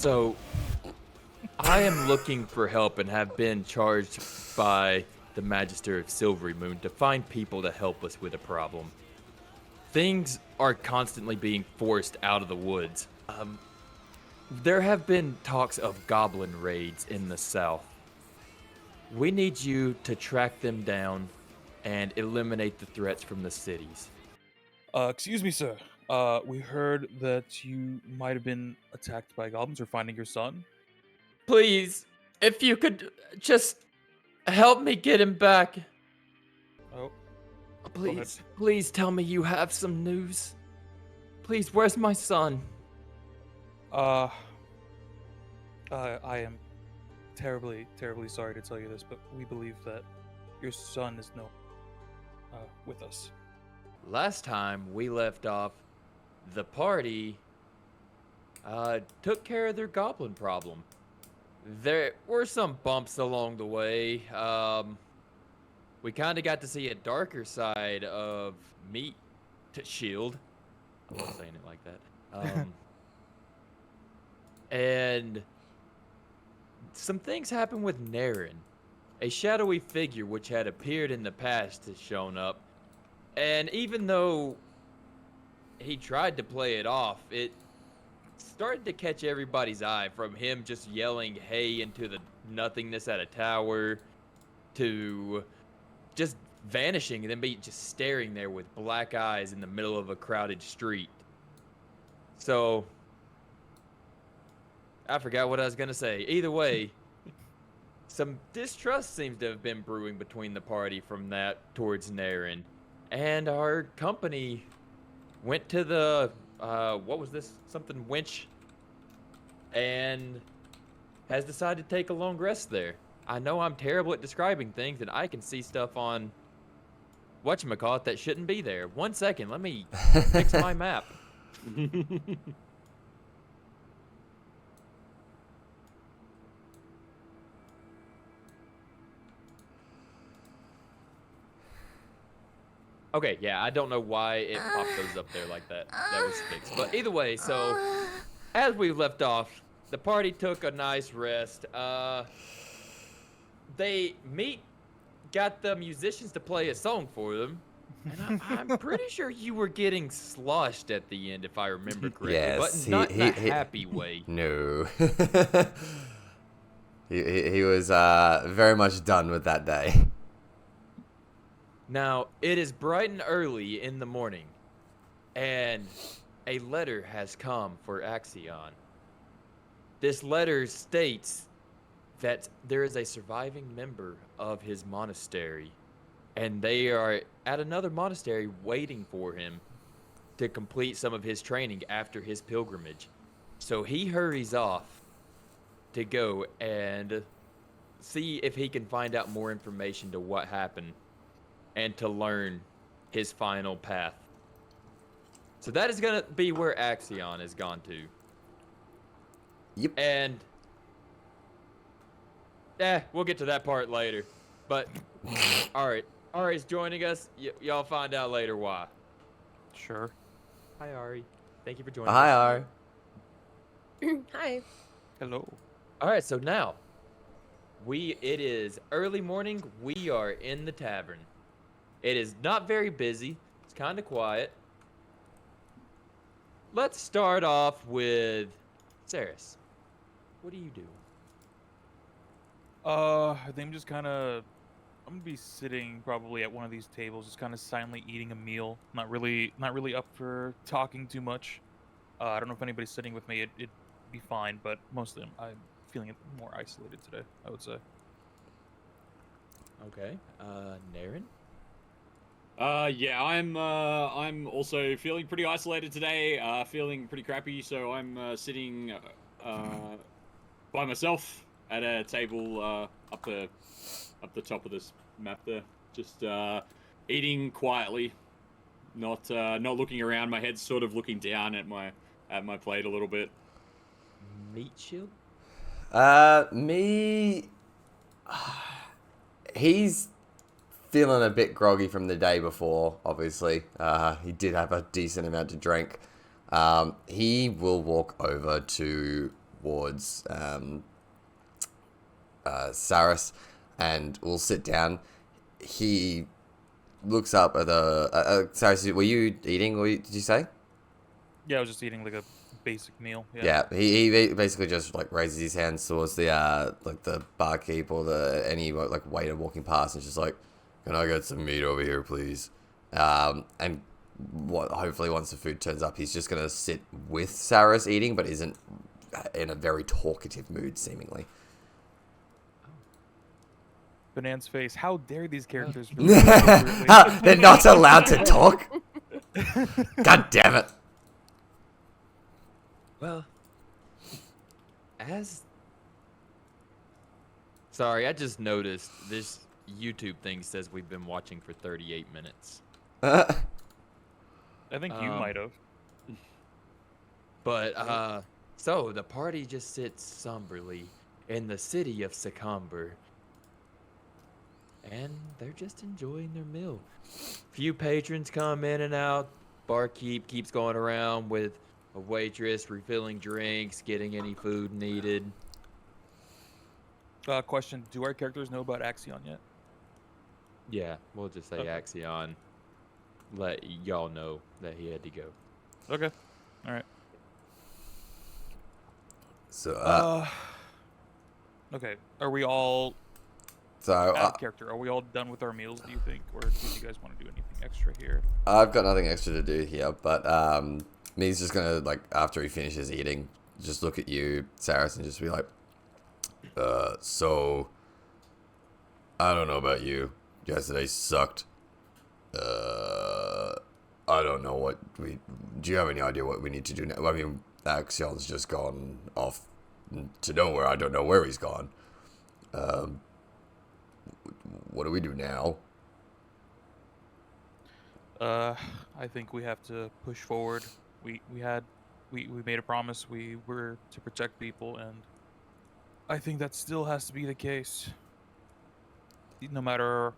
So, I am looking for help and have been charged by the Magister of Silvery Moon to find people to help us with a problem. Things are constantly being forced out of the woods. There have been talks of goblin raids in the south. We need you to track them down and eliminate the threats from the cities. Excuse me, sir. We heard that you might have been attacked by goblins or finding your son. Please, if you could just help me get him back. Oh, Please tell me you have some news. Please, where's my son? I am terribly sorry to tell you this, but we believe that your son is with us. Last time we left off, the party took care of their goblin problem. There were some bumps along the way. We kind of got to see a darker side of Meat to Shield. I love saying it like that. And some things happened with Naren. A shadowy figure which had appeared in the past has shown up. And even though he tried to play it off, it started to catch everybody's eye, from him just yelling hey into the nothingness at a tower to just vanishing and then be just staring there with black eyes in the middle of a crowded street. So I forgot what I was gonna say. Either way, some distrust seems to have been brewing between the party from that towards Naren. And our company went to the, what was this? Something winch. And has decided to take a long rest there. I know I'm terrible at describing things, and I can see stuff on whatchamacallit that shouldn't be there. 1 second, let me fix my map. Okay, yeah, I don't know why it popped those up there like that. That was fixed. But either way, so as we left off, the party took a nice rest. Meat got the musicians to play a song for them. And I'm pretty sure you were getting sloshed at the end, if I remember correctly. Yes, but not in a happy way. No. he was very much done with that day. Now, it is bright and early in the morning, and a letter has come for Axion. This letter states that there is a surviving member of his monastery, and they are at another monastery waiting for him to complete some of his training after his pilgrimage. So he hurries off to go and see if he can find out more information to what happened and to learn his final path. So that is going to be where Axion has gone to. Yep. And we'll get to that part later. But Ari's joining us. Y'all find out later why. Sure. Hi, Ari. Thank you for joining us. Hi, Ari. Hi. Hello. All right, so now it is early morning. We are in the tavern. It is not very busy. It's kind of quiet. Let's start off with Saris. What do you do? I think I'm gonna be sitting probably at one of these tables, just kind of silently eating a meal. Not really up for talking too much. I don't know if anybody's sitting with me. It'd be fine, but most of them, I'm feeling more isolated today, I would say. Okay. Naren? Yeah, I'm also feeling pretty isolated today, feeling pretty crappy, so I'm sitting by myself at a table up the top of this map there, just eating quietly, not looking around. My head's sort of looking down at my plate a little bit. Meat Shield? Me... He's feeling a bit groggy from the day before, obviously. He did have a decent amount to drink. He will walk over to towards Saris, and we'll sit down. He looks up at the... Saris, were you eating, or did you say? Yeah, I was just eating like a basic meal. Yeah, he basically just like raises his hands towards the like the barkeep or any like waiter walking past, and just like, can I get some meat over here, please? And hopefully once the food turns up, he's just gonna sit with Saris eating, but isn't in a very talkative mood, seemingly. Banana's face. How dare these characters? They're not allowed to talk. God damn it. Well, sorry, I just noticed this YouTube thing says we've been watching for 38 minutes. I think you might have. But, so the party just sits somberly in the city of Secomber. And they're just enjoying their meal. Few patrons come in and out. Barkeep keeps going around with a waitress, refilling drinks, getting any food needed. Question: do our characters know about Axion yet? Yeah, we'll just say Okay. Axion. Let y'all know that he had to go. Okay. All right. So, Okay. Are we all so out of character? Are we all done with our meals? Do you think, or do you guys want to do anything extra here? I've got nothing extra to do here, but Me's just gonna, like, after he finishes eating, just look at you, Saris, and just be like, so, I don't know about you. Yesterday sucked. I don't know what do you have any idea what we need to do now? I mean, Axion's just gone off to nowhere. I don't know where he's gone. What do we do now? I think we have to push forward. We made a promise. We were to protect people, and I think that still has to be the case. No matter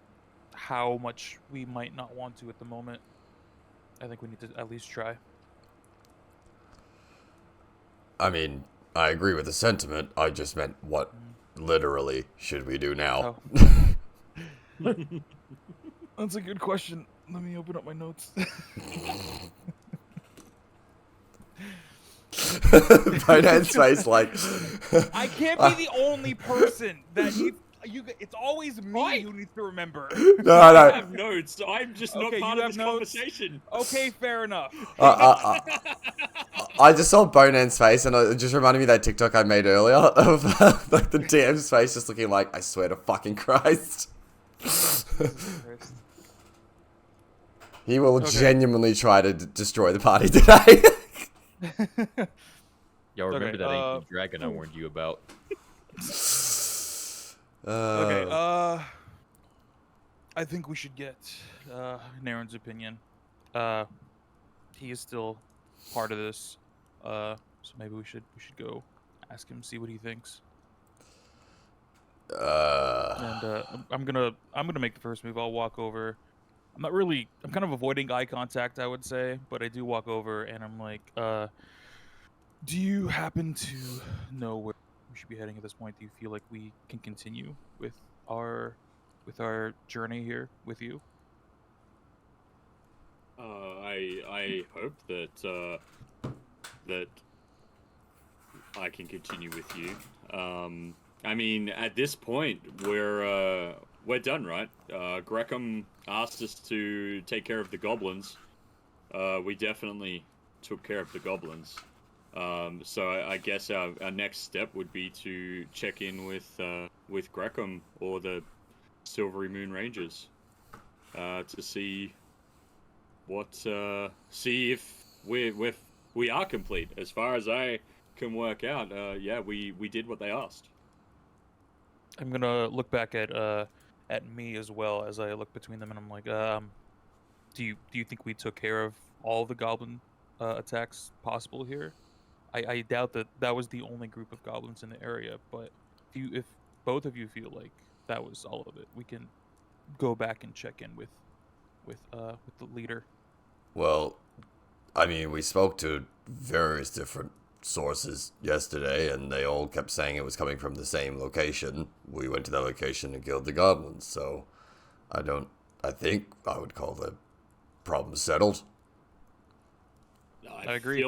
how much we might not want to at the moment, I think we need to at least try. I mean, I agree with the sentiment. I just meant what literally should we do now? Oh. That's a good question. Let me open up my notes. Finance face like I can't be the only person that you. It's always me who needs to remember. No. I have notes. I'm just not Okay, part you of have this notes? conversation. Okay, fair enough. I just saw Bonan's face, and it just reminded me of that TikTok I made earlier of like the DM's face just looking like, I swear to fucking Christ. He will genuinely try to destroy the party today. Y'all remember Okay, that ancient dragon I warned you about? Okay, I think we should get Naren's opinion. He is still part of this, so maybe we should go ask him, see what he thinks. And I'm gonna make the first move. I'll walk over. I'm kind of avoiding eye contact, I would say, but I do walk over and I'm like, do you happen to know where we should be heading at this point? Do you feel like we can continue with our journey here with you? I hope that that I can continue with you. I mean, at this point, we're done, right? Greckham asked us to take care of the goblins. We definitely took care of the goblins. So I guess our next step would be to check in with Greckham or the Silvery Moon Rangers to see if we are complete. As far as I can work out, yeah, we did what they asked. I'm gonna look back at me as well as I look between them, and I'm like, do you think we took care of all the goblin attacks possible here? I doubt that was the only group of goblins in the area, but if both of you feel like that was all of it, we can go back and check in with the leader. Well, I mean, we spoke to various different sources yesterday, and they all kept saying it was coming from the same location. We went to that location and killed the goblins, so I think I would call the problem settled. I agree.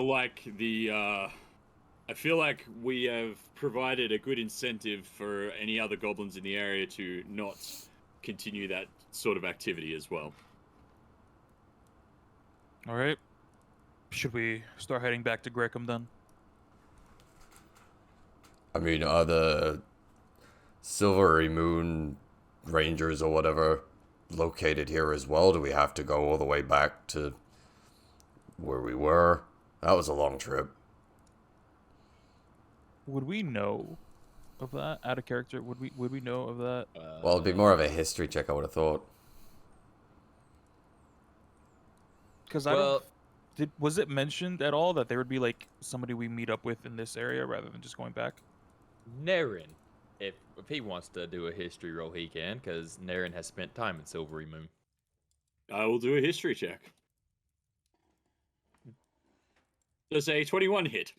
I feel like we have provided a good incentive for any other goblins in the area to not continue that sort of activity as well. All right. Should we start heading back to Grecum then? I mean, are the Silvery Moon Rangers or whatever located here as well? Do we have to go all the way back to where we were? That was a long trip. Would we know of that out of character? Would we know of that? Well, it'd be more of a history check, I would have thought. Because was it mentioned at all that there would be like somebody we meet up with in this area rather than just going back? Naren, if he wants to do a history roll, he can, because Naren has spent time in Silvery Moon. I will do a history check. Does a 21 hit?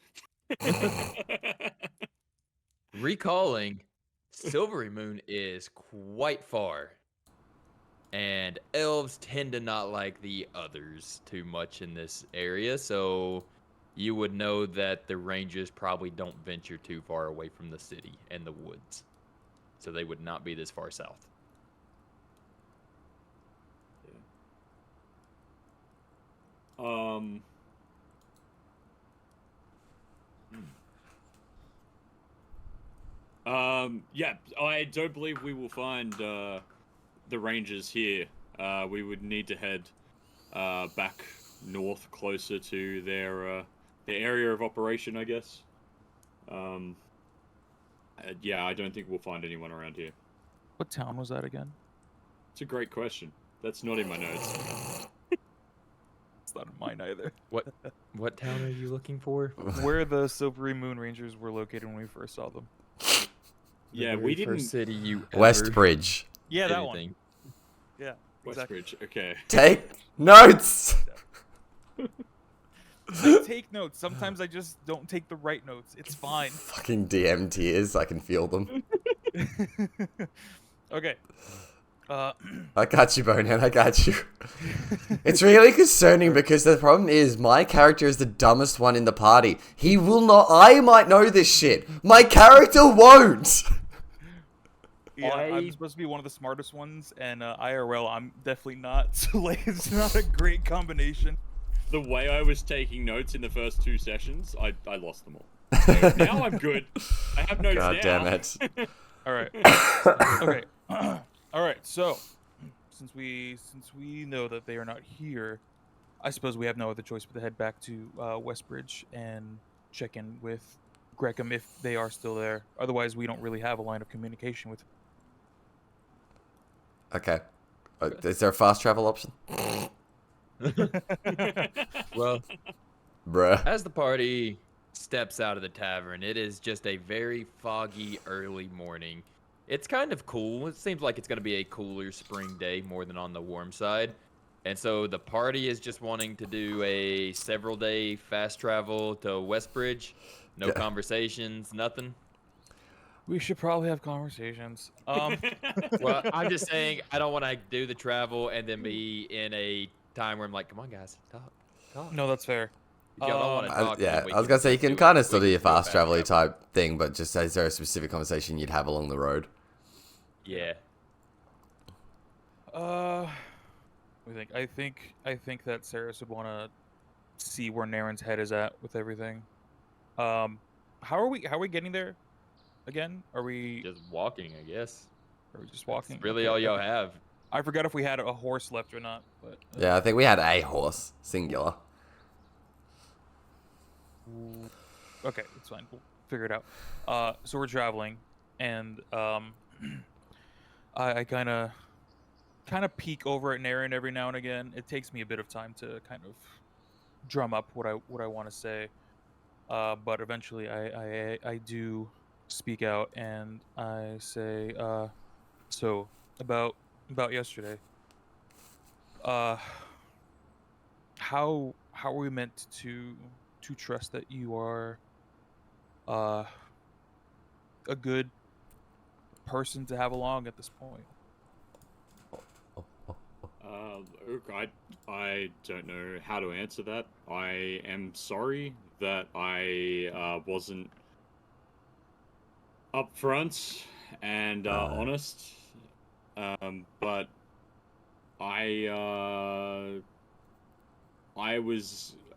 Recalling, Silvery Moon is quite far, and elves tend to not like the others too much in this area, so you would know that the rangers probably don't venture too far away from the city and the woods, so they would not be this far south. Yeah, I don't believe we will find the rangers here. We would need to head back north, closer to their area of operation, I guess. Yeah, I don't think we'll find anyone around here. What town was that again? It's a great question. That's not in my notes. It's not in mine either. What town are you looking for? Where the Silvery Moon Rangers were located when we first saw them. Yeah, The we very first didn't. city you Westbridge. Yeah, that anything. one. Yeah, exactly. Westbridge. Okay. Take notes! I take notes. Sometimes I just don't take the right notes. It's fine. Fucking DM tears, I can feel them. Okay. I got you, Bonehead, I got you. It's really concerning because the problem is my character is the dumbest one in the party. He will not. I might know this shit. My character won't. Yeah, I'm supposed to be one of the smartest ones, and IRL, I'm definitely not. So like, it's not a great combination. The way I was taking notes in the first 2 sessions, I lost them all. So now I'm good. I have notes now. God damn it. All right. Okay. All right. So, since we know that they are not here, I suppose we have no other choice but to head back to Westbridge and check in with Grecum if they are still there. Otherwise, we don't really have a line of communication with. Okay. Is there a fast travel option? Well, Bruh. as the party steps out of the tavern, it is just a very foggy early morning. It's kind of cool. It seems like it's going to be a cooler spring day more than on the warm side. And so the party is just wanting to do a several-day fast travel to Westbridge. No conversations, nothing. We should probably have conversations. Well, I'm just saying I don't want to do the travel and then be in a time where I'm like, come on, guys, talk. No, that's fair. If y'all don't want to talk, Yeah, then we I was gonna say you can do it. kind of still We do your can do a fast travel travel. type thing, but just is there a specific conversation you'd have along the road? Yeah. I think that Saris would want to see where Naren's head is at with everything. How are we getting there? Again, are we Just walking, I guess. just walking? That's really Okay, all y'all okay. have. I forgot if we had a horse left or not. But Yeah, I think we had a horse, singular. okay, it's fine. We'll figure it out. So we're traveling, and I kind of peek over at Naren every now and again. It takes me a bit of time to kind of drum up what I want to say, but eventually I do speak out and I say, so about yesterday. How are we meant to trust that you are a good person to have along at this point. Look, I don't know how to answer that. I am sorry that I wasn't upfront and honest. But I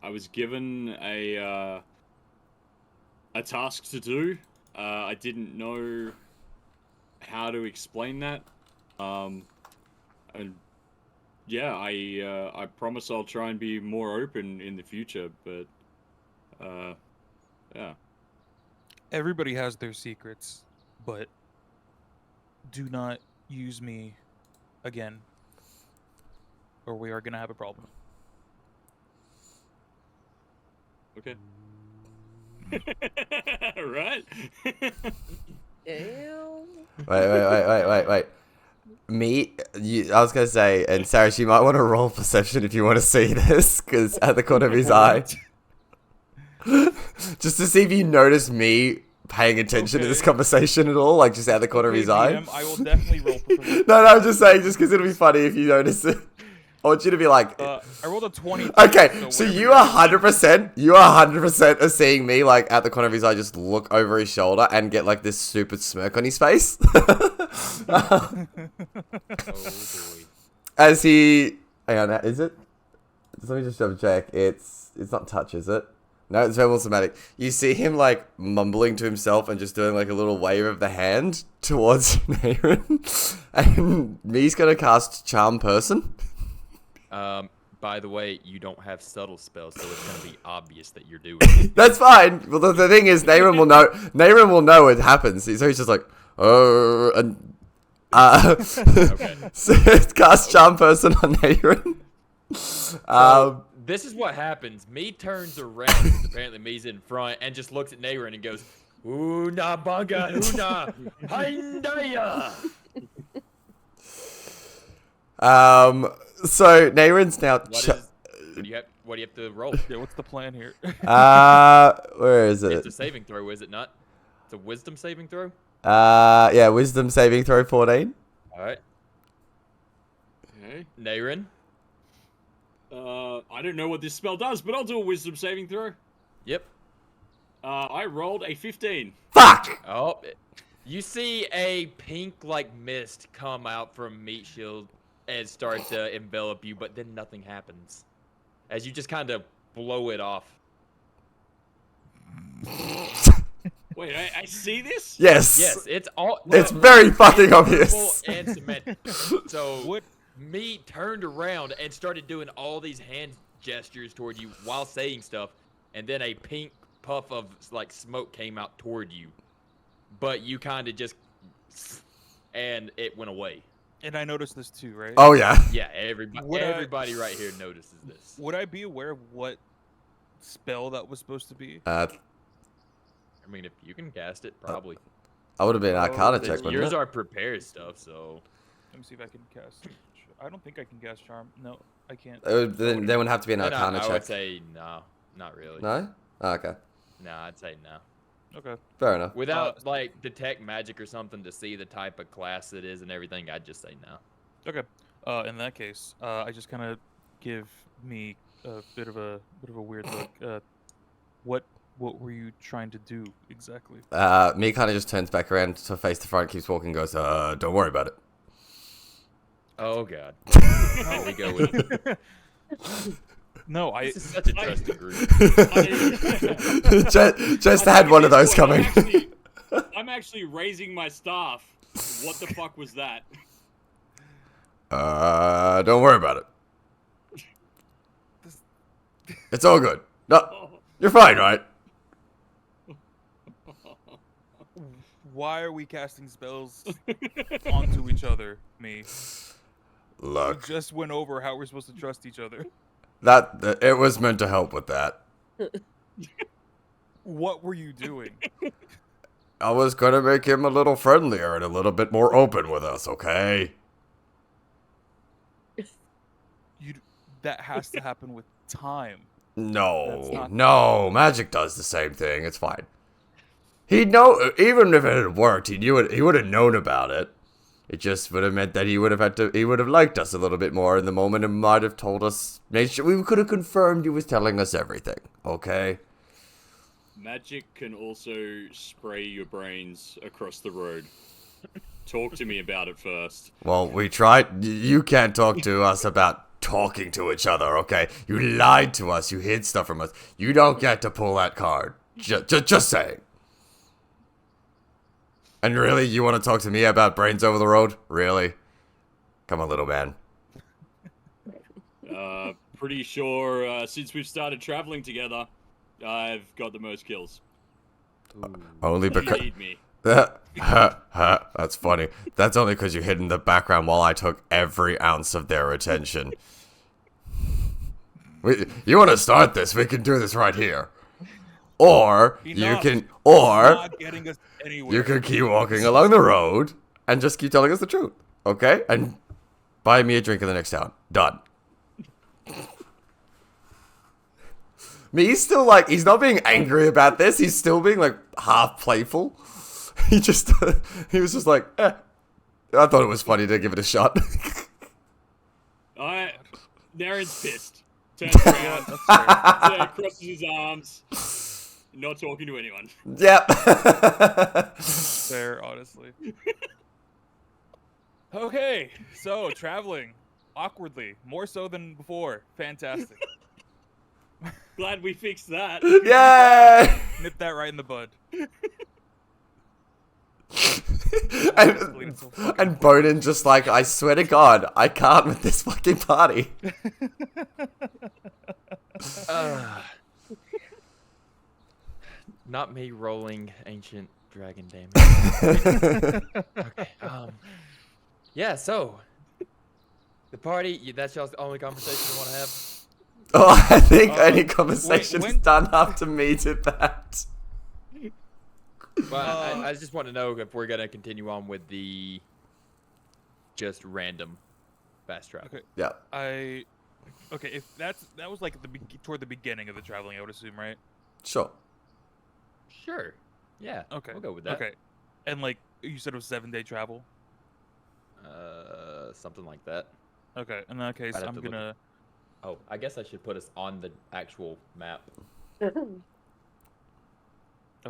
was given a task to do. I didn't know how to explain that. And yeah, I promise I'll try and be more open in the future, but yeah. Everybody has their secrets, but do not use me again, or we are gonna have a problem. Okay. Right? Damn. Wait. I was gonna say, and Sarah, you might want to roll perception if you want to see this, because at the corner of his eye, just to see if you notice me paying attention to this conversation at all, like just out the corner of his eye. DM, I will definitely roll. No, I'm just saying, just because it'll be funny if you notice it. I want you to be like, I rolled a 20. okay, so you 100% are seeing me like at the corner of his eye, just look over his shoulder and get like this stupid smirk on his face. Oh boy. As he, hang on, is it? Let me just double check. It's not touch, is it? No, it's verbal somatic. You see him like mumbling to himself and just doing like a little wave of the hand towards Naren. And me's gonna cast Charm Person. By the way, you don't have subtle spells, so it's gonna be obvious that you're doing it. That's fine. Well, the thing is, Naren will know. Naren will know it happens. So he's just like, oh, and Okay. so it's cast Charm Person on Naren. This is what happens. Me turns around, 'cause apparently me's in front, and just looks at Naren and goes, "Una banga, una hindaya." So Naren's now. What do you have to roll? Yeah, what's the plan here? Where is It's it? a saving throw, is it not? It's a wisdom saving throw. Yeah, Wisdom saving throw 14. All right, Okay. Naren. I don't know what this spell does, but I'll do a wisdom saving throw. Yep. I rolled a 15. Fuck! Oh, you see a pink like mist come out from Meat Shield and start to envelop you, but then nothing happens as you just kind of blow it off. Wait, I see this? Yes. Yes, it's all. It's very fucking full obvious. and cement. So What? Meat turned around and started doing all these hand gestures toward you while saying stuff, and then a pink puff of like smoke came out toward you, but you kind of just, and it went away. And I noticed this too, right? Oh yeah. Yeah, everybody right here notices this. Would I be aware of what spell that was supposed to be? I mean, if you can cast it, probably. I would have been Arcana It's check, wouldn't Yours it? are prepared stuff, so. Let me see if I can cast. I don't think I can cast Charm. No, I can't. Then would have to be an No, Arcana I check. would say no, not really. No? Oh, okay. No, I'd say no. Okay. Fair enough. Without like detect magic or something to see the type of class it is and everything, I'd just say no. Okay. In that case, I just kind of give me a bit of a weird look. What were you trying to do exactly? Me kind of just turns back around to face the front, keeps walking, goes, don't worry about it. Oh god. Here we go with it. No, This is such a trusted group. just had one of those coming. I'm actually raising my staff. What the fuck was that? Don't worry about it. It's all good. No, you're fine, right? Why are we casting spells onto each other? Me. Look, We just went over how we're supposed to trust each other. that it was meant to help with that. What were you doing? I was gonna make him a little friendlier and a little bit more open with us, okay? That has to happen with time. That's No, not- no, magic does the same thing. It's fine. He'd know, even if it had worked, he would have known about it. It just would have meant that he would have liked us a little bit more in the moment and might have told us, made sure we could have confirmed he was telling us everything, okay? Magic can also spray your brains across the road. Talk to me about it first. Well, we tried. You can't talk to us about talking to each other, okay? You lied to us. You hid stuff from us. You don't get to pull that card. Just saying. And really, you want to talk to me about brains over the road? Really? Come on, little man. Pretty sure since we've started traveling together, I've got the most kills. Only You because... need me. That's funny. That's only because you hid in the background while I took every ounce of their attention. You want to start this? We can do this right here. Or Enough. you can keep walking along the road and just keep telling us the truth, okay? And buy me a drink in the next town. Done. He's still like, he's not being angry about this. He's still being like half playful. He was just like, I thought it was funny to give it a shot. Naren's pissed. Turns around, crosses his arms, not talking to anyone. Yep. Fair, honestly. Okay, so traveling awkwardly, more so than before. Fantastic. Glad we fixed that. Yay! Nip that right in the bud. and Bowden just like, I swear to God, I can't with this fucking party. Not me rolling ancient dragon damage. Okay. Yeah. So the party. That's y'all's only conversation you want to have. Oh, I think any conversation is done after me did that. Well, I just want to know if we're gonna continue on with the just random fast travel. Okay. Yeah. Okay, if that was like toward the beginning of the traveling, I would assume, right? Sure. Sure. Yeah. Okay. We'll go with that. Okay. And like you said, it was 7-day travel. Something like that. Okay. In that case, I'm gonna. Oh, I guess I should put us on the actual map. Okay,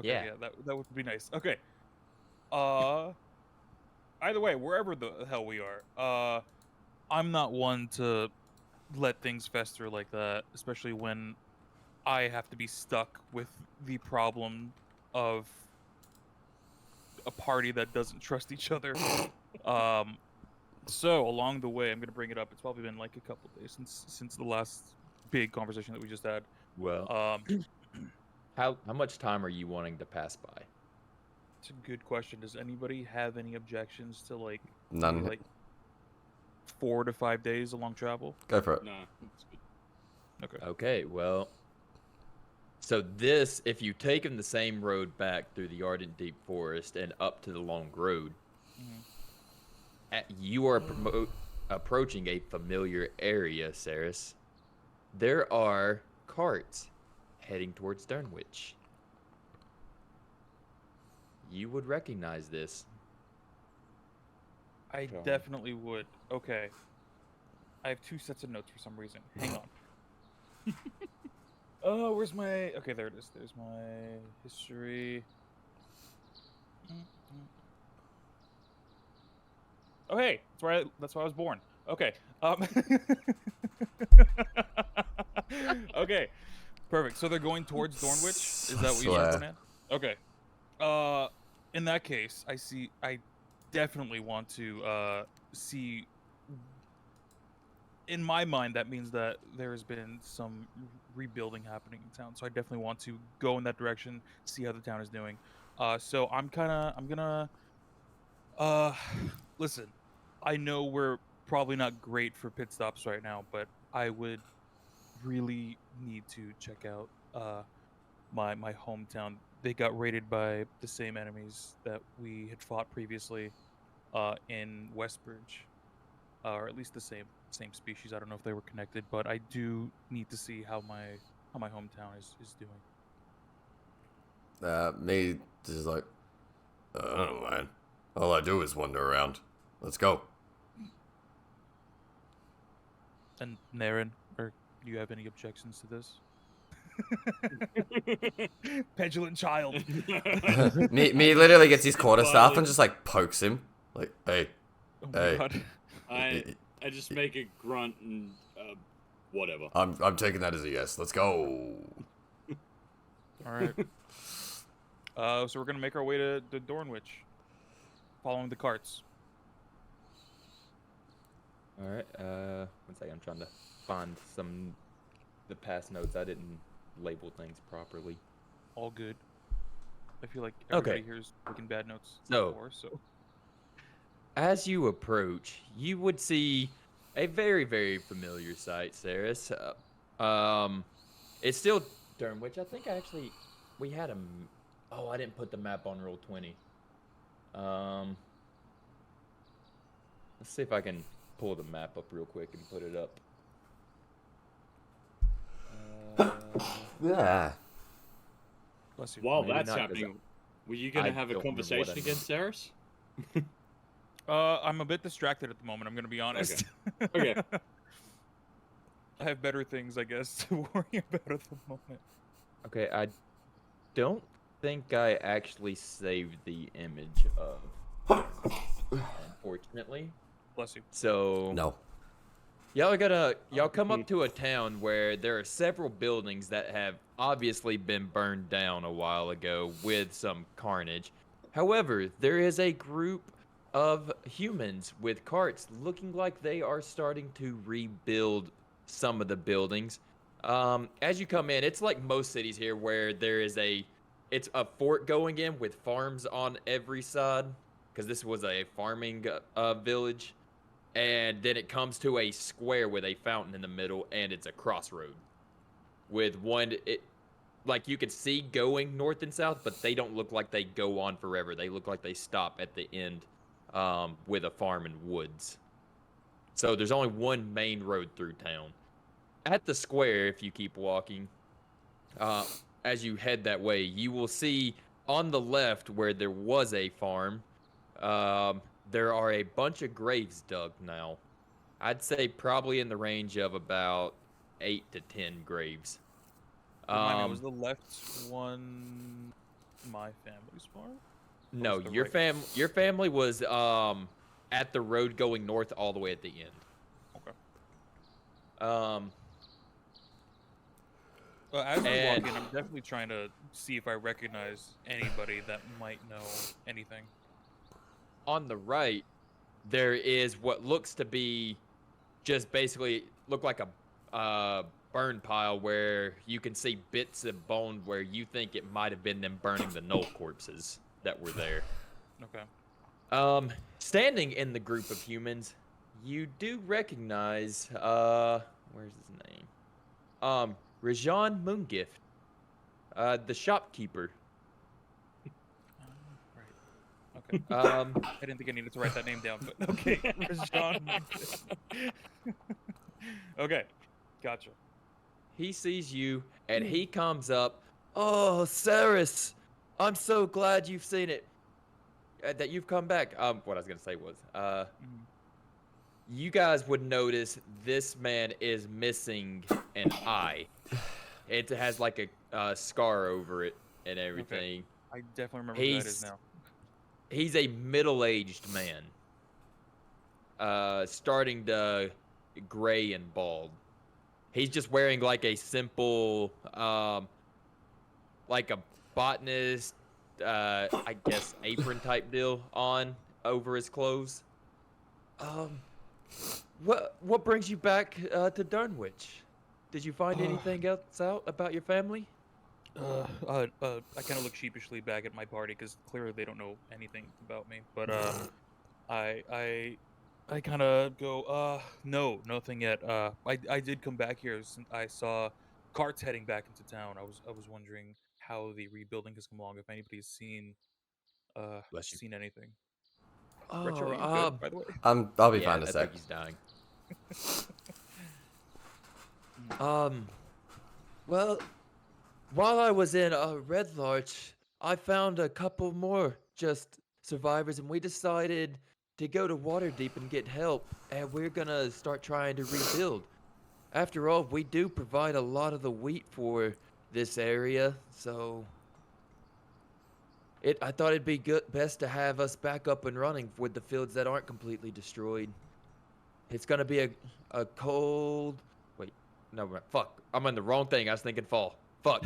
Yeah. that would be nice. Okay. Either way, wherever the hell we are, I'm not one to let things fester like that, especially when I have to be stuck with the problem of a party that doesn't trust each other. So along the way, I'm gonna bring it up. It's probably been like a couple days since the last big conversation that we just had. Well, how much time are you wanting to pass by? It's a good question. Does anybody have any objections to like None. maybe, like 4 to 5 days of long travel? Go for it. No, it's good. Okay. Okay. Well, so this, if you take them the same road back through the Ardent Deep Forest and up to the Long Road, you are approaching a familiar area, Saris. There are carts heading towards Sternwich. You would recognize this. I definitely would. Okay. I have 2 sets of notes for some reason. Hang on. Oh, where's my... Okay, there it is. There's my history. Oh, hey. That's why I was born. Okay. Okay. Perfect. So they're going towards Dornwich? Is that what you're looking at? Okay. In that case, I definitely want to see. In my mind, that means that there has been some rebuilding happening in town. So I definitely want to go in that direction, see how the town is doing. So I'm gonna listen. I know we're probably not great for pit stops right now, but I would really need to check out my hometown. They got raided by the same enemies that we had fought previously in Westbridge, or at least the same species. I don't know if they were connected, but I do need to see how my hometown is doing. Me just like, I don't know, man. All I do is wander around. Let's go. And Naren, or do you have any objections to this? Petulant child. me literally gets his quarterstaff and just like pokes him. Like, hey, Oh my hey. god. I just make a grunt and whatever. I'm taking that as a yes. Let's go. All right. So we're gonna make our way to Dornwich, following the carts. All right. 1 second. I'm trying to find the past notes. I didn't label things properly. All good. I feel like Okay. everybody here's taking bad notes So- before, so. As you approach, you would see a very, very familiar sight, Saris. It's still Durnwich. I think we had oh, I didn't put the map on Roll20. Let's see if I can pull the map up real quick and put it up. Yeah. Bless you. While Maybe that's not, 'cause happening, were you gonna I have a don't remember what conversation I against Saris? I'm a bit distracted at the moment, I'm gonna be honest. Okay. I have better things, I guess, to worry about at the moment. Okay, I don't think I actually saved the image of, unfortunately. Bless you. So No. y'all come up to a town where there are several buildings that have obviously been burned down a while ago with some carnage. However, there is a group of humans with carts looking like they are starting to rebuild some of the buildings. As you come in, it's like most cities here where it's a fort going in with farms on every side, because this was a farming village. And then it comes to a square with a fountain in the middle, and it's a crossroad with like you could see going north and south, but they don't look like they go on forever. They look like they stop at the end with a farm and woods. So there's only one main road through town. At the square, if you keep walking, as you head that way, you will see on the left where there was a farm, there are a bunch of graves dug now. I'd say probably in the range of about 8 to 10 graves. Remind me, was the left one my family's farm? No, was the your right? your family was at the road going north all the way at the end. Okay. As we And- walk in, I'm definitely trying to see if I recognize anybody that might know anything. On the right, there is what looks to be just basically look like a burn pile where you can see bits of bone where you think it might have been them burning the Knoll corpses that were there. Okay. Standing in the group of humans, you do recognize where's his name? Rajan Moongift, the shopkeeper. Right. Okay. I didn't think I needed to write that name down, but okay. Rajan. Okay. Gotcha. He sees you and he comes up. Oh, Saris, I'm so glad you've seen it. That you've come back. What I was gonna say was, you guys would notice this man is missing an eye. It has like a scar over it and everything. I definitely remember who that is now. He's a middle-aged man. Starting to gray and bald. He's just wearing like a simple, like a botanist, I guess apron type deal on over his clothes. What brings you back to Dunwich? Did you find anything else out about your family? I kind of look sheepishly back at my party because clearly they don't know anything about me. But I kind of go, no, nothing yet. I did come back here since I saw carts heading back into town. I was wondering how the rebuilding has come along. If anybody's seen Bless you. seen anything. Oh, Retro, are you good, by the way? I'll be yeah, fine in a I sec. think he's dying. Well, while I was in Red Larch, I found a couple more just survivors, and we decided to go to Waterdeep and get help, and we're gonna start trying to rebuild. After all, we do provide a lot of the wheat for this area, so I thought it'd be best to have us back up and running with the fields that aren't completely destroyed. It's gonna be a cold. Wait, no, fuck. I'm on the wrong thing. I was thinking fall. Fuck.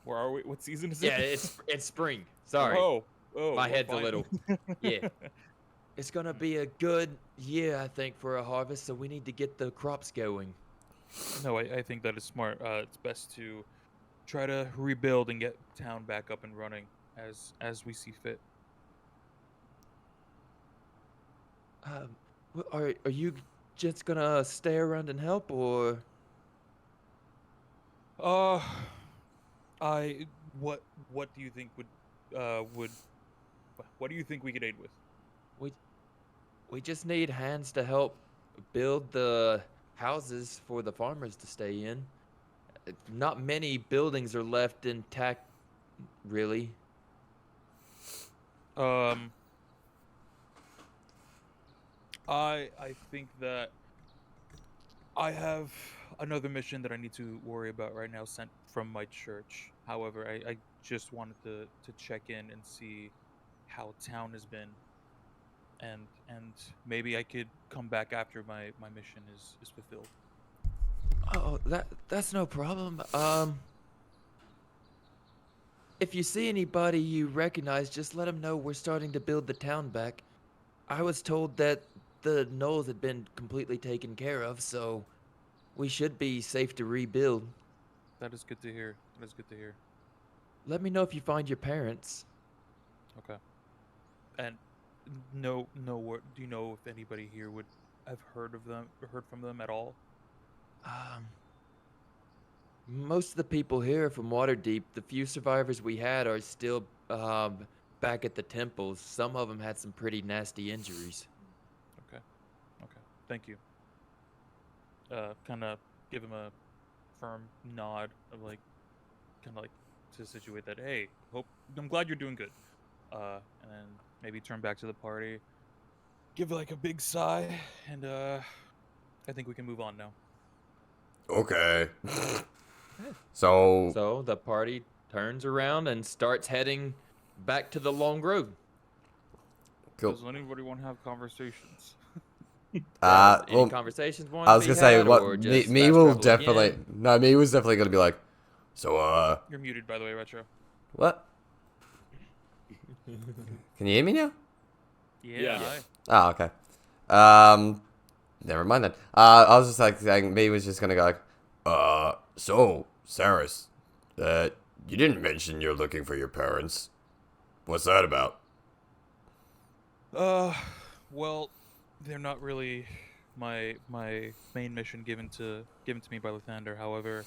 Where are we? What season is it? Yeah, it's spring. Sorry, Oh, my well, head's a fine. little. Yeah, it's gonna be a good year, I think, for a harvest. So we need to get the crops going. No, I think that is smart. It's best to try to rebuild and get town back up and running as we see fit. Are you just gonna stay around and help, or? Uh, I what do you think would what do you think we could aid with? We just need hands to help build the houses for the farmers to stay in. Not many buildings are left intact, really. Um, I think that I have another mission that I need to worry about right now sent from my church. However, I just wanted to check in and see how town has been, and maybe I could come back after my mission is fulfilled. Oh, that's no problem. If you see anybody you recognize, just let them know we're starting to build the town back. I was told that the knolls had been completely taken care of, so we should be safe to rebuild. That is good to hear. That is good to hear. Let me know if you find your parents. Okay. And what do you know if anybody here would have heard from them at all? Most of the people here are from Waterdeep. The few survivors we had are still back at the temples. Some of them had some pretty nasty injuries. Okay. Thank you. Kind of give him a firm nod of kind of to situate that. Hey, I'm glad you're doing good. And then maybe turn back to the party, give a big sigh, and I think we can move on now. Okay. So So the party turns around and starts heading back to the long road. cool. Does anybody want to have conversations? Any Well, conversations want I to was be gonna say had, what or me, just me fast will travel definitely again? no me was definitely gonna be like, so You're muted, by the way, Retro. what? Can you hear me now? Yeah. Yeah. Oh, okay. Never mind then. I was just saying, me was just gonna go so, Saris, you didn't mention you're looking for your parents. What's that about? Well, they're not really my main mission given to me by Lathander. However,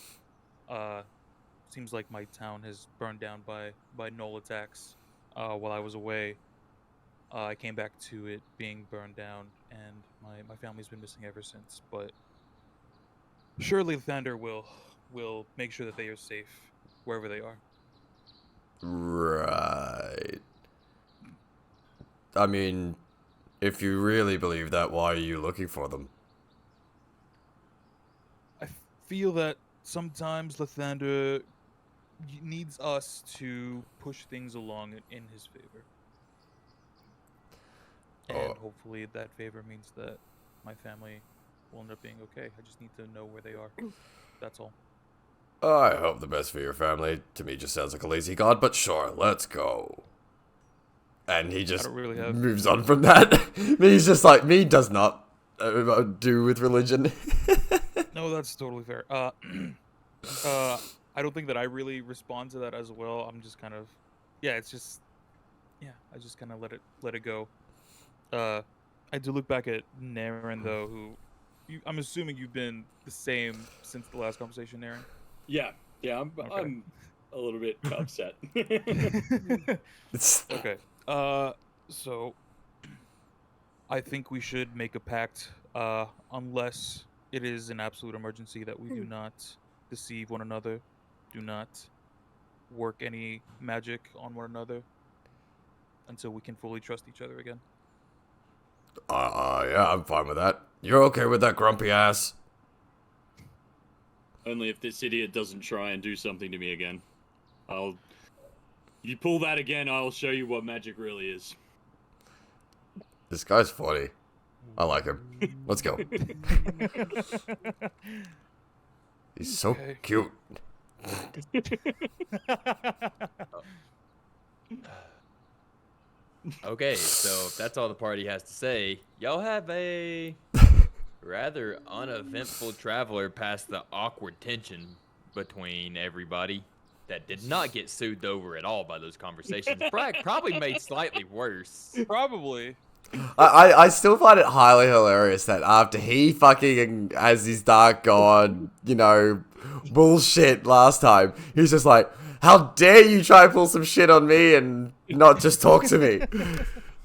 seems like my town has burned down by Knoll attacks. While I was away, I came back to it being burned down, and my family's been missing ever since. But surely Lathander will make sure that they are safe wherever they are. Right. I mean, if you really believe that, why are you looking for them? I feel that sometimes Lathander needs us to push things along in his favor. And hopefully that favor means that my family will end up being okay. I just need to know where they are. That's all. I hope the best for your family. To me, just sounds like a lazy god, but sure, let's go. And he just don't really have- moves on from that. He's just like, me does not do with religion. No, that's totally fair. I don't think that I really respond to that as well. I'm just kind of, I just kind of let it go. I do look back at Naren though, who I'm assuming you've been the same since the last conversation, Naren. Yeah, I'm a little bit upset. Okay. So I think we should make a pact, unless it is an absolute emergency, that we do not deceive one another, do not work any magic on one another until we can fully trust each other again. Yeah, I'm fine with that. You're okay with that, grumpy ass? Only if this idiot doesn't try and do something to me again. You pull that again, I'll show you what magic really is. This guy's funny. I like him. Let's go. He's so Okay. cute. Okay, so if that's all the party has to say, y'all have a rather uneventful traveler past the awkward tension between everybody that did not get soothed over at all by those conversations. Probably made slightly worse. Probably. I still find it highly hilarious that after he fucking has his dark god, you know, bullshit last time, he's just like, how dare you try and pull some shit on me and not just talk to me?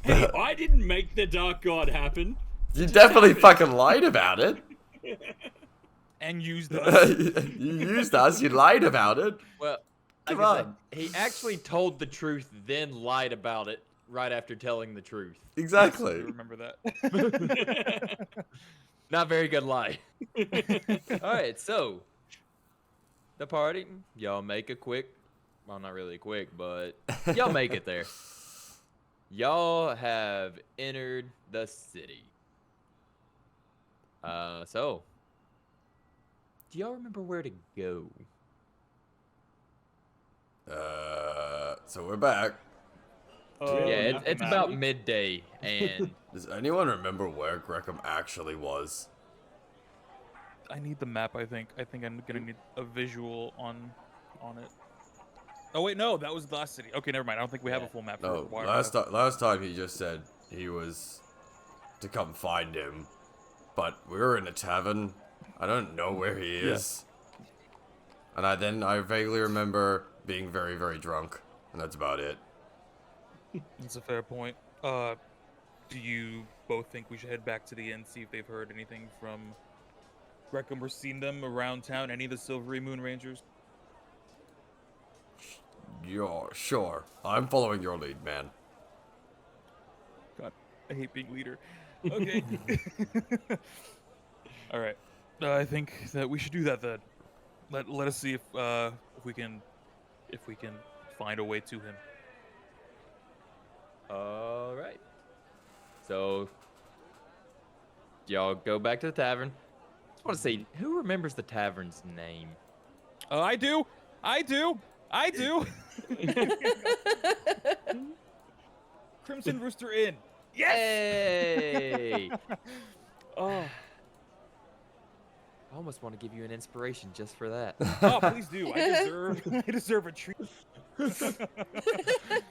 Hey, I didn't make the Dark God happen. You definitely fucking lied about it. And used us. You used us, you lied about it. Well, like Come I said, on. he actually told the truth, then lied about it right after telling the truth. I Exactly. remember that. Not very good lie. All right, so the party, y'all make a quick, well, not really quick, but y'all make it there. Y'all have entered the city. So do y'all remember where to go? So we're back. Yeah, it's about midday, and Does anyone remember where Greckham actually was? I need the map. I think I'm gonna need a visual on it. Oh wait, no, that was the last city. Okay, never mind. I don't think we have a full map. No, for last time he just said he was to come find him, but we were in a tavern. I don't know where he is. And I vaguely remember being very, very drunk, and that's about it. That's a fair point. Do you both think we should head back to the inn, see if they've heard anything from Greckham or seen them around town? Any of the Silvery Moon Rangers? Yeah, sure. I'm following your lead, man. God, I hate being leader. Okay. All right. I think that we should do that then. Let us see if we can find a way to him. all right. So y'all go back to the tavern. I just want to say, who remembers the tavern's name? I do. Crimson Rooster Inn. Hey! Oh. I almost want to give you an inspiration just for that. Oh, please do. I deserve a treat.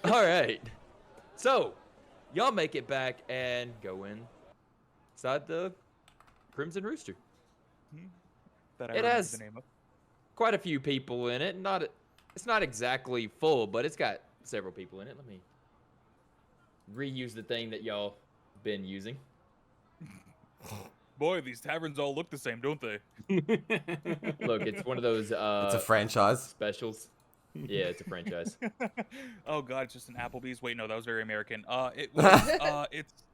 All right. So, y'all make it back and go inside the Crimson Rooster. That I It remember has- the name of. Quite a few people in it. It's not exactly full, but it's got several people in it. Let me reuse the thing that y'all been using. Boy, these taverns all look the same, don't they? Look, it's one of those It's a franchise. specials. Yeah, it's a franchise. Oh god, it's just an Applebee's. Wait, no, that was very American. It was.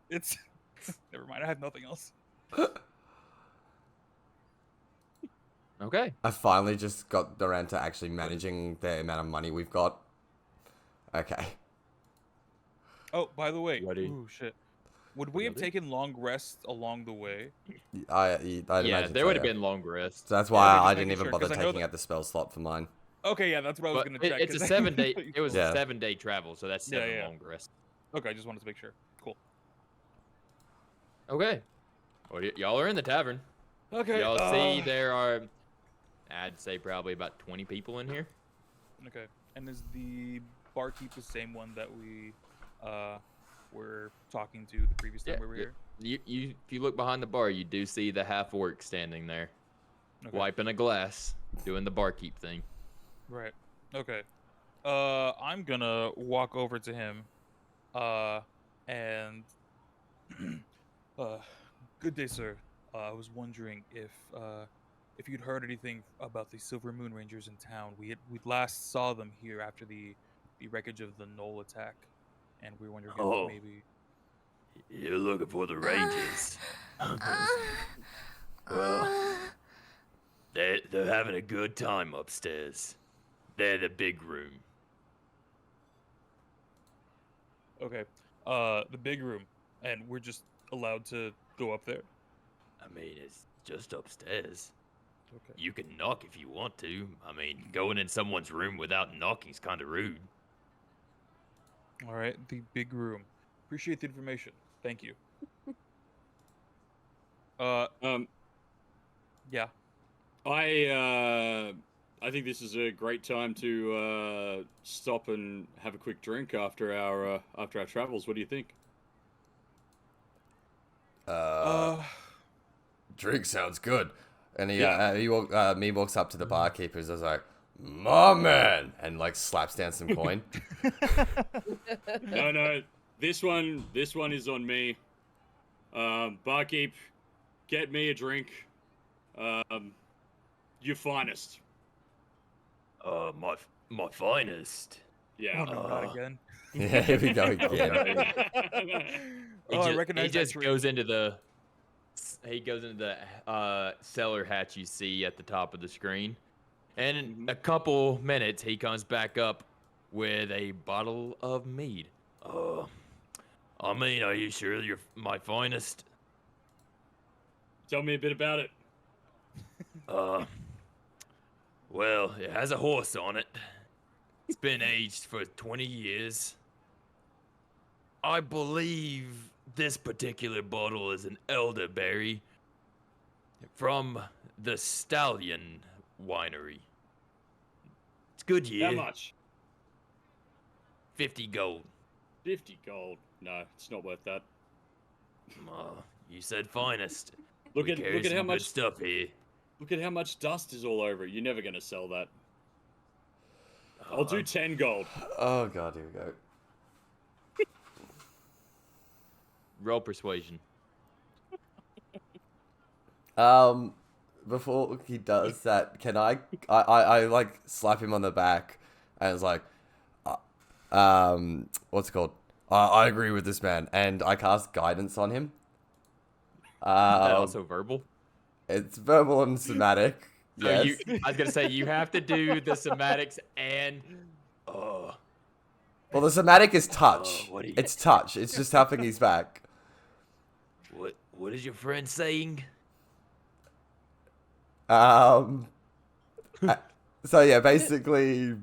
It's. Never mind. I have nothing else. Okay. I finally just got around to actually managing the amount of money we've got. Okay. Oh, by the way. What do you- Ooh, shit. Would we have Another? taken long rests along the way? I'd Yeah, imagine there so, would have yeah. been long rest. So that's Yeah, why just I didn't making even sure, bother 'cause I know taking that- out the spell slot for mine. Okay, yeah, that's what I was But gonna check. it's a 'cause I 7-day. thought you It was Yeah. a 7-day travel, so that's Yeah, 7 yeah. long rests. Okay, I just wanted to make sure. Cool. Okay. Well, y'all are in the tavern. Okay. Y'all see there are, I'd say probably about 20 people in here. Okay. And is the barkeep the same one that we were talking to the previous time Yeah, we were yeah. here? If you look behind the bar, you do see the half-orc standing there, Okay. wiping a glass, doing the barkeep thing. Right. Okay. I'm gonna walk over to him, and good day, sir. I was wondering if if you'd heard anything about the Silver Moon Rangers in town. We last saw them here after the wreckage of the Knoll attack, and we were wondering Oh. if maybe. You're looking for the Rangers. Well, they're having a good time upstairs. They're the big room. Okay, the big room, and we're just allowed to go up there. I mean, it's just upstairs. Okay. You can knock if you want to. I mean, going in someone's room without knocking's kind of rude. All right, the big room. Appreciate the information. Thank you. Yeah. I think this is a great time to stop and have a quick drink after our travels. What do you think? Drink sounds good. And Yeah. me walks up to the barkeepers. I was like, "My man," and like slaps down some coin. No, this one is on me. Barkeep, get me a drink. Your finest. My finest. Yeah. Oh no, not again. Yeah, here we go again. I recognize he that just drink. goes into the cellar hatch you see at the top of the screen, and in a couple minutes he comes back up with a bottle of mead. I mean, are you sure you're my finest? Tell me a bit about it. Well, it has a horse on it. It's been aged for 20 years. I believe this particular bottle is an elderberry from the Stallion Winery. It's good year. How much? 50 gold. 50 gold. No, it's not worth that. You said finest. Look We at carry how some much good stuff here. Look at how much dust is all over it. You're never gonna sell that. I'll do 10 gold. Oh god, here we go. Roll persuasion. Before he does that, can I like slap him on the back and it's like, what's it called? I agree with this man, and I cast guidance on him. Is that also verbal? It's verbal and somatic. So Yes. I was gonna say you have to do the somatics and Well, the somatic is touch. what do you- It's touch. It's just tapping his back. what is your friend saying? So yeah, basically,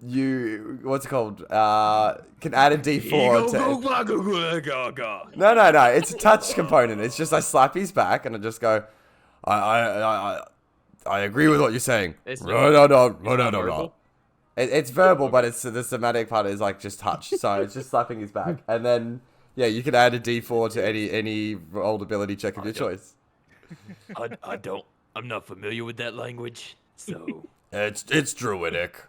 what's it called? Can add a D4 to. No. It's a touch component. It's just I slap his back and I just go, I agree with what you're saying. It's No. verbal? It's verbal, but it's the somatic part is like just touch. So it's just slapping his back, and then yeah, you can add a D4 to any rolled ability check of your choice. I'm not familiar with that language, so It's druidic.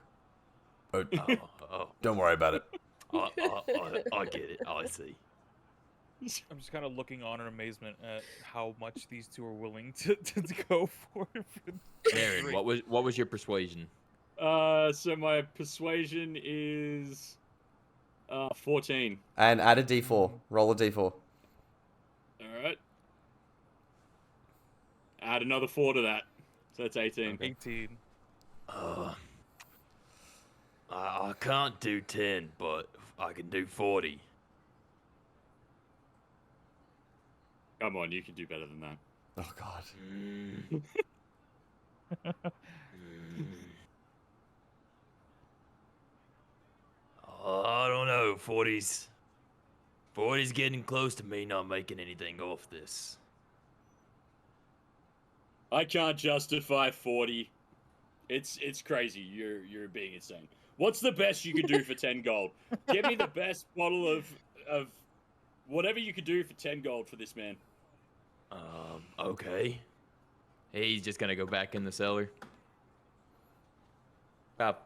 oh, Don't worry about it. I get it. I see. I'm just kind of looking on in amazement at how much these two are willing to go for. Aaron, drink. what was your persuasion? So my persuasion is 14. And add a D4. Roll a D4. All right. Add another 4 to that. So that's 18. 18. I can't do 10, but I can do 40. Come on, you can do better than that. Oh god. I don't know. 40's getting close to me not making anything off this. I can't justify 40. It's crazy. You're being insane. What's the best you can do for 10 gold? Give me the best bottle of whatever you could do for 10 gold for this man. Okay. He's just gonna go back in the cellar. About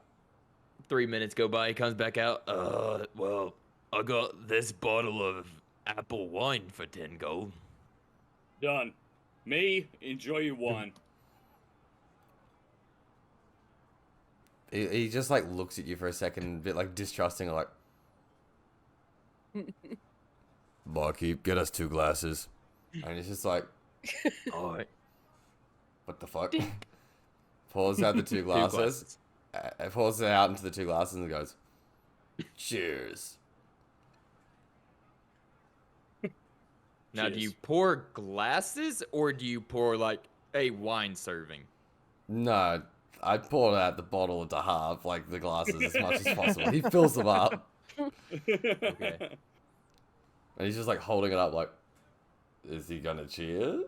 3 minutes go by, he comes back out. Well, I got this bottle of apple wine for 10 gold. Done. Me, enjoy your wine. He just like looks at you for a second, a bit like distrusting, like, barkeep, get us 2 glasses. And he's just like, Alright. what the fuck? Pours out the 2 glasses. Pours it out into the 2 glasses and goes, cheers. Now, do Cheers. you pour glasses or do you pour like a wine serving? No, I poured out the bottle to half, like the glasses, as much as possible. He fills them up. Okay. And he's just like holding it up, like, is he gonna cheers?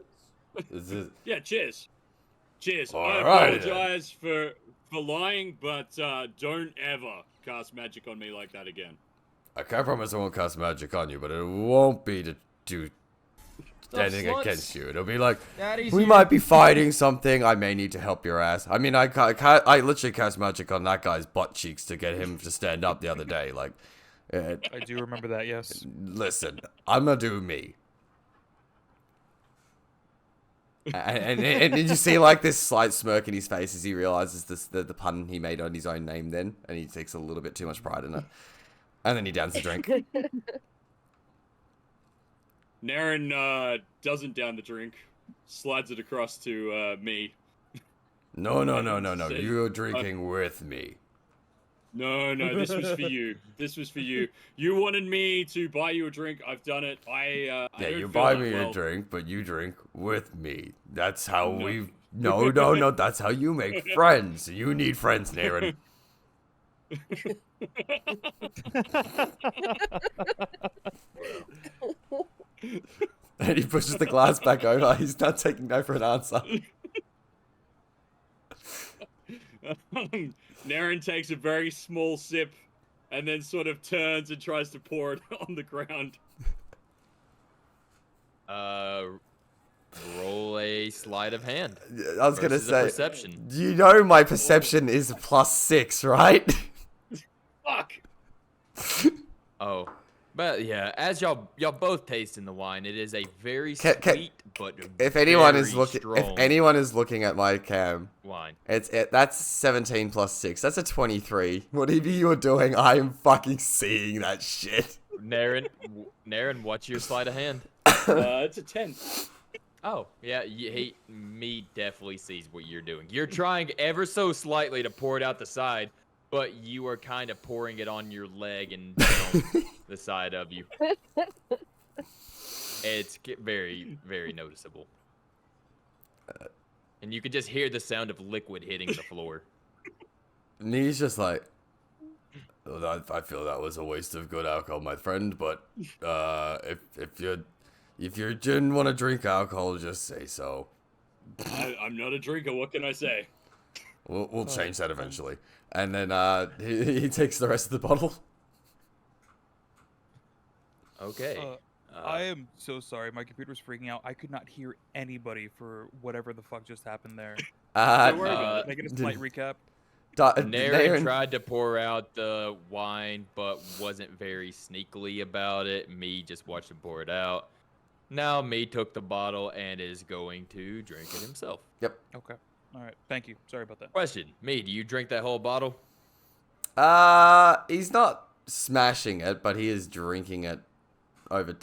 Is this... Yeah, cheers. Cheers. I Alright, apologize for lying, but don't ever cast magic on me like that again. I can't promise I won't cast magic on you, but it won't be to do anything sluts. against you. It'll be like, Daddy's we here. might be fighting something. I may need to help your ass. I mean, I literally cast magic on that guy's butt cheeks to get him to stand up the other day. Like, I do remember that. Yes. listen, I'm gonna do me. And did you see like this slight smirk in his face as he realizes the pun he made on his own name then, and he takes a little bit too much pride in it, and then he downs the drink. Naren doesn't down the drink, slides it across to me. No. You're drinking with me. No, this was for you. This was for you. You wanted me to buy you a drink. I've done it. I Yeah, don't you feel buy that me well. a drink, but you drink with me. That's how No. we. No. That's how you make friends. You need friends, Naren. And he pushes the glass back over. He's not taking no for an answer. Naren takes a very small sip and then sort of turns and tries to pour it on the ground. Roll a sleight of hand. I was gonna versus a say. perception. You know my perception is +6, right? Fuck! Oh, but yeah, as y'all both tasting the wine, it is a very Ca- sweet but If anyone is very looking, if strong anyone is looking at my cam, wine. that's 17 + 6. That's a 23. Whatever you're doing, I am fucking seeing that shit. Naren, what's your sleight of hand? It's a 10. Oh, yeah, me definitely sees what you're doing. You're trying ever so slightly to pour it out the side, but you are kind of pouring it on your leg and down the side of you. It's very, very noticeable. And you can just hear the sound of liquid hitting the floor. And he's just like, "Oh, I feel that was a waste of good alcohol, my friend. But if you didn't want to drink alcohol, just say so. I'm not a drinker, what can I say? We'll change that eventually." And then he takes the rest of the bottle. Okay. I am so sorry. My computer was freaking out. I could not hear anybody for whatever the fuck just happened there. Don't worry about it. Making a slight recap. Naren tried to pour out the wine, but wasn't very sneakily about it. Me just watched him pour it out. Now me took the bottle and is going to drink it himself. Yep. Okay. All right. Thank you. Sorry about that. Question: Me, do you drink that whole bottle? He's not smashing it, but he is drinking it over.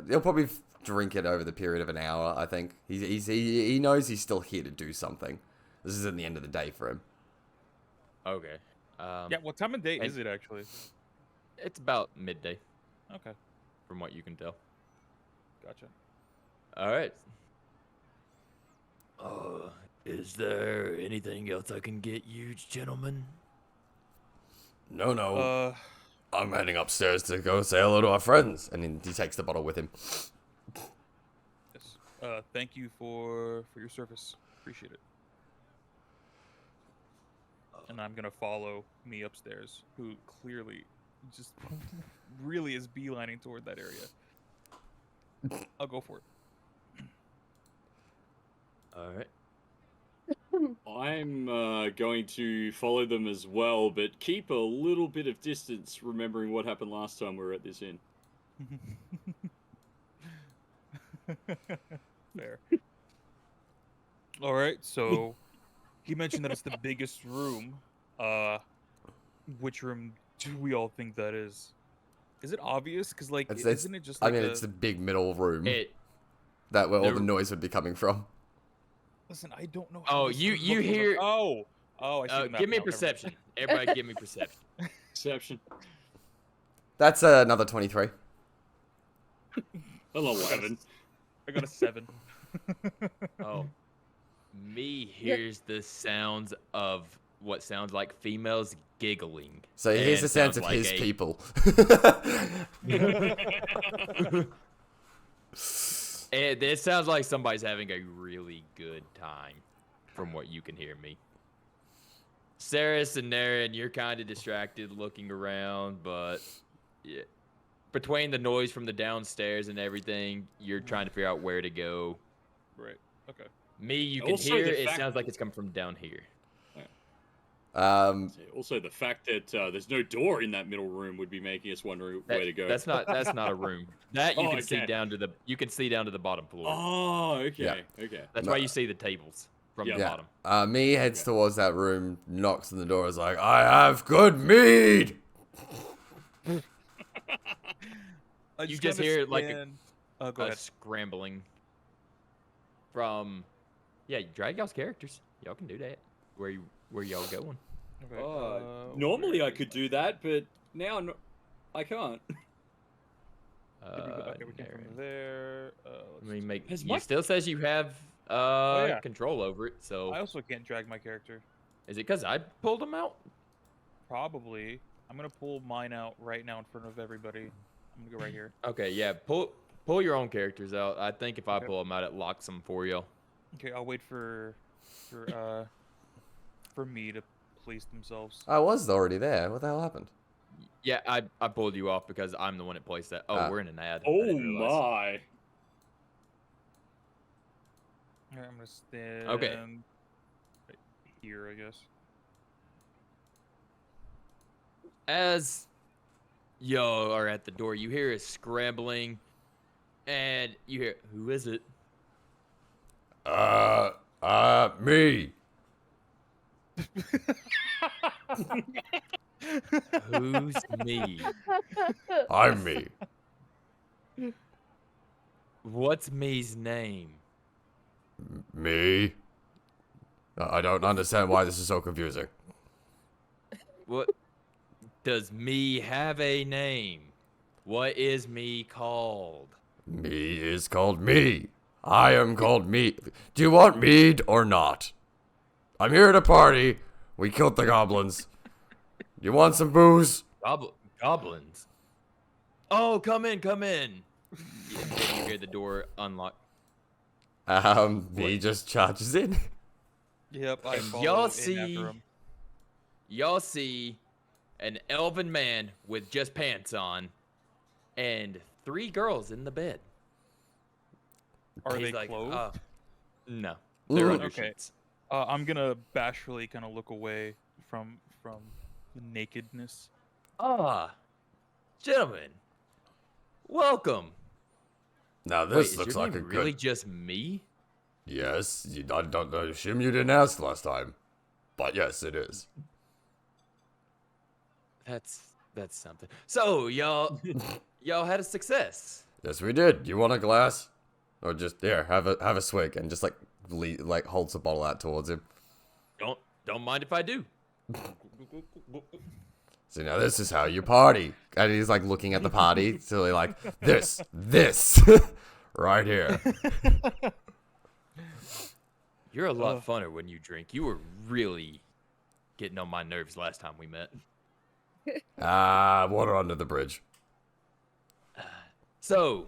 He'll probably drink it over the period of an hour. I think he knows he's still here to do something. This isn't the end of the day for him. Okay. Yeah. What time of day is it actually? It's about midday, Okay. from what you can tell. Gotcha. All right. Is there anything else I can get you, gentlemen? No. I'm heading upstairs to go say hello to our friends. And then he takes the bottle with him. Yes. Thank you for your service. Appreciate it. And I'm gonna follow me upstairs, who clearly just really is beelining toward that area. I'll go for it. All right. I'm going to follow them as well, but keep a little bit of distance, remembering what happened last time we were at this inn. Fair. All right, so he mentioned that it's the biggest room. which room do we all think that is? Is it obvious? Because like, It's, isn't it just I like mean, it's the big middle room It. that where all the- the noise would be coming from. Listen, I don't know. How Oh, this you thing looks. hear? Oh, I see the map Give me now, never mind. perception. Everybody, give me perception. Perception. That's another 23. 11. I got a 7. Oh, me hears the sounds of what sounds like females giggling. So here's and the sense sounds of like his a- people. It sounds like somebody's having a really good time, from what you can hear me. Saris and Naren, you're kind of distracted looking around, but yeah, between the noise from the downstairs and everything, you're trying to figure out where to go. Right. Okay. Me, you can Also, hear the it fact- sounds like it's coming from down here. Also, the fact that there's no door in that middle room would be making us wonder where to go. That's not a room. That you Oh, can see okay. down to the bottom floor. Oh, okay. Yeah. Okay. That's why you see the tables from Yeah. the Yeah. bottom. Me heads towards that room, knocks on the door, is like, I have good mead! I You just just hear, like, understand- go ahead. Scrambling from drag y'all's characters. Y'all can do that. Where y'all going? Okay. Normally where I could do that, but now I can't. Okay, we came from there. I mean, Has you my- still says you have yeah. control over it. So I also can't drag my character. is it because I pulled them out? Probably. I'm gonna pull mine out right now in front of everybody. I'm gonna go right here. Okay, yeah. Pull your own characters out. I think if I Okay. pull them out, it locks them for you. Okay, I'll wait for me to place themselves. I was already there. What the hell happened? Yeah, I pulled you off because I'm the one that placed that. Oh, Ah. we're in an ad. I Oh didn't realize. my. Alright, I'm gonna stand right here, I guess. As y'all are at the door, you hear a scrambling, and you hear, who is it? Me. Who's me? I'm me. What's me's name? Me? I don't understand why this is so confusing. What does me have a name? What is me called? Me is called me. I am called me. Do you want mead or not? I'm here at a party. We killed the goblins. You want some booze? Goblins. Oh, come in, come in. Yeah, then you hear the door unlock. Me just charges in. Yep, I And follow y'all in see- after him. Y'all see an elven man with just pants on and 3 girls in the bed. Are He's they like, clothed? no, they're Ooh. under Okay. sheets. I'm gonna bashfully kind of look away from the nakedness. Ah, gentlemen, welcome. Now Wait, this is looks your like a name really good. just me? Yes, I don't assume you didn't ask last time, but yes, it is. That's something. So y'all had a success. Yes, we did. You want a glass, or just here have a swig and just like holds the bottle out towards him. Don't mind if I do. So now this is how you party. And he's like looking at the party, so he like this, right here. You're a lot funner when you drink. You were really getting on my nerves last time we met. Water under the bridge. So,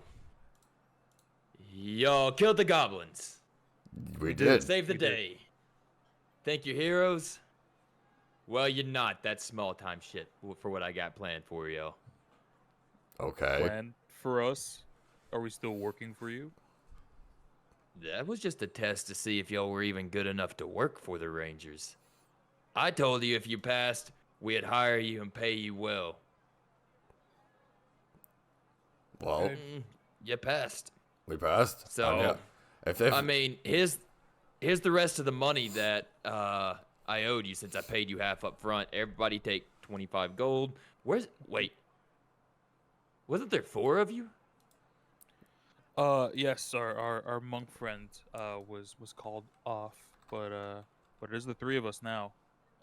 y'all killed the goblins. We did. Saved the day. Think you're heroes? Well, you're not. That's small time shit for what I got planned for y'all. Okay. And for us, are we still working for you? That was just a test to see if y'all were even good enough to work for the Rangers. I told you if you passed, we'd hire you and pay you well. Well, Okay. You passed. we passed. So, Yeah. If I mean, here's the rest of the money that I owed you since I paid you half up front. Everybody take 25 gold. Wait. Wasn't there 4 of you? Yes, our monk friend was called off, but it is the 3 of us now.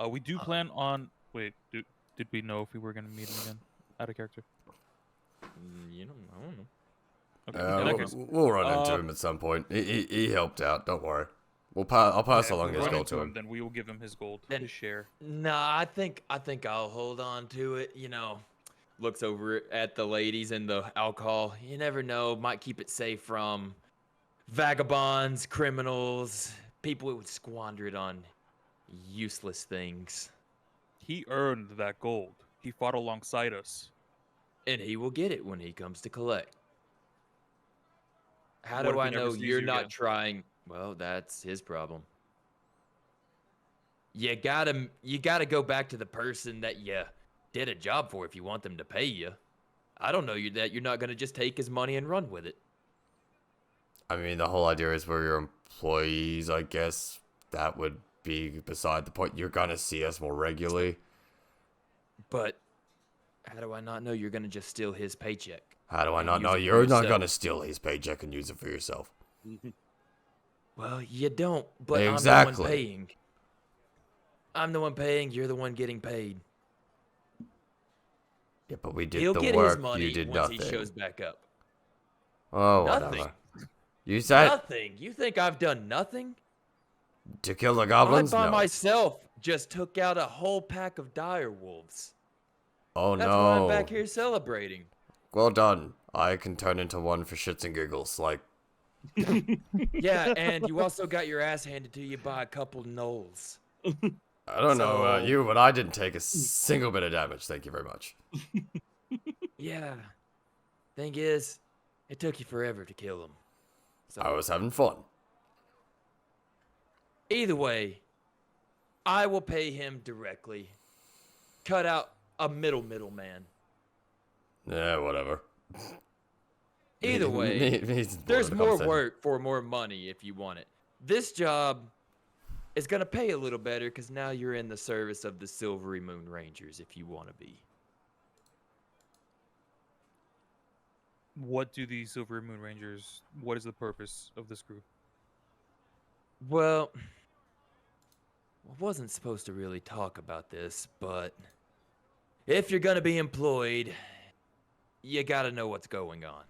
We do plan on. Wait, did we know if we were gonna meet him again? Out of character. You know, I don't know. Okay. In that case, we'll run into him at some point. He helped out. Don't worry. I'll pass yeah, if along we his run gold into to him, him. then we will give him his gold, Then- his share. Nah, I think I'll hold on to it. You know, looks over at the ladies and the alcohol. You never know. Might keep it safe from vagabonds, criminals, people who would squander it on useless things. He earned that gold. He fought alongside us. And he will get it when he comes to collect. How What do if he I never know sees you're you not again? trying? Well, that's his problem. You gotta go back to the person that you did a job for if you want them to pay you. I don't know that you're not gonna just take his money and run with it. I mean, the whole idea is we're your employees, I guess. That would be beside the point. You're gonna see us more regularly. But how do I not know you're gonna just steal his paycheck? How do I And not use know it for you're not yourself. gonna steal his paycheck and use it for yourself? Well, you don't, but I'm Exactly. the one paying. I'm the one paying, you're the one getting paid. Yeah, but we did He'll the get work. his money You did once nothing. he shows back up. Oh, Nothing. whatever. You said Nothing. You think I've done nothing? to kill the goblins? I by No. myself just took out a whole pack of dire wolves. Oh That's why I'm no. back here celebrating. Well done. I can turn into one for shits and giggles. Like, Yeah, and you also got your ass handed to you by a couple gnolls. I don't know about So- you, but I didn't take a single bit of damage. Thank you very much. Yeah. Thing is, it took you forever to kill them. So I was having fun. either way, I will pay him directly. Cut out a middleman. Yeah, whatever. Either way, He's there's the more conversation. work for more money if you want it. This job is going to pay a little better because now you're in the service of the Silvery Moon Rangers if you want to be. What do the Silver Moon Rangers? What is the purpose of this group? Well, I wasn't supposed to really talk about this, but if you're going to be employed, you got to know what's going on.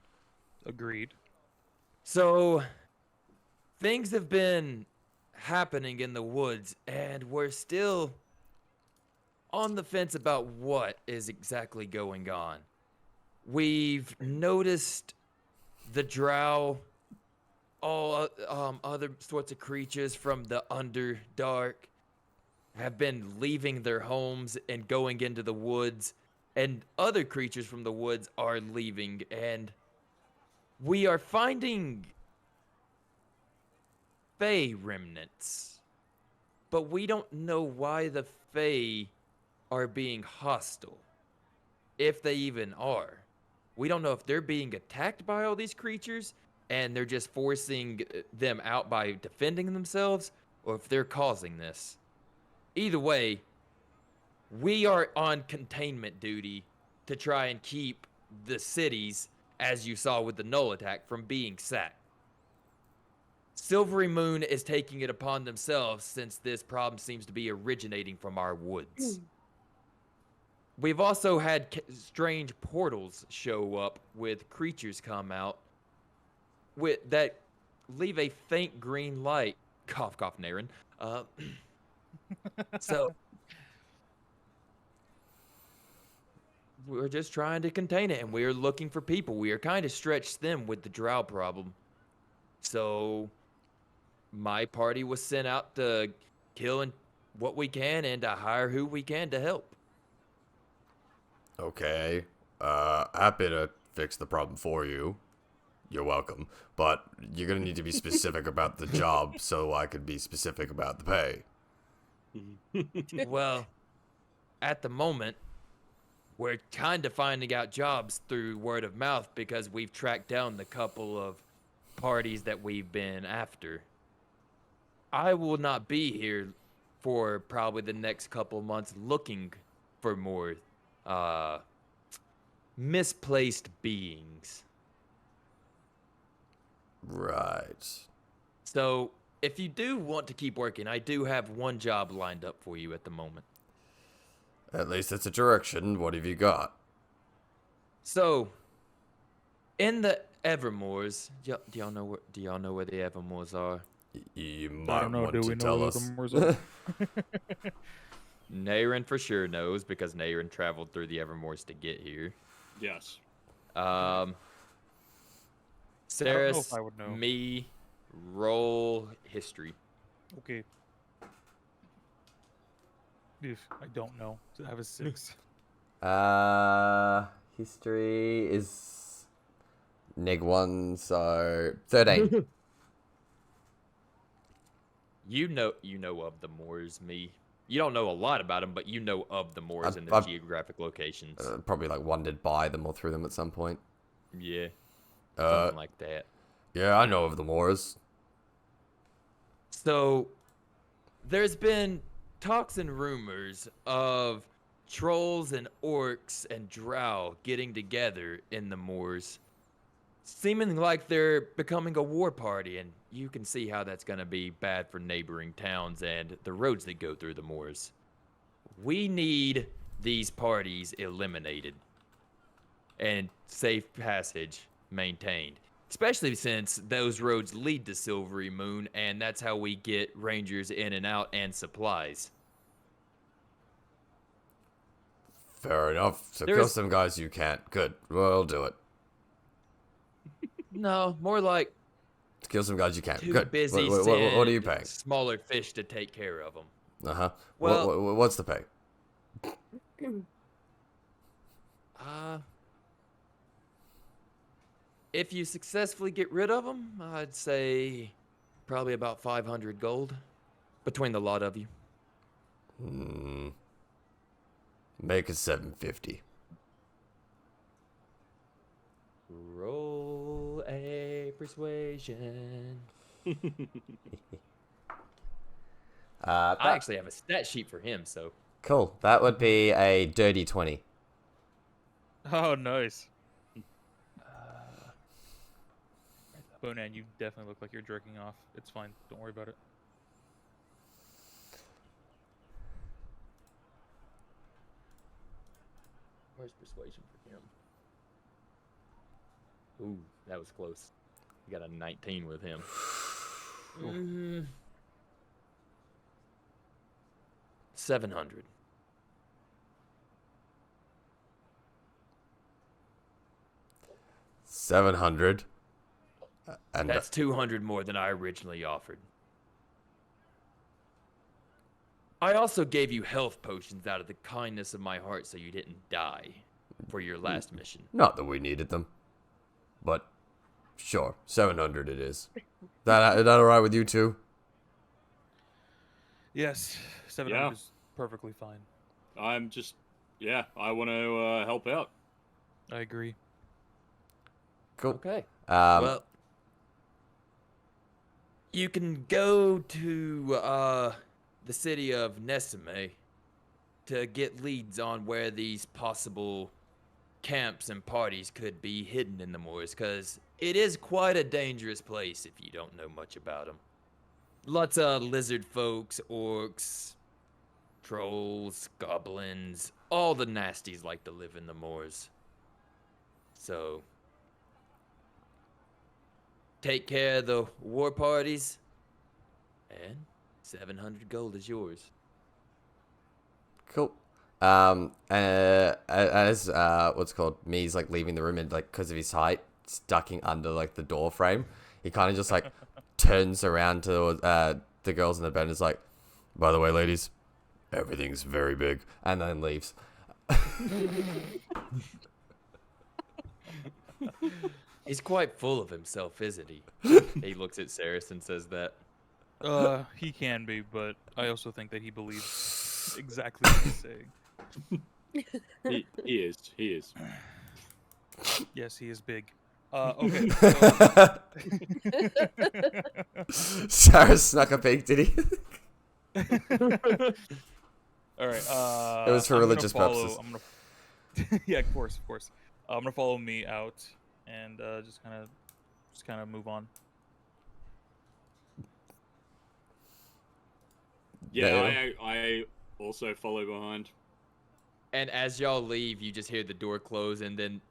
Agreed. So, things have been happening in the woods, and we're still on the fence about what is exactly going on. We've noticed the drow, all other sorts of creatures from the Underdark have been leaving their homes and going into the woods, and other creatures from the woods are leaving, and we are finding Fey remnants, but we don't know why the Fey are being hostile, if they even are. We don't know if they're being attacked by all these creatures and they're just forcing them out by defending themselves, or if they're causing this. Either way, we are on containment duty to try and keep the cities, as you saw with the Null attack, from being sacked. Silvery Moon is taking it upon themselves since this problem seems to be originating from our woods. We've also had strange portals show up with creatures come out that leave a faint green light. Cough, cough, Naren. So we're just trying to contain it, and we're looking for people. We are kind of stretched thin with the drow problem. So my party was sent out to kill what we can and to hire who we can to help. Okay. Happy to fix the problem for you. You're welcome. But you're gonna need to be specific about the job so I could be specific about the pay. Well, at the moment, we're kind of finding out jobs through word of mouth because we've tracked down the couple of parties that we've been after. I will not be here for probably the next couple months looking for more misplaced beings. Right. So, if you do want to keep working, I do have one job lined up for you at the moment. At least it's a direction. What have you got? So, in the Evermores, do y'all know where the Evermores are? You I might don't know. want Do to we know tell where us. the Moors are? Nayrin for sure knows because Nayrin traveled through the Evermores to get here. Yes. Saris, if I would know. me, roll history. Okay. I don't know. I have a 6. History is -1, so 13. You know of the Moors, me. You don't know a lot about them, but you know of the Moors and their I've- geographic locations. Probably like wandered by them or through them at some point. Yeah, Uh, something like that. yeah, I know of the Moors. So, there's been talks and rumors of trolls and orcs and drow getting together in the Moors, seeming like they're becoming a war party, and you can see how that's going to be bad for neighboring towns and the roads that go through the Moors. We need these parties eliminated and safe passage maintained, especially since those roads lead to Silvery Moon, and that's how we get rangers in and out and supplies. Fair enough. So kill There's- some guys you can't. Good. We'll do it. No, more like Kill some guys you can't. too Good. busy What are you send paying? smaller fish to take care of them. Uh-huh. Well- What's the pay? If you successfully get rid of them, I'd say probably about 500 gold between the lot of you. Make it 750. Roll a persuasion. I actually have a stat sheet for him, so. Cool. That would be a dirty 20. Oh, nice. Bonan, you definitely look like you're jerking off. It's fine. Don't worry about it. Where's persuasion for him? Ooh, that was close. You got a 19 with him. 700. $700. And That's 200 more than I originally offered. I also gave you health potions out of the kindness of my heart so you didn't die for your last mission. not that we needed them. But sure, 700 it is. That alright with you two? Yes, 700 Yeah. is perfectly fine. I'm just, yeah, I want to help out. I agree. Cool. Okay. Well, You can go to the city of Nesame to get leads on where these possible camps and parties could be hidden in the moors, because it is quite a dangerous place if you don't know much about them. Lots of lizard folks, orcs, trolls, goblins, all the nasties like to live in the moors. So, take care of the war parties, and 700 gold is yours. cool. As what's it called, Me's like leaving the room and like because of his height, ducking under like the door frame, he kind of just like turns around to the girls in the bed and is like, "By the way, ladies, everything's very big," and then leaves. He's quite full of himself, isn't he? He looks at Saris and says that. He can be, but I also think that he believes exactly what he's saying. He is. Yes, he is big. Okay. Sarah snuck a peek, did he? All right. It was for I'm gonna religious follow, purposes. I'm gonna. Yeah, of course, of course. I'm gonna follow me out and just kind of move on. Yeah, I also follow behind. And as y'all leave, you just hear the door close, and then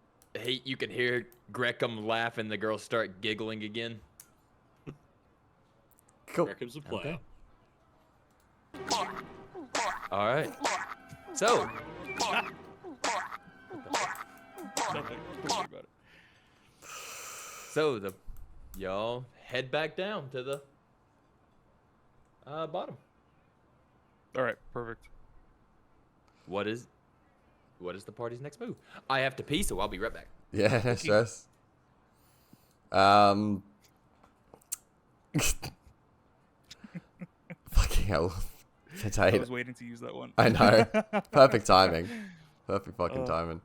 you can hear Greckham laugh, and the girls start giggling again. Cool. Reckham's a player. Okay. All right. So, Nothing. Don't worry about it. so y'all head back down to the bottom. All right. Perfect. What is the party's next move? I have to pee, so I'll be right back. Yeah, no stress. Fucking hell. I Potato. was waiting to use that one. I know. Perfect timing. Perfect fucking timing.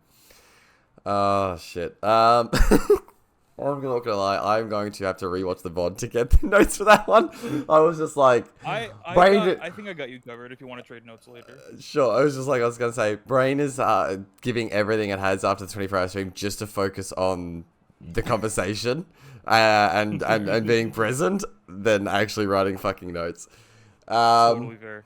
Oh shit. I'm not gonna lie. I'm going to have to rewatch the VOD to get the notes for that one. I was just like, I Brain- think I got you covered. If you want to trade notes later. sure. I was just like, I was gonna say, brain is giving everything it has after the 24-hour stream just to focus on the conversation and being present than actually writing fucking notes. Totally fair.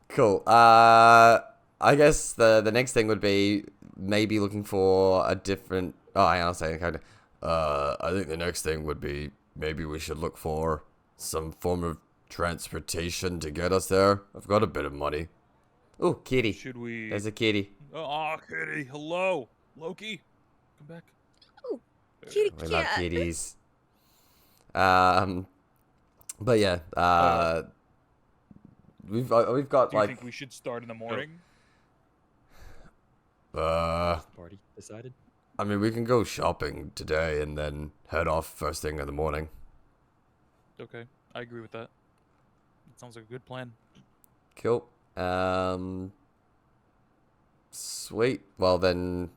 Cool. I guess the next thing would be maybe looking for a different. Oh, hang on, I'll say kind of. I think the next thing would be maybe we should look for some form of transportation to get us there. I've got a bit of money. Oh, kitty. Should we? There's a kitty. Oh, kitty. Hello, Loki. Come back. Kitty We love cat. kitties. But yeah. We've got Do you like. think we should start in the morning? Party decided. I mean, we can go shopping today and then head off first thing in the morning. Okay, I agree with that. It sounds like a good plan. Cool. Sweet. Well then,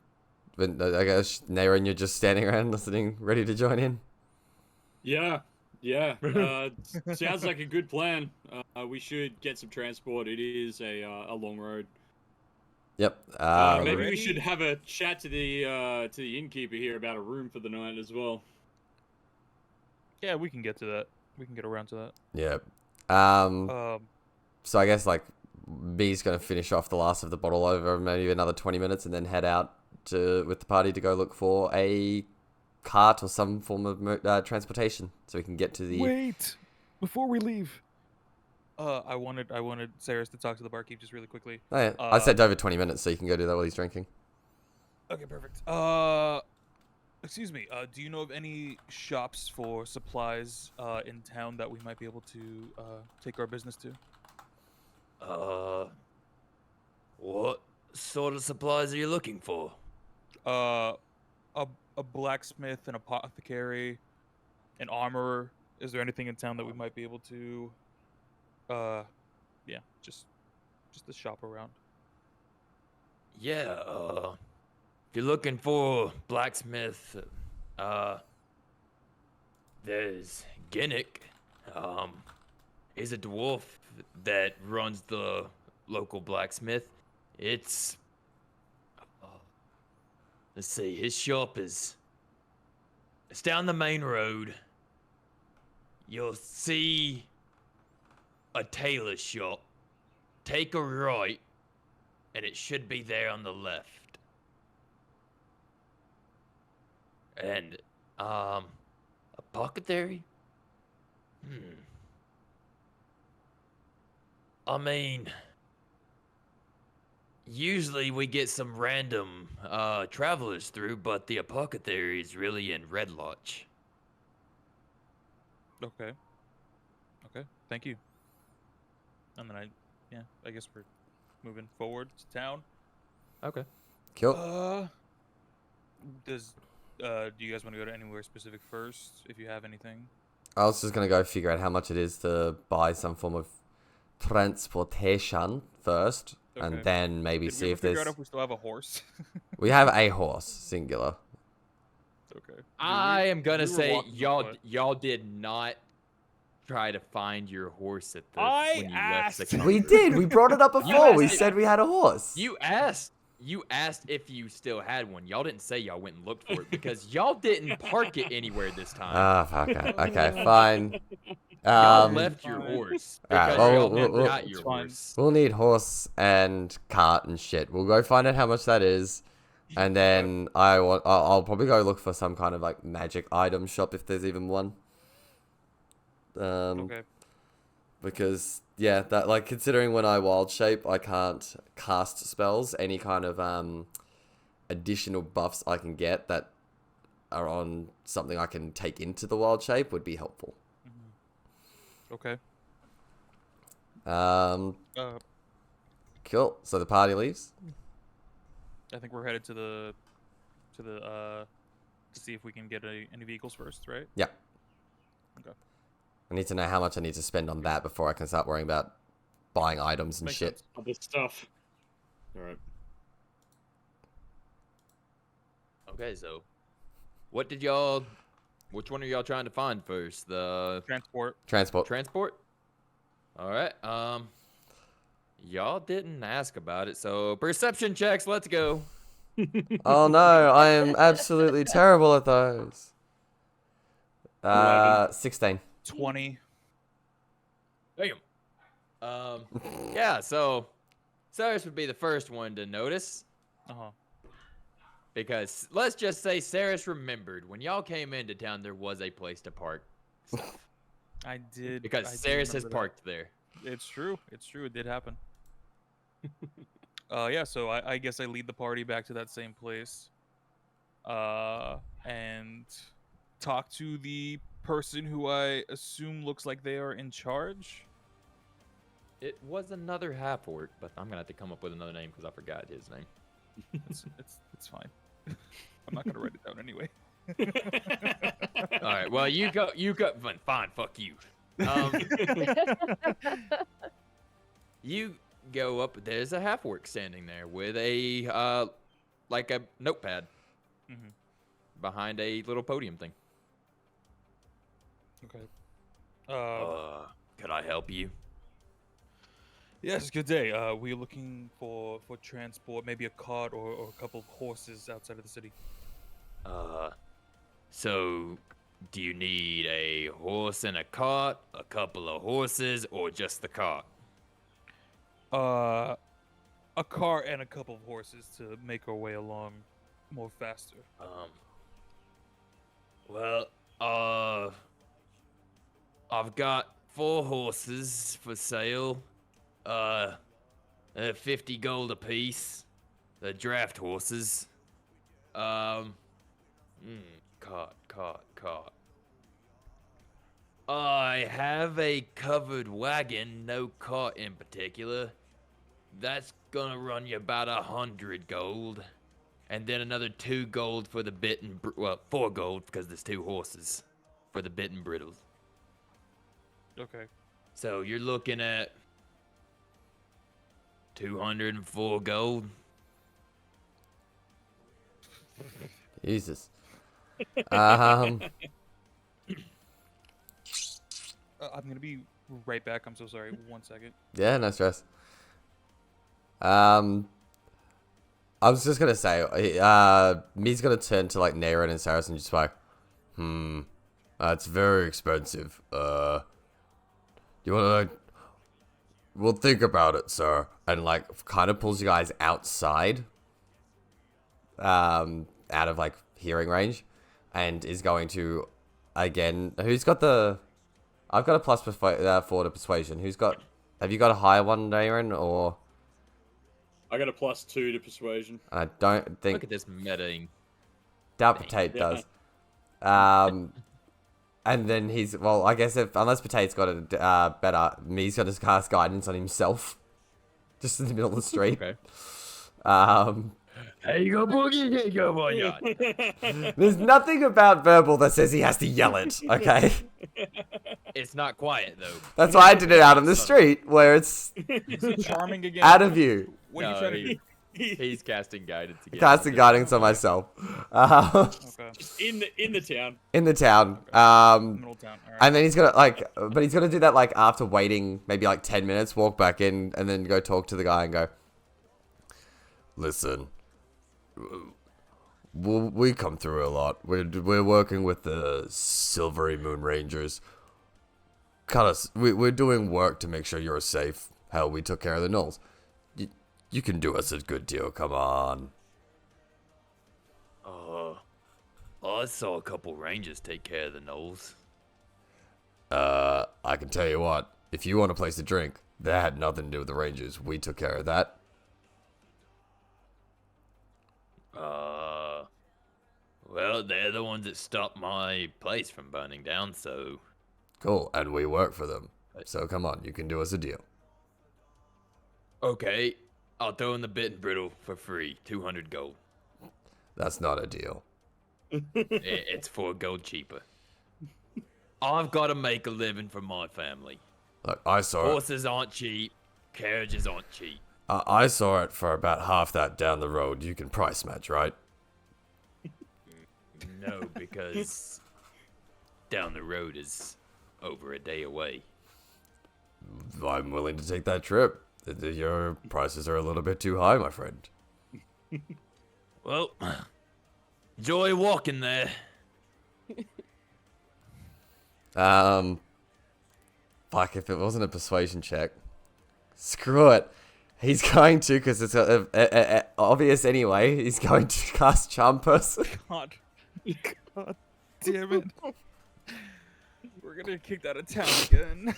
I guess Naren, you're just standing around listening, ready to join in. Yeah. Sounds like a good plan. We should get some transport. It is a long road. Yep. Maybe we Alrighty. should have a chat to the innkeeper here about a room for the night as well. Yeah, we can get to that. We can get around to that. Yeah. Um, So I guess like B's gonna finish off the last of the bottle over maybe another 20 minutes and then head out with the party to go look for a cart or some form of transportation so we can get to the. Wait, before we leave. I wanted Saris to talk to the barkeep just really quickly. Oh, yeah. I said over 20 minutes, so you can go do that while he's drinking. Okay, perfect. Excuse me. Do you know of any shops for supplies in town that we might be able to take our business to? What sort of supplies are you looking for? A blacksmith, an apothecary, an armorer. Is there anything in town that we might be able to? Yeah, just to shop around. Yeah, if you're looking for blacksmith, there's Ginnick. He's a dwarf that runs the local blacksmith. It's, let's see, his shop it's down the main road. You'll see a tailor shop. Take a right, and it should be there on the left. And, apothecary? I mean, usually we get some random, travelers through, but the apothecary is really in Red Lodge. Okay. Okay. Thank you. And then I guess we're moving forward to town. Okay. Cool. Do you guys want to go to anywhere specific first, if you have anything? I was just gonna go figure out how much it is to buy some form of transportation first, Okay. and then maybe Did we see ever if figure there's. out if we still have a horse? We have a horse, singular. Okay. I am gonna we were say walking on y'all foot. y'all did not try to find your horse at the I when you left the asked. country. We did. We brought it up before. We asked it. said we had a horse. You asked if you still had one. Y'all didn't say y'all went and looked for it because y'all didn't park it anywhere this time. Ah, fuck it. Okay, fine. Y'all left your fine. horse Alright, because well, y'all we'll- never got it's your fine. horse. We'll need horse and cart and shit. We'll go find out how much that is, and then I'll probably go look for some kind of like magic item shop if there's even one. Okay. Because yeah, that like considering when I wild shape, I can't cast spells. Any kind of additional buffs I can get that are on something I can take into the wild shape would be helpful. Okay. Cool. So the party leaves. I think we're headed to to see if we can get any vehicles first, right? Yeah. Okay. I need to know how much I need to spend on that before I can start worrying about buying items and Makes shit. sense. Other stuff. All right. Okay, so which one are y'all trying to find first? The Transport. Transport. transport? All right. Y'all didn't ask about it, so perception checks. Let's go. Oh no, I am absolutely terrible at those. 16. 20. Damn. Yeah. So Cyrus would be the first one to notice. Uh-huh. Because let's just say Cyrus remembered when y'all came into town there was a place to park stuff. I did. Because I did Cyrus has remember that. parked there. It's true. It's true. It did happen. Yeah, so I guess I lead the party back to that same place. And talk to the person who I assume looks like they are in charge. It was another half orc, but I'm gonna have to come up with another name because I forgot his name. It's fine. I'm not gonna write it down anyway. All right. Well, you go. Fine. Fuck you. You go up. There's a half orc standing there with a like a notepad Mhm. behind a little podium thing. Okay. Could I help you? Yes, good day. We're looking for transport, maybe a cart or a couple of horses outside of the city. So do you need a horse and a cart, a couple of horses, or just the cart? A cart and a couple of horses to make our way along more faster. Well, I've got 4 horses for sale. 50 gold apiece. The draft horses. Cart. I have a covered wagon, no cart in particular. That's gonna run you about 100 gold. And then another 2 gold for the bit and 4 gold because there's 2 horses for the bit and brittles. Okay. So you're looking at 204 gold. Jesus. I'm gonna be right back. I'm so sorry. 1 second. Yeah, no stress. I was just gonna say, Me's gonna turn to like Naren and Saris and just like, it's very expensive. You wanna? We'll think about it, sir. And like, kind of pulls you guys outside, out of like hearing range, and is going to, again. Who's got the? I've got a plus 4 to persuasion. Who's got? Have you got a higher one, Naren, or? I got a +2 to persuasion. I don't think. Look at this metaing. Doubt Potato does. And then he's, well, I guess unless Potato's got a better, Me's got to cast guidance on himself. Just in the middle of the street. Okay. There you go, Boogie. Here you go, boy. There's nothing about verbal that says he has to yell it, okay? It's not quiet though. That's why I did it out on the street, where it's Charming again. out of view. What are you No, trying to do? He's casting guidance again. Casting guidance on myself. Okay. Just in the town. In the town. Middle town. All right. And then he's gonna but he's gonna do that like after waiting maybe like 10 minutes, walk back in, and then go talk to the guy and go, listen, we come through a lot. We're working with the Silvery Moon Rangers. We're doing work to make sure you're safe. Hell, we took care of the gnolls. You can do us a good deal. Come on. I saw a couple rangers take care of the gnolls. I can tell you what. If you want a place to drink, that had nothing to do with the Rangers. We took care of that. Well, they're the ones that stopped my place from burning down, so... Cool, and we work for them. So come on, you can do us a deal. Okay, I'll throw in the bit and brittle for free, 200 gold. That's not a deal. It's 4 gold cheaper. I've got to make a living for my family. Look, I saw it. Horses aren't cheap, carriages aren't cheap. I saw it for about half that down the road. You can price match, right? No, because down the road is over a day away. I'm willing to take that trip. Your prices are a little bit too high, my friend. Well, enjoy walking there. Fuck, if it wasn't a persuasion check. Screw it. He's going to, because it's obvious anyway, he's going to cast Charm Person. God. God damn it. We're gonna get kicked out of town again.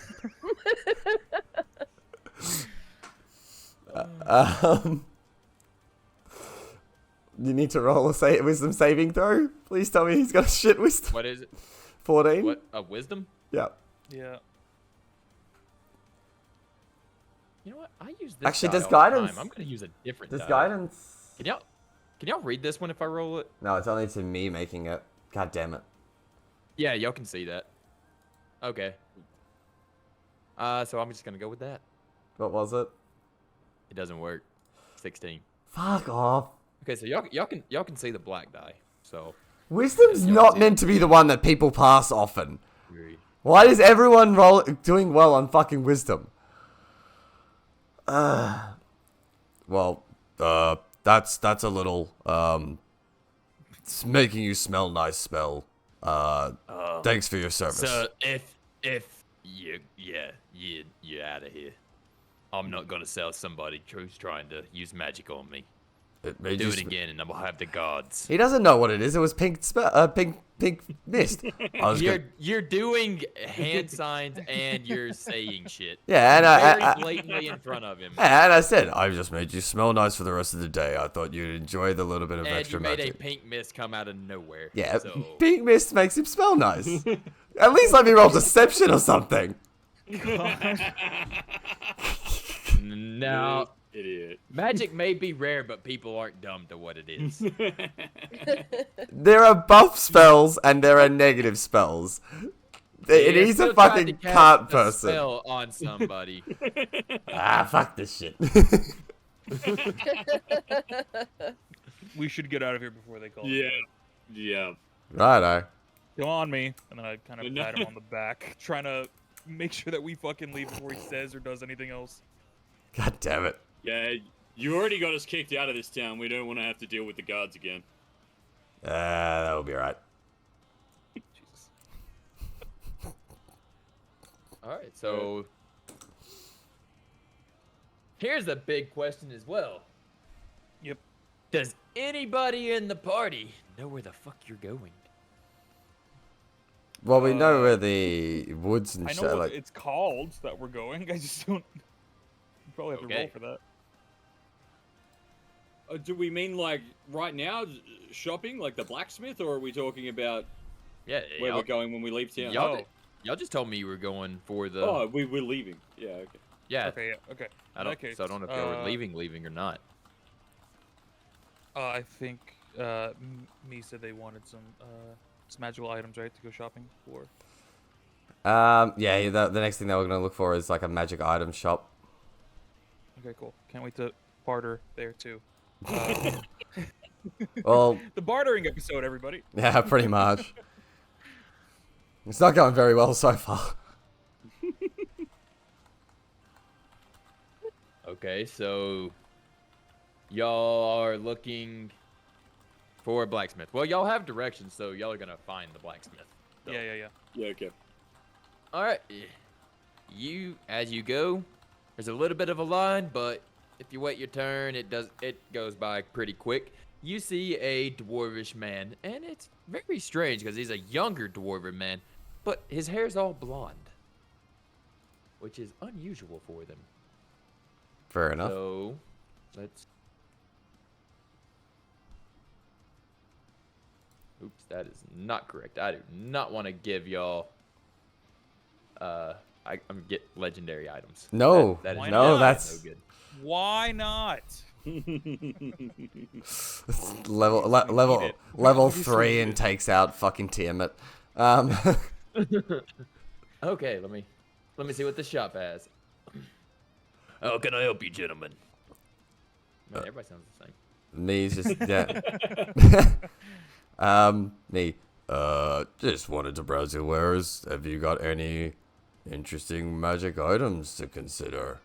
You need to roll a wisdom saving throw. Please tell me he's got a shit wisdom. What is it? 14? What? Wisdom? Yeah. Yeah. You know what? I use this Actually, die does all the guidance- time. I'm gonna use a different Does die. guidance... Can y'all read this one if I roll it? No, it's only to me making it. God damn it. Yeah, y'all can see that. Okay. So I'm just gonna go with that. What was it? It doesn't work. 16. Fuck off. Okay, so y'all can see the black die. So Wisdom's Yeah, not see. meant to be the one that people pass often. 3. Why is everyone doing well on fucking wisdom? Well, that's a little, it's making you smell nice spell. Thanks for your service. So if you're out of here, I'm not gonna sell somebody who's trying to use magic on me. It made Do you it again, and I'm gonna have the gods. He doesn't know what it is. It was pink mist. I was You're doing hand signs and you're saying shit. Yeah, and Very I blatantly in front of him. and I said I just made you smell nice for the rest of the day. I thought you'd enjoy the little bit of And extra you made magic. a pink mist come out of nowhere. Yeah, So pink mist makes him smell nice. At least let me roll deception or something. now, Idiot. magic may be rare, but people aren't dumb to what it is. There are buff spells and there are negative spells. It You're is still a trying fucking to cast cart a person. Spell on somebody. Fuck this shit. We should get out of here before they call. Yeah. Yeah. Righto. Come on, me. And then I kind of No. pat him on the back, trying to make sure that we fucking leave before he says or does anything else. God damn it. Yeah. You already got us kicked out of this town. We don't want to have to deal with the guards again. That'll be alright. Jesus. All right, so here's a big question as well. Yep. Does anybody in the party know where the fuck you're going? Well, we know where the woods and I shit know what like. it's called that we're going. I just don't. You probably have to roll Okay. for that. Do we mean like right now shopping, like the blacksmith, or are we talking about Yeah, where y'all, we're going when we leave town? y'all just told me you were going for the. Oh, we're leaving. Yeah. Okay. yeah. Okay, yeah, okay. I In don't. that case, So I don't know if y'all were leaving or not. I think me said they wanted some magical items, right, to go shopping for. Yeah, the next thing that we're gonna look for is like a magic item shop. Okay, cool. Can't wait to barter there too. Well, The bartering episode, everybody. yeah, pretty much. It's not going very well so far. Okay, so y'all are looking for a blacksmith. Well, y'all have directions, so y'all are gonna find the blacksmith. So. Yeah. Yeah, okay. All right, as you go, there's a little bit of a line, but if you wait your turn, it goes by pretty quick. You see a dwarvish man, and it's very strange because he's a younger dwarven man, but his hair's all blonde, which is unusual for them. Fair enough. So, let's... Oops, that is not correct. I do not want to give y'all... I'm get legendary items. No, that is Why no, not? that's no good. Why not? level 3 and takes out fucking Tiamat. Okay, let me see what the shop has. How can I help you, gentlemen? Man, everybody sounds the same. Me's just yeah. Me. Just wanted to browse your wares. Have you got any interesting magic items to consider?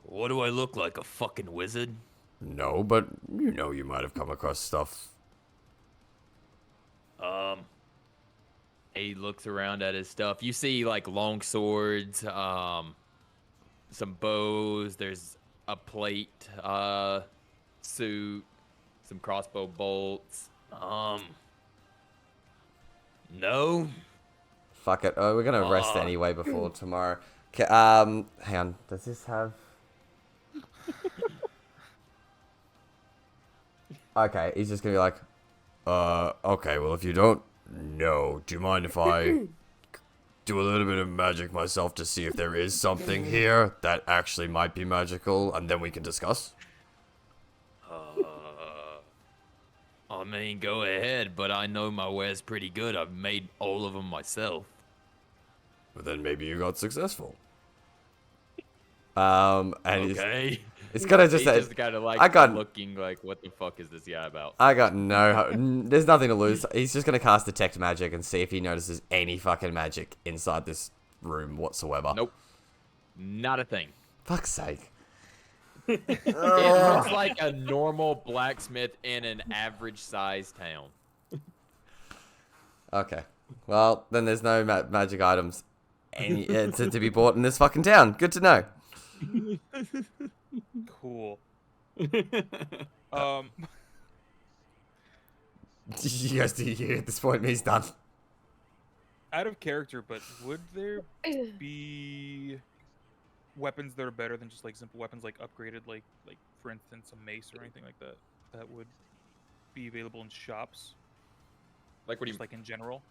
What do I look like, a fucking wizard? No, but you know you might have come across stuff. He looks around at his stuff. You see, like, long swords, some bows, there's a plate, suit, some crossbow bolts. No. Fuck it. Oh, we're gonna rest anyway before tomorrow. Hang on. Does this have? Okay, he's just gonna be like, okay. Well, if you don't know, do you mind if I do a little bit of magic myself to see if there is something here that actually might be magical, and then we can discuss? I mean, go ahead, but I know my wares pretty good. I've made all of them myself. But then maybe you got successful. And Okay. it's gonna just He's say, just kind of like I got- looking like, what the fuck is this guy about? I got there's nothing to lose. He's just gonna cast detect magic and see if he notices any fucking magic inside this room whatsoever. Nope. Not a thing. Fuck's sake. It looks like a normal blacksmith in an average sized town. Okay. Well, then there's no magic items to be bought in this fucking town. Good to know. Cool. You guys do you at this point? He's done. Out of character, but would there be weapons that are better than just like simple weapons, like upgraded, like for instance a mace or anything like that, that would be available in shops, Like, what do you just like in general?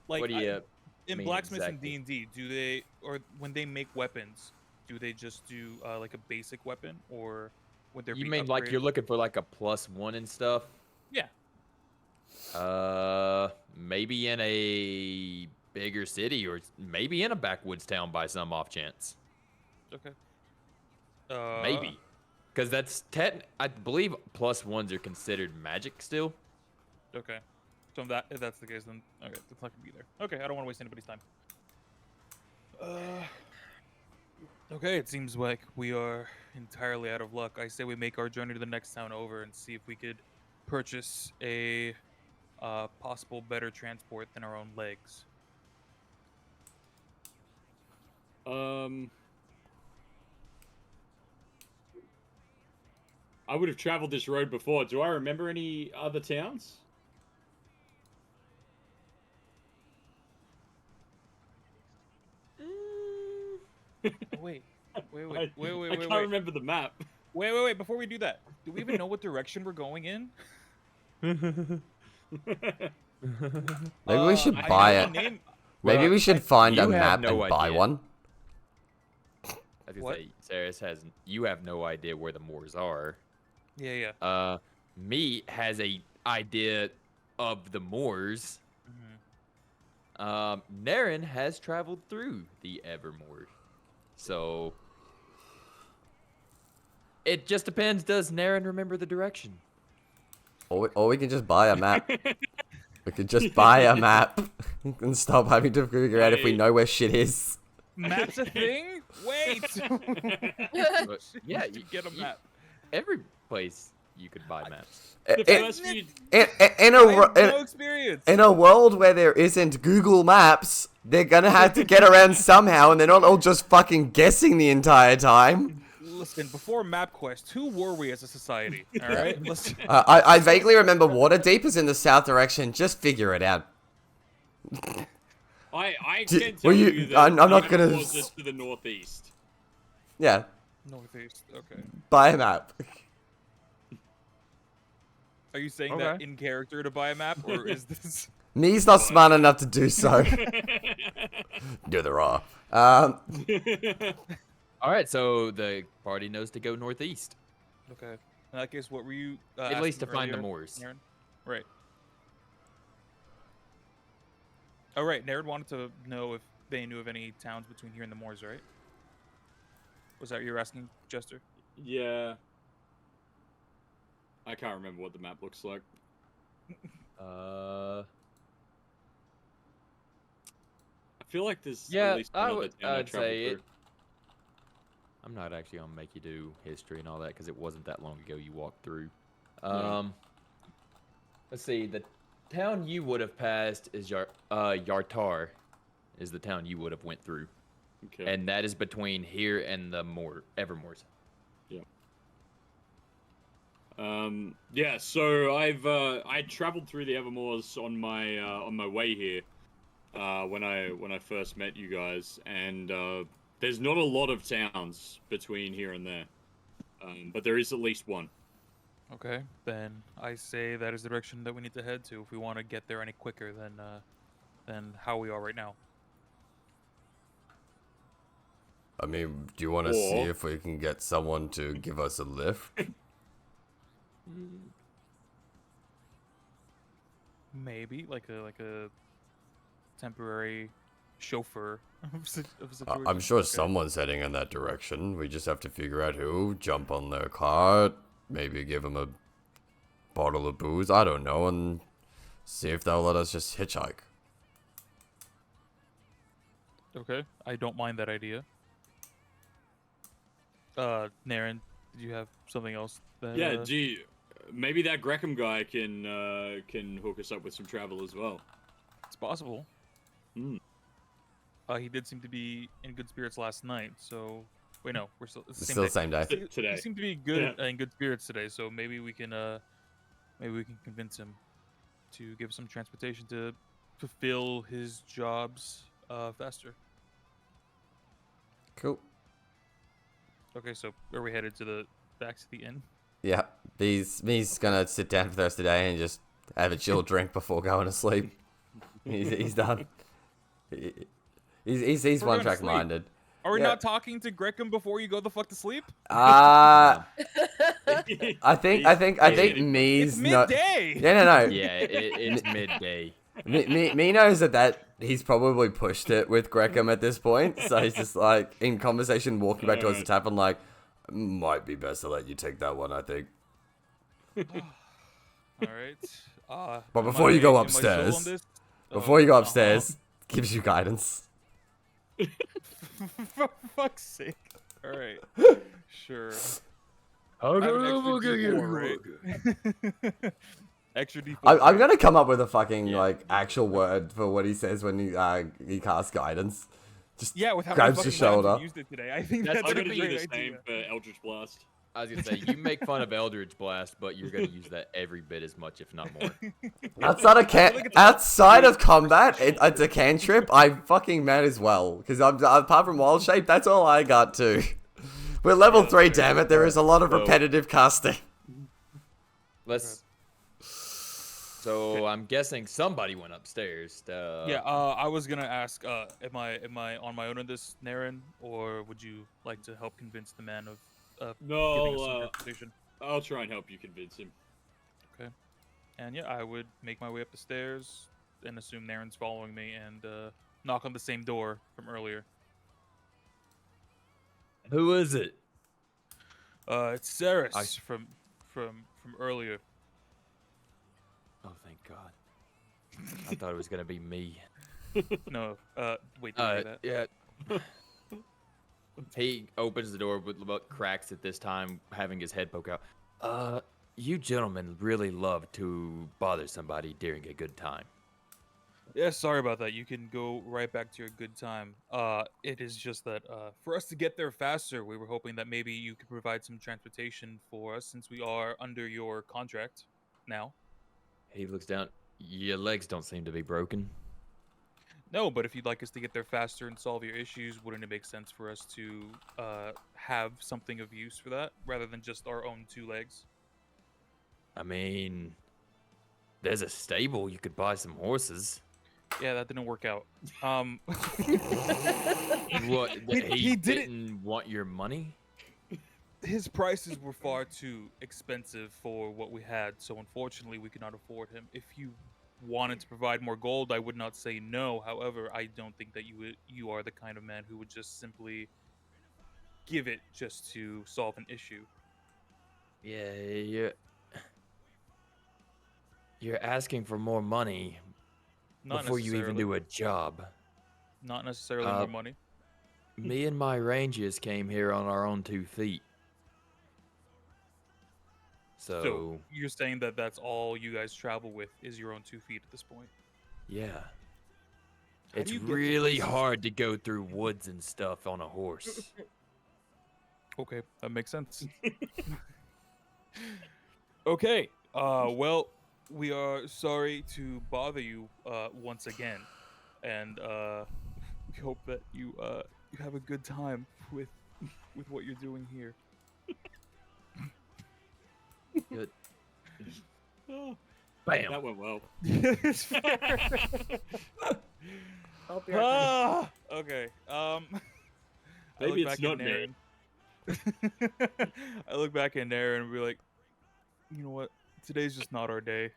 Like What do you in mean blacksmiths exactly? in D&D, do they, or when they make weapons, do they just do like a basic weapon, or would there You be mean like you're upgraded- looking for like a +1 and stuff? Yeah. Maybe in a bigger city or maybe in a backwoods town by some off chance. Okay. Maybe. Because that's I believe +1s are considered magic still. Okay. So if that's the case, then okay, that's not gonna be there. Okay, I don't want to waste anybody's time. Okay, it seems like we are entirely out of luck. I say we make our journey to the next town over and see if we could purchase a possible better transport than our own legs. I would have traveled this road before. Do I remember any other towns? Wait. I Wait. can't remember the map. Wait. Before we do that, do we even know what direction we're going in? Maybe we should I buy know it. the name. Maybe we should find a you have map no and buy idea. one. I was What? gonna say, Saris has. You have no idea where the moors are. Yeah. Me has a idea of the moors. Mhm. Naren has traveled through the Evermoor, so It just depends. Does Naren remember the direction? Or we can just buy a map. We could just buy a map and stop having to figure out if we know where shit is. Map's a thing? Wait! But, yeah, You get a map. Every place you could buy maps. The first few... In I have no experience. in a world where there isn't Google Maps, they're gonna have to get around somehow, and they're not all just fucking guessing the entire time. Listen, before MapQuest, who were we as a society? All right, let's. I vaguely remember Waterdeep is in the south direction. Just figure it out. I Did- can were tell you- you that I'm not gonna Evermore's is to the northeast. Yeah, Northeast. Okay. buy a map. Are you saying that in character to buy a map, or is this? Me's not smart enough to do so. Do the raw. All right, so the party knows to go northeast. Okay. In that case, what were you? At least to asking find the earlier, moors. Naren? Right. Oh, right. Naren wanted to know if they knew of any towns between here and the moors, right? Was that what you were asking, Jester? Yeah. I can't remember what the map looks like. Uh, I feel like there's yeah, at least one other town I I'd traveled say through. it. I'm not actually gonna make you do history and all that because it wasn't that long ago you walked through. Let's see. The town you would have passed is Yartar, is the town you would have went through, Okay. and that is between here and the Evermoors. Yeah, so I traveled through the Evermoors on my way here, when I first met you guys, and there's not a lot of towns between here and there, but there is at least one. Okay, then I say that is the direction that we need to head to if we want to get there any quicker than how we are right now. I mean, do you want to see Or- if we can get someone to give us a lift? Maybe like a temporary chauffeur of a situation. I'm sure Okay. someone's heading in that direction. We just have to figure out who, jump on their cart, maybe give them a bottle of booze, I don't know, and see if they'll let us just hitchhike. Okay, I don't mind that idea. Naren, did you have something else? That, Yeah, gee, maybe that Gresham guy can hook us up with some travel as well. it's possible. Hmm. He did seem to be in good spirits last night, so wait, no, we're still it's the It's still the same day. same day. Today. He seemed to be good Yeah. in good spirits today, so maybe we can convince him to give some transportation to fulfill his jobs faster. Cool. Okay, so are we headed to the back to the inn? Yeah, me's gonna sit down for the rest of the day and just have a chill drink before going to sleep. He's done. He's We're one going to track sleep. minded. Are we Yeah. not talking to Grecham before you go the fuck to sleep? I think It's me's no. midday. No. Yeah, it's midday. Me knows that he's probably pushed it with Grecham at this point, so he's just like in conversation walking back towards the tavern, like, might be best to let you take that one, I think. All right. But before you go am I sole on upstairs- this? Before you go Uh-huh. upstairs, gives you guidance. For fuck's sake. All right. Sure. I'll I have an extra D4, right? Extra D4. I'm gonna come up with a fucking like actual word for what he says when he casts guidance. Just Yeah, with how grabs many your fucking times shoulder. we used it today. I think That's that's, I'm a gonna great do the idea. same for Eldritch Blast. I was gonna say you make fun of Eldritch Blast, but you're gonna use that every bit as much, if not more. Outside of combat, it's a cantrip. I fucking might as well, because apart from wild shape, that's all I got too. We're level 3, damn it. There is a lot of repetitive casting. Let's. So I'm guessing somebody went upstairs. Yeah, I was gonna ask, am I on my own in this, Naren, or would you like to help convince the man of giving us some transportation? I'll try and help you convince him. And yeah, I would make my way up the stairs and assume Naren's following me and knock on the same door from earlier. Who is it? It's Saris from earlier. Oh, thank God. I thought it was gonna be me. No, wait, did you hear that? Yeah. He opens the door with about cracks at this time, having his head poke out. You gentlemen really love to bother somebody during a good time. Yeah, sorry about that. You can go right back to your good time. It is just that for us to get there faster, we were hoping that maybe you could provide some transportation for us since we are under your contract now. He looks down. Your legs don't seem to be broken. No, but if you'd like us to get there faster and solve your issues, wouldn't it make sense for us to have something of use for that rather than just our own 2 legs? I mean, there's a stable. You could buy some horses. Yeah, that didn't work out. What? He didn't want your money? His prices were far too expensive for what we had, so unfortunately we could not afford him. If you wanted to provide more gold, I would not say no. However, I don't think that you are the kind of man who would just simply give it just to solve an issue. Yeah, you're asking for more money Not before you even necessarily. do a job. Not necessarily more money. Me and my rangers came here on our own 2 feet. So You're saying that that's all you guys travel with is your own 2 feet at this point? yeah. How It's do you get to really places- hard to go through woods and stuff on a horse. Okay, that makes sense. Okay, well, we are sorry to bother you once again, and we hope that you have a good time with what you're doing here. Good. Oh, Bam. that went well. It's fair. Hope you're okay. Okay. I Maybe look it's back at not me. Naren. I look back at Naren and be like, you know what? Today's just not our day.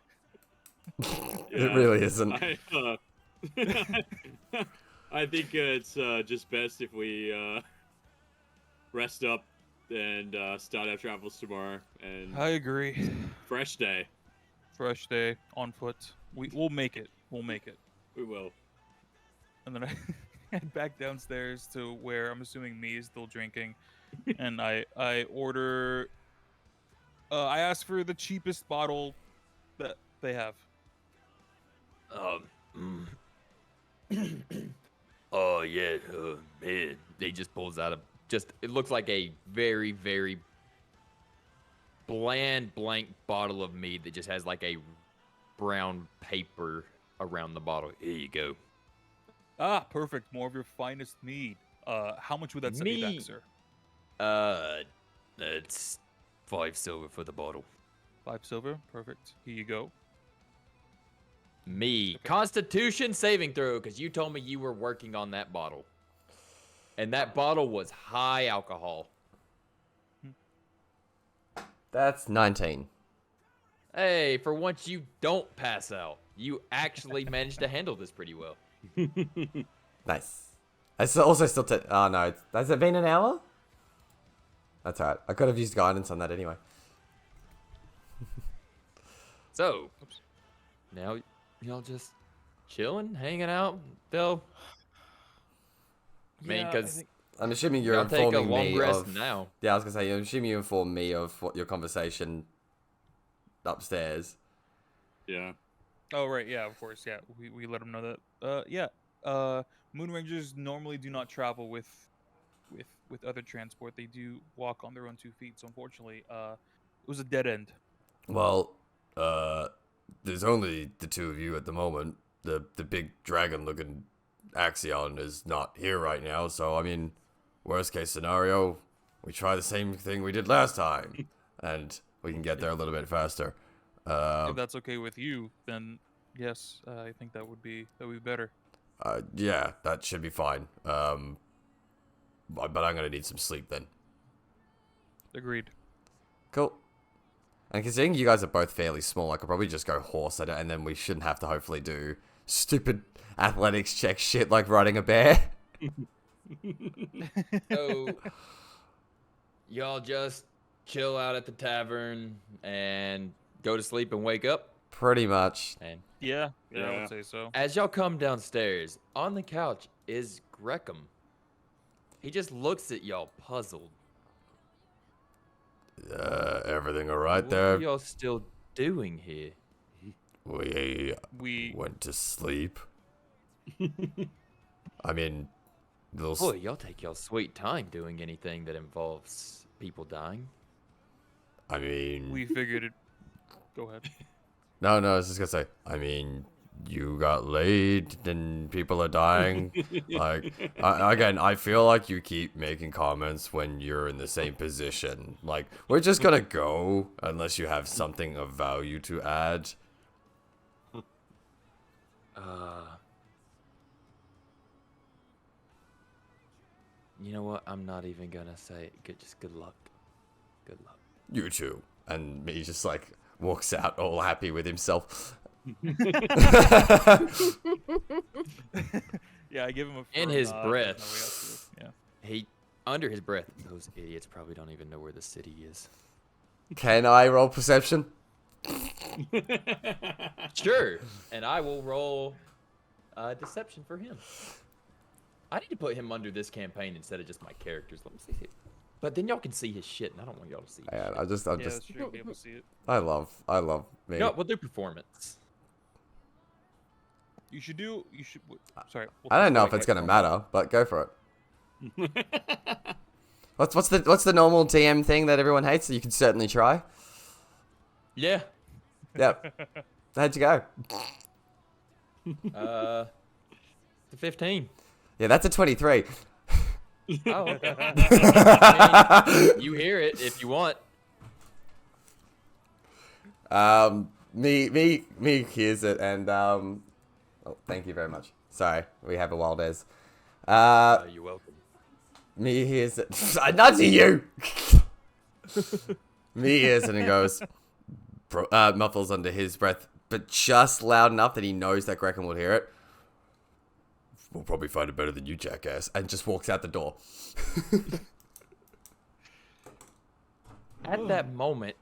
It really isn't. I think it's just best if we rest up and start our travels tomorrow. And I agree. fresh day. Fresh day on foot. We'll make it. We'll make it. We will. And then I head back downstairs to where I'm assuming me is still drinking, and I order. I ask for the cheapest bottle that they have. Oh yeah, man. He just pulls out it looks like a very, very bland blank bottle of mead that just has like a brown paper around the bottle. Here you go. Ah, perfect. More of your finest mead. How much would that set me back, Mead. sir? That's 5 silver for the bottle. 5 silver. Perfect. Here you go. Me. Constitution saving throw, because you told me you were working on that bottle. And that bottle was high alcohol. That's 19. Hey, for once you don't pass out. You actually managed to handle this pretty well. Nice. Also still oh no, has it been an hour? That's alright. I could have used guidance on that anyway. So, now y'all just chilling, hanging out, Bill? I mean, Yeah, I because think- I'm assuming you're y'all take a informing long me rest of. now. Yeah, I was gonna say, I'm assuming you informed me of what your conversation upstairs. Yeah. Oh right, yeah, of course, yeah. We let them know that. Yeah. Moon Rangers normally do not travel with other transport. They do walk on their own 2 feet. So unfortunately, it was a dead end. Well, there's only the 2 of you at the moment. The big dragon-looking Axion is not here right now, so I mean, worst case scenario, we try the same thing we did last time, and we can get there a little bit faster. If that's okay with you, then yes, I think that would be better. Yeah, that should be fine. But I'm gonna need some sleep then. Agreed. Cool. And considering you guys are both fairly small, I could probably just go horse at it, and then we shouldn't have to hopefully do stupid athletics check shit like riding a bear. So, y'all just chill out at the tavern and go to sleep and wake up. Pretty much. And Yeah, I Yeah. would say so. as y'all come downstairs, on the couch is Greckham. He just looks at y'all puzzled. Everything all right What there? are y'all still doing here? We went to sleep. I mean, Boy, y'all take y'all sweet time doing anything that involves people dying. I mean, We figured it. Go ahead. no, I was just gonna say, I mean, you got laid and people are dying. Like, again, I feel like you keep making comments when you're in the same position. Like, we're just gonna go unless you have something of value to add. You know what? I'm not even gonna say it. Just good luck. Good luck. You too. And me just like walks out all happy with himself. Yeah, I give him a. In firm his nod, breath. there's no way else to do it. Yeah. He, under his breath, those idiots probably don't even know where the city is. Can I roll perception? Sure. And I will roll deception for him. I need to put him under this campaign instead of just my characters. Let me see it. But then y'all can see his shit, and I don't want y'all to see his Yeah, shit. I'm just, Yeah, that's true. You'll be able to see it. I love me. No, we'll do performance. You should do. You should. Sorry. I don't know if wait, it's gonna wait. matter, but go for it. What's the normal TM thing that everyone hates? You can certainly try. Yeah. Yep. How'd you go? The 15. Yeah, that's a 23. Oh, okay. I mean, you hear it if you want. Me hears it, and oh, thank you very much. Sorry, we have a wild as. You're welcome. Me hears it. Not to you. Me hears it and goes, muffles under his breath, but just loud enough that he knows that Greckham will hear it. We'll probably find it better than you, jackass, and just walks out the door. At that moment,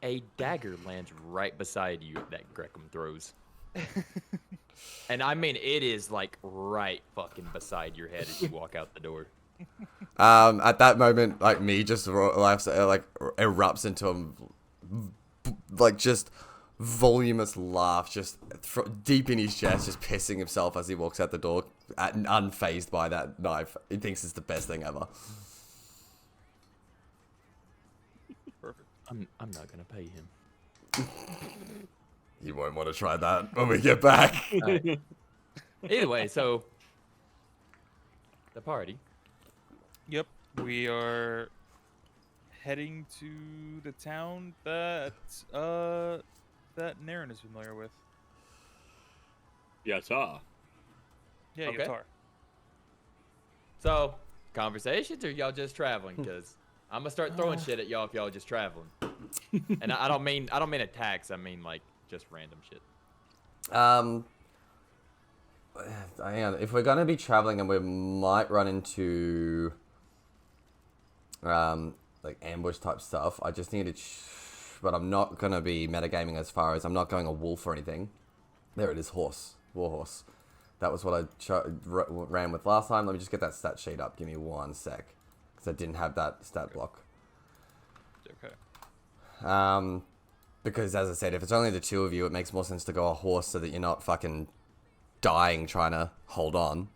a dagger lands right beside you that Greckham throws. And I mean, it is like right fucking beside your head as you walk out the door. At that moment, like me just laughs, like erupts into like just voluminous laugh, just deep in his chest, just pissing himself as he walks out the door, unfazed by that knife. He thinks it's the best thing ever. Perfect. I'm not gonna pay him. You won't want to try that when we get back. Alright. Either way, so the party. Yep. We are heading to the town that Naren is familiar with. Yatar. Yeah, Okay. Yatar. So conversations, or y'all just traveling? Because I'm gonna start throwing shit at y'all if y'all just traveling. And I don't mean attacks. I mean like just random shit. Hang on. If we're gonna be traveling, and we might run into like ambush type stuff, I just need to. But I'm not gonna be metagaming as far as I'm not going a wolf or anything. There it is, horse, warhorse. That was what I ran with last time. Let me just get that stat sheet up. Give me 1 sec, because I didn't have that stat block. Okay. Because as I said, if it's only the two of you, it makes more sense to go a horse so that you're not fucking dying trying to hold on.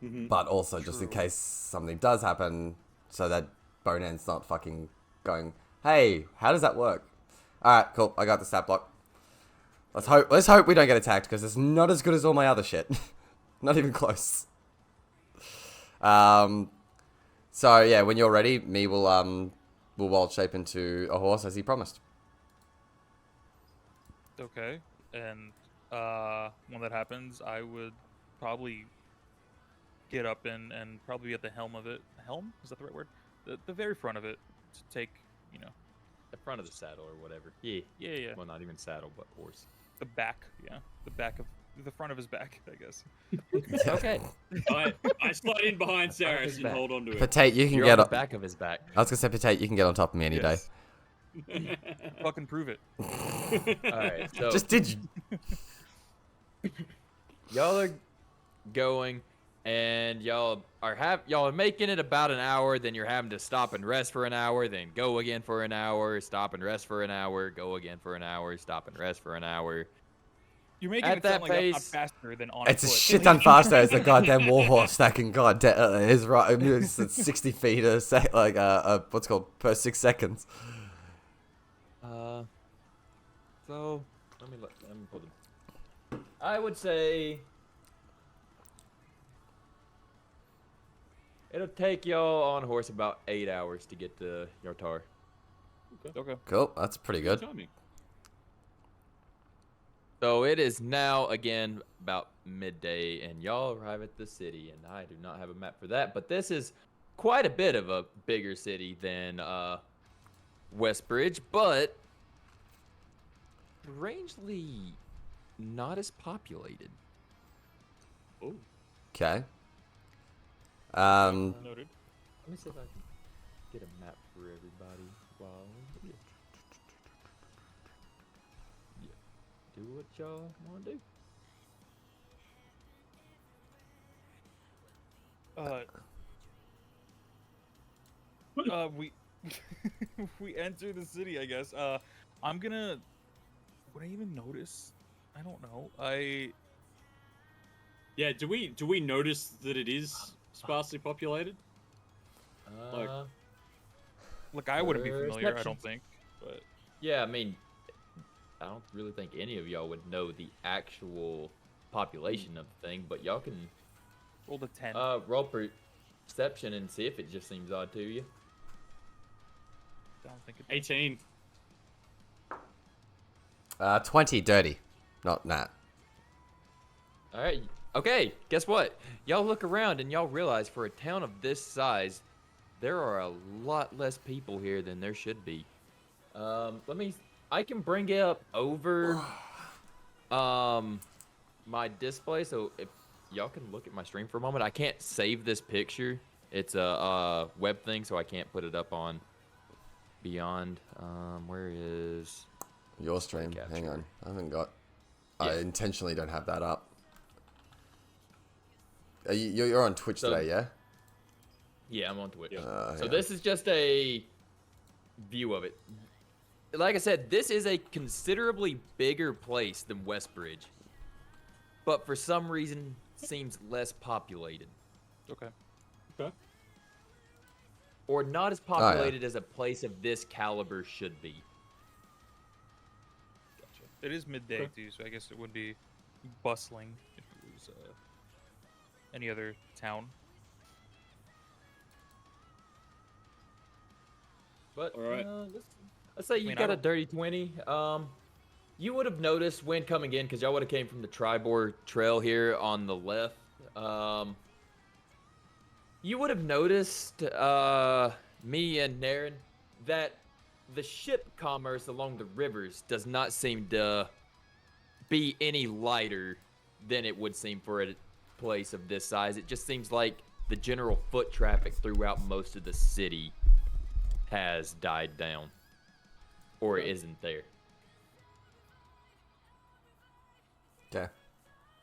But also just in case something does happen, so that Bonan's not fucking going, hey, how does that work? Alright, cool, I got the stat block. Let's hope we don't get attacked, because it's not as good as all my other shit. Not even close. So yeah, when you're ready, me will wild shape into a horse as he promised. Okay. And when that happens, I would probably get up and probably be at the helm of it. Helm? Is that the right word? The very front of it to take, The front of the saddle or whatever. Yeah. Yeah. Well, not even saddle, but horse. The back, yeah. The back of the front of his back, I guess. Okay. I slide in behind Saris and back. hold on to it. Potato, you can You're get on on. the back of his back. I was gonna say, Potato, you can get on top of me any day. Fucking prove it. All right. So Just did you? y'all are going, and y'all are making it about an hour. Then you're having to stop and rest for an hour. Then go again for an hour. Stop and rest for an hour. Go again for an hour. Stop and rest for an hour. You're making At it sound that like I'm not pace- faster than on It's a foot. shit ton faster as a goddamn warhorse that can goddamn is right. It's 60 feet a sec, like what's it called per 6 seconds. So let me pull them. I would say it'll take y'all on horse about 8 hours to get to Yartar. Okay. Cool, that's pretty good. Timing. So it is now again about midday, and y'all arrive at the city. And I do not have a map for that, but this is quite a bit of a bigger city than Westbridge, but strangely not as populated. Oh. Okay. Noted. Let me see if I can get a map for everybody while do what y'all want to do. We we enter the city, I guess. I'm gonna. Would I even notice? I don't know. Yeah, do we notice that it is sparsely populated? Like- Look, I wouldn't be familiar. I Perception. don't think. But Yeah, I mean, I don't really think any of y'all would know the actual population of the thing, but y'all can rolled a 10. roll perception and see if it just seems odd to you. I don't think it. 18. 20 dirty, not Nat. All right. Okay, guess what? Y'all look around and y'all realize for a town of this size, there are a lot less people here than there should be. I can bring it up over my display, so if y'all can look at my stream for a moment. I can't save this picture. It's a web thing, so I can't put it up on Beyond. Where is Your stream. Capture. Hang on, I haven't got. I Yeah. intentionally don't have that up. You're on Twitch So- today, yeah? Yeah, I'm on Twitch. Yeah. So this is just a view of it. Like I said, this is a considerably bigger place than Westbridge, but for some reason seems less populated, Okay. Okay. or not as populated as a place of this caliber should be. Gotcha. It is midday too, so I guess it would be bustling if it was any other town. But All right. let's say you mean, I got a don't- dirty 20. You would have noticed when coming in, because y'all would have came from the Tribor Trail here on the left. You would have noticed, me and Naren, that the ship commerce along the rivers does not seem to be any lighter than it would seem for a place of this size. It just seems like the general foot traffic throughout most of the city has died down, or isn't there. Okay.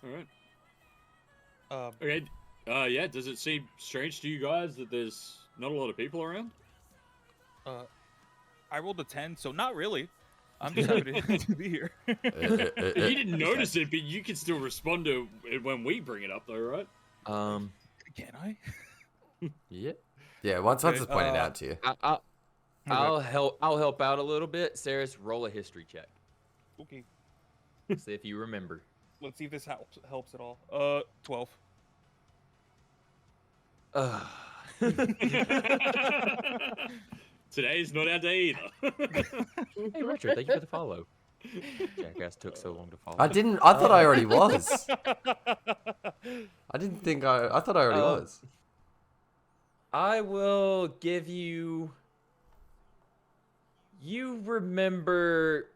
All right. Uh, Okay. Yeah. Does it seem strange to you guys that there's not a lot of people around? I rolled a 10, so not really. I'm just happy to be here. You didn't notice it, but you can still respond to it when we bring it up, though, right? Can I? Yeah. Yeah, once it's pointed out to you. I'll help out a little bit. Saris, roll a history check. Okay. See if you remember. Let's see if this helps at all. 12. Today's not our day either. Hey, Richard, thank you for the follow. Jackass took so long to follow. I thought I already was. I didn't think I thought I already Oh. was. I will give you. You remember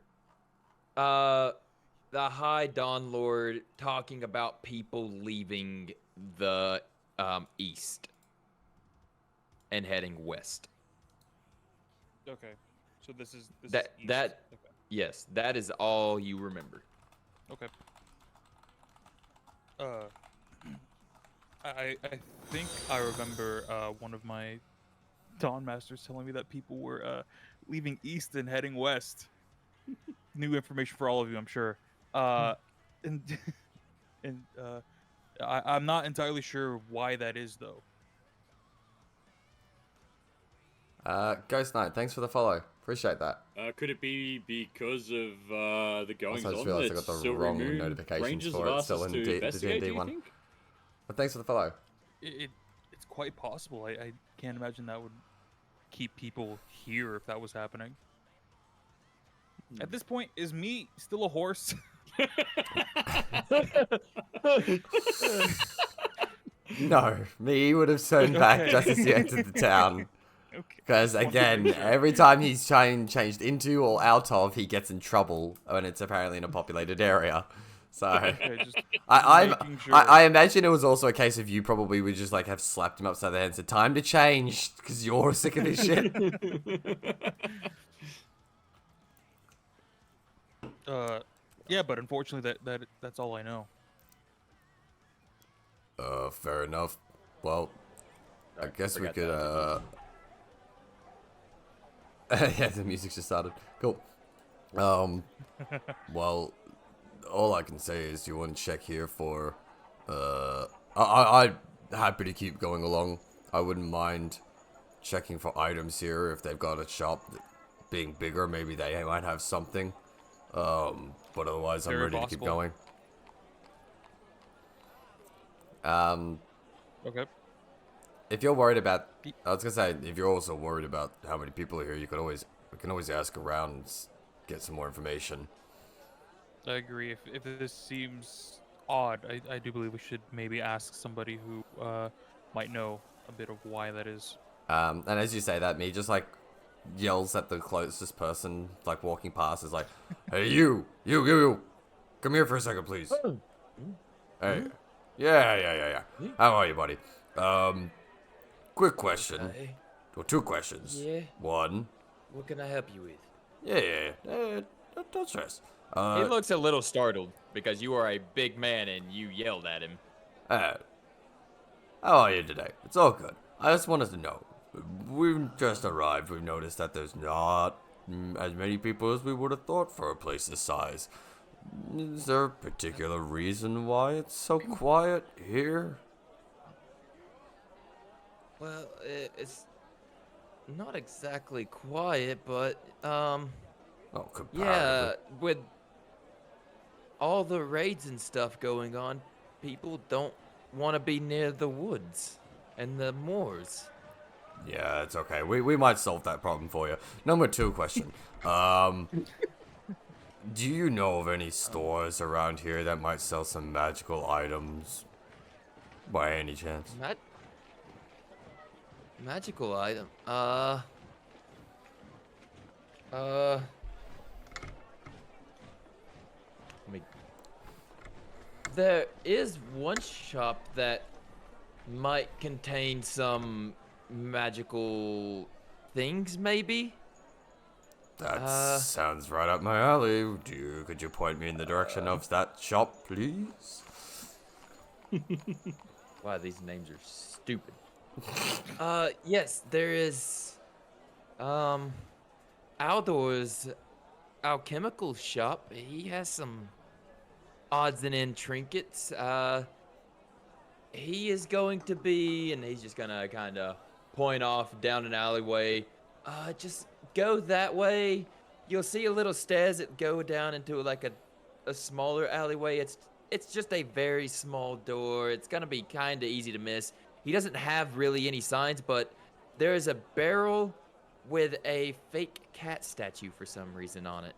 the High Dawn Lord talking about people leaving the east and heading west. Okay. So this is That east. that Okay. yes, that is all you remember. Okay. I think I remember one of my Dawn Masters telling me that people were leaving east and heading west. New information for all of you, I'm sure. And and I'm not entirely sure why that is though. Ghost Knight, thanks for the follow. Appreciate that. Could it be because of the goings Also, I just on realised I that got the Silvery wrong Moon notifications Rangers for have it asked still us in to the investigate, do D&D you one. think? But thanks for the follow. It's quite possible. I can't imagine that would keep people here if that was happening. At this point, is me still a horse? No, me would have turned back just as he entered the town. Okay. Because Just wanted to again, make sure. every time he's changed into or out of, he gets in trouble when it's apparently in a populated area. So Okay, just I making sure. I imagine it was also a case of you probably would just like have slapped him upside the head and said, "Time to change," because you're sick of this shit. Yeah, but unfortunately, that's all I know. Fair enough. Well, I guess we forgot could yeah, the music just started. Cool. Well, all I can say is you want to check here for, I'd happy to keep going along. I wouldn't mind checking for items here if they've got a shop being bigger. Maybe they might have something. But otherwise, I'm Very ready to keep possible. going. Okay. If you're worried about, I was gonna say, if you're also worried about how many people are here, we can always ask around and get some more information. I agree. If this seems odd, I do believe we should maybe ask somebody who might know a bit of why that is. And as you say that, me just like yells at the closest person, like walking past, is like, "Hey, you, come here for a second, please." Hey, yeah. How are you, buddy? Quick question. Hey, Well, two questions. yeah. One. What can I help you with? Yeah. Don't stress. He looks a little startled because you are a big man and you yelled at him. How are you today? It's all good. I just wanted to know. We've just arrived. We've noticed that there's not as many people as we would have thought for a place this size. Is there a particular reason why it's so quiet here? Well, it's not exactly quiet, but Oh, comparatively. yeah, with all the raids and stuff going on, people don't want to be near the woods and the moors. Yeah, it's okay. We might solve that problem for you. Number two question. Do you know of any stores around here that might sell some magical items? By any chance? Magical item. There is one shop that might contain some magical things, maybe? That sounds right up my alley. Could you point me in the direction of that shop, please? Wow, these names are stupid. Yes, there is, Aldor's alchemical shop. He has some odds and end trinkets. He is going to be, and he's just gonna kind of point off down an alleyway. Just go that way. You'll see a little stairs that go down into like a smaller alleyway. It's just a very small door. It's gonna be kind of easy to miss. He doesn't have really any signs, but there is a barrel with a fake cat statue for some reason on it.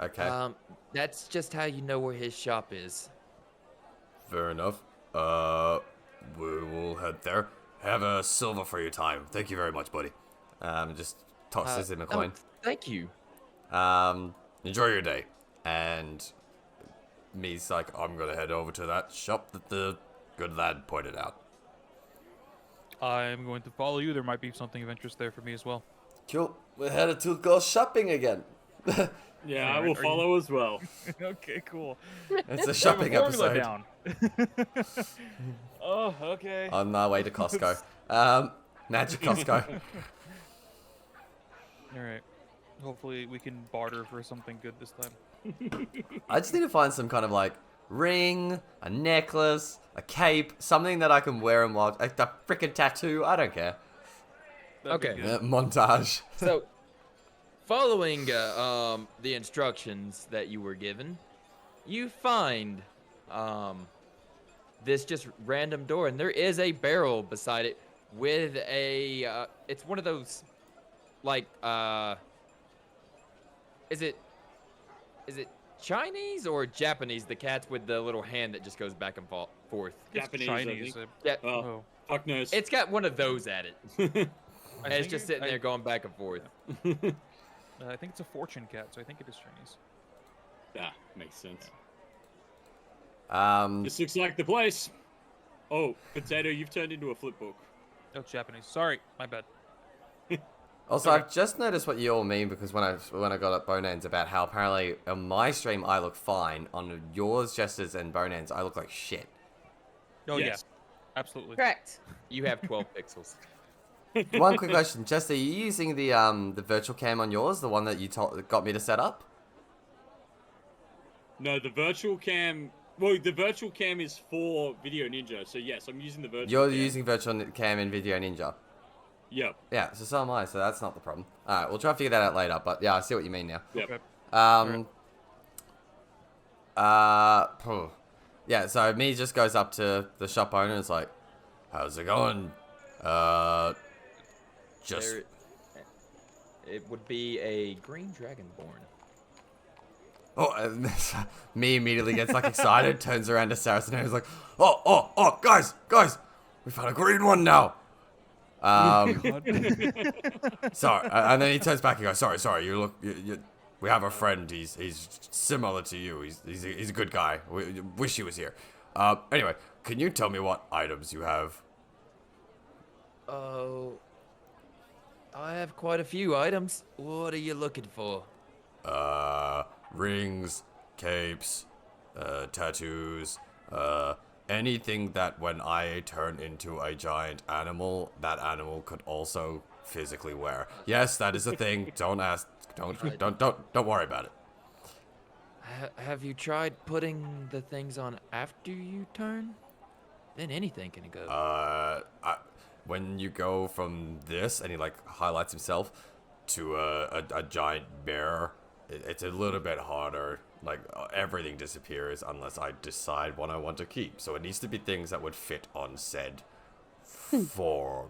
Okay. That's just how you know where his shop is. Fair enough. We will head there. Have a silver for your time. Thank you very much, buddy. Just tosses him a coin. Thank you. Enjoy your day. And me's like, I'm gonna head over to that shop that the good lad pointed out. I'm going to follow you. There might be something of interest there for me as well. Cool. We're headed to go shopping again. Yeah, I Alright, will are you- follow as well. Okay, cool. It's a I shopping have a formula episode. down. Oh, okay. On my way to Costco. Magic Costco. All right. Hopefully we can barter for something good this time. I just need to find some kind of like ring, a necklace, a cape, something that I can wear and watch. Like the freaking tattoo. I don't care. That'd be Okay. good. Montage. So, following the instructions that you were given, you find this just random door, and there is a barrel beside it with a. It's one of those, like, is it Chinese or Japanese? The cats with the little hand that just goes back and forth. It's Japanese, I Chinese. think. Yeah, Oh, Oh. fuck knows. it's got one of those at it, I and it's think just it- sitting there going back and forth. I think it's a fortune cat, so I think it is Chinese. Ah, makes sense. Um, This looks like the place. Oh, Potato, you've turned into a flip book. Oh, it's Japanese. Sorry, my bad. also, I've just noticed what you all mean because when I got at Boneends about how apparently on my stream I look fine, on yours, Jester's and Boneends I look like shit. Oh Yes. yeah, absolutely. Correct. You have 12 pixels. One quick question, Jester, are you using the virtual cam on yours, the one that you got me to set up? No, the virtual cam. Well, the virtual cam is for Video Ninja, so yes, I'm using the virtual. You're cam. using virtual cam in Video Ninja. Yep. Yeah, so am I, so that's not the problem. Alright, we'll try to figure that out later, but yeah, I see what you mean now. Yep. Okay. Yeah, so me just goes up to the shop owner and is like, how's it going? Just There, it would be a green dragonborn. oh, and me immediately gets like excited, turns around to Saracen and is like, oh, guys, we found a green one now. Sorry, and then he turns back and goes, sorry, we have a friend. He's similar to you. He's a good guy. We wish he was here. Anyway, can you tell me what items you have? Oh, I have quite a few items. What are you looking for? Rings, capes, tattoos, anything that when I turn into a giant animal, that animal could also physically wear. Yes, that is a thing. Don't ask. Don't worry about it. Have you tried putting the things on after you turn? Then anything can go. When you go from this, and he like highlights himself, to a giant bear, it's a little bit harder. Like everything disappears unless I decide what I want to keep. So it needs to be things that would fit on said form.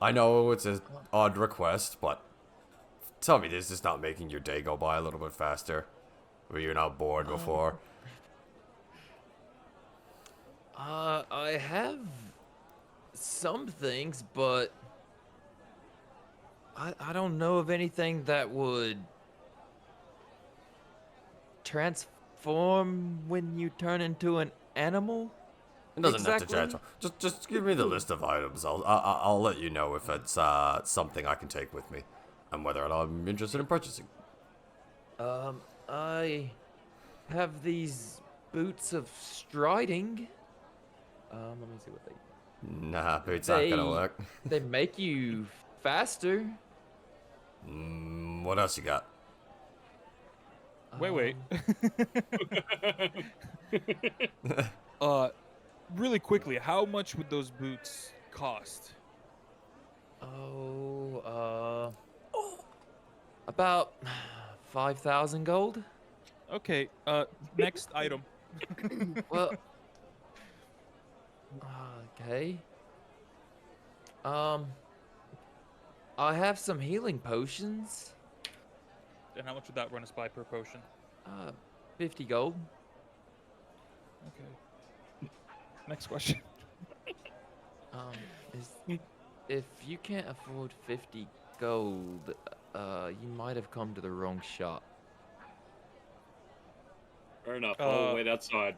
I know it's an odd request, but tell me this is not making your day go by a little bit faster. Were you not bored before? I have some things, but I don't know of anything that would transform when you turn into an animal. It doesn't have to Exactly. transform. Just give me the list of items. I'll let you know if it's something I can take with me, and whether or not I'm interested in purchasing. I have these boots of striding. Let me see what they. Nah, boots aren't gonna They- work. They make you faster. What else you got? Wait. Um, Really quickly, how much would those boots cost? About 5,000 gold. Okay. Next item. Well, okay. I have some healing potions. And how much would that run us by per potion? 50 gold. Okay. Next question. If you can't afford 50 gold, You might have come to the wrong shop. Fair enough. I'll wait outside.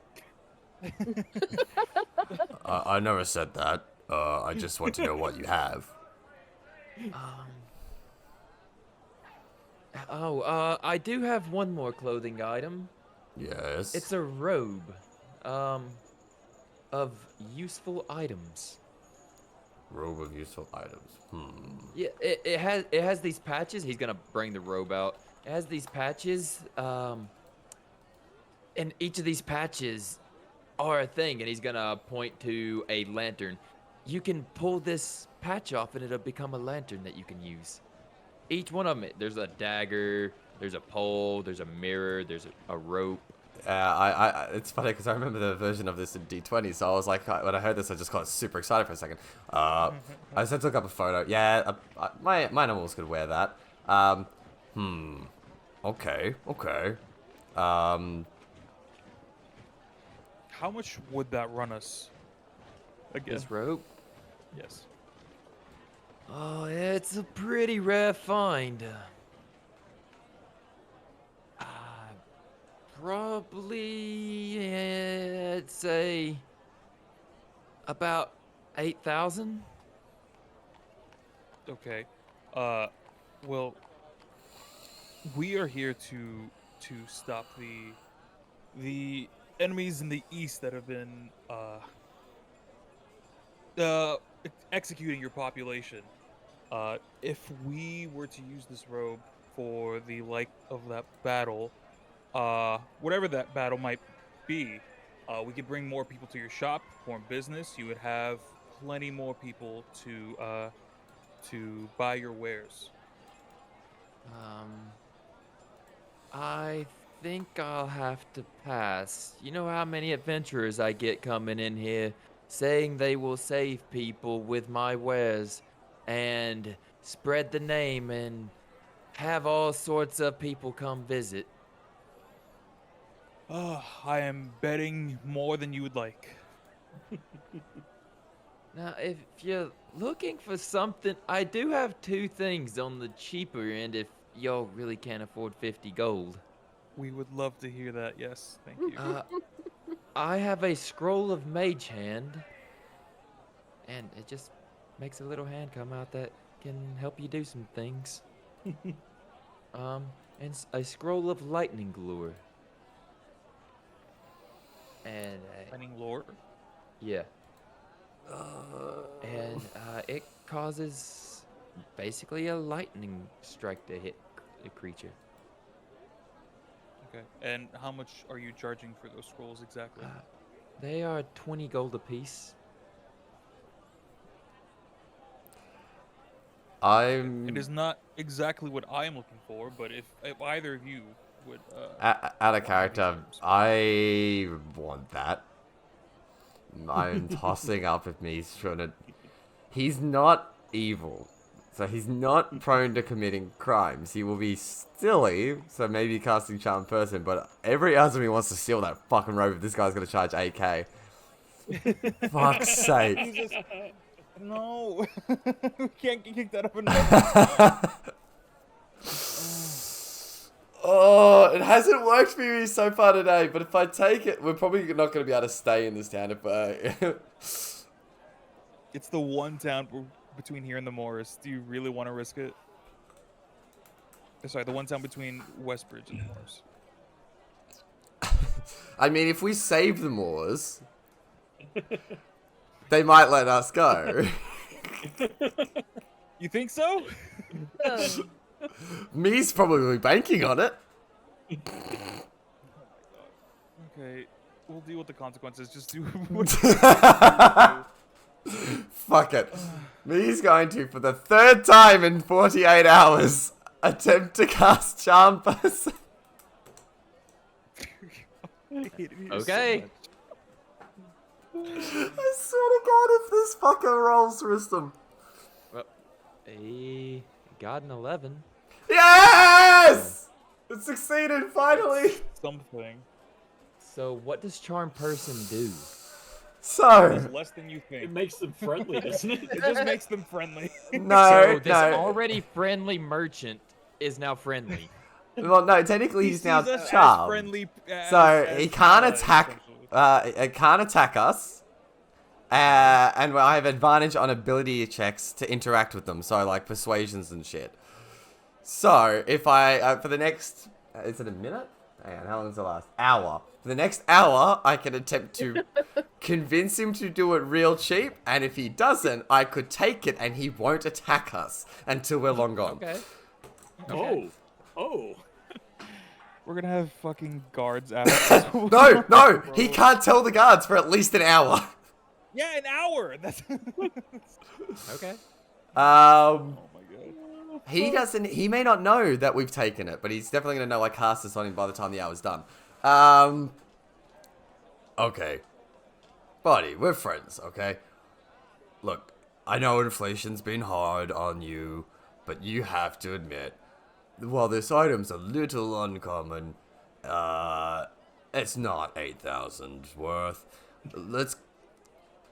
I never said that. I just want to know what you have. I do have one more clothing item. Yes. It's a robe, of useful items. Robe of useful items. Yeah, it has these patches. He's gonna bring the robe out. It has these patches, and each of these patches are a thing, and he's gonna point to a lantern. You can pull this patch off, and it'll become a lantern that you can use. Each one of them, there's a dagger, there's a pole, there's a mirror, there's a rope. It's funny because I remember the version of this in D20, so I was like, when I heard this, I just got super excited for a second. I just took up a photo. Yeah, my animals could wear that. Okay. How much would that run us? Again. This rope. Yes. Oh, it's a pretty rare find. Probably, I'd say about 8,000. Okay. Well, we are here to stop the enemies in the east that have been executing your population. If we were to use this robe for the like of that battle, whatever that battle might be, we could bring more people to your shop, form business. You would have plenty more people to buy your wares. I think I'll have to pass. You know how many adventurers I get coming in here saying they will save people with my wares and spread the name and have all sorts of people come visit. I am betting more than you would like. Now, if you're looking for something, I do have two things on the cheaper end if y'all really can't afford 50 gold. We would love to hear that, yes. Thank you. I have a scroll of mage hand, and it just makes a little hand come out that can help you do some things. And a scroll of lightning lure. And Lightning lore? yeah. And it causes basically a lightning strike to hit a creature. Okay. And how much are you charging for those scrolls exactly? They are 20 gold apiece. It is not exactly what I am looking for, but if either of you would... Out of character, I want that. I'm tossing up at me. He's not evil, so he's not prone to committing crimes. He will be silly, so maybe casting charm person, but every other he wants to steal that fucking robe if this guy's gonna charge 8k. Fuck's sake. No! We can't get kicked out of another. Oh, it hasn't worked for me so far today, but if I take it, we're probably not going to be able to stay in this town if It's the one town between here and the Morris. Do you really want to risk it? Sorry, the one town between Westbridge and the Morris. I mean, if we save the Moors, they might let us go. You think so? Me's probably banking on it. Okay, we'll deal with the consequences. Just do what Fuck it. Me's going to, for the third time in 48 hours, attempt to cast Charm Person. Okay. I swear to God, if this fucker rolls wisdom. Well, he got an 11. Yes! It succeeded, finally! something. So what does charm person do? So, It's less than you think. It makes them friendly, doesn't it? It just makes them friendly. no, So this no. already friendly merchant is now friendly. Well, no, technically he's now sees us as charmed. friendly, So as he can't allies, attack. essentially. It can't attack us. And I have advantage on ability checks to interact with them. So like persuasions and shit. So if I for the next, is it a minute? Hang on, how long does it last? Hour. For the next hour, I can attempt to convince him to do it real cheap. And if he doesn't, I could take it and he won't attack us until we're long gone. Okay. Oh. We're gonna have fucking guards after. No, Bro. he can't tell the guards for at least an hour. Yeah, an hour. That's. Okay. Oh my god. He doesn't. He may not know that we've taken it, but he's definitely gonna know I cast this on him by the time the hour's done. Okay, buddy, we're friends. Okay. Look, I know inflation's been hard on you, but you have to admit, while this item's a little uncommon, it's not 8,000 worth.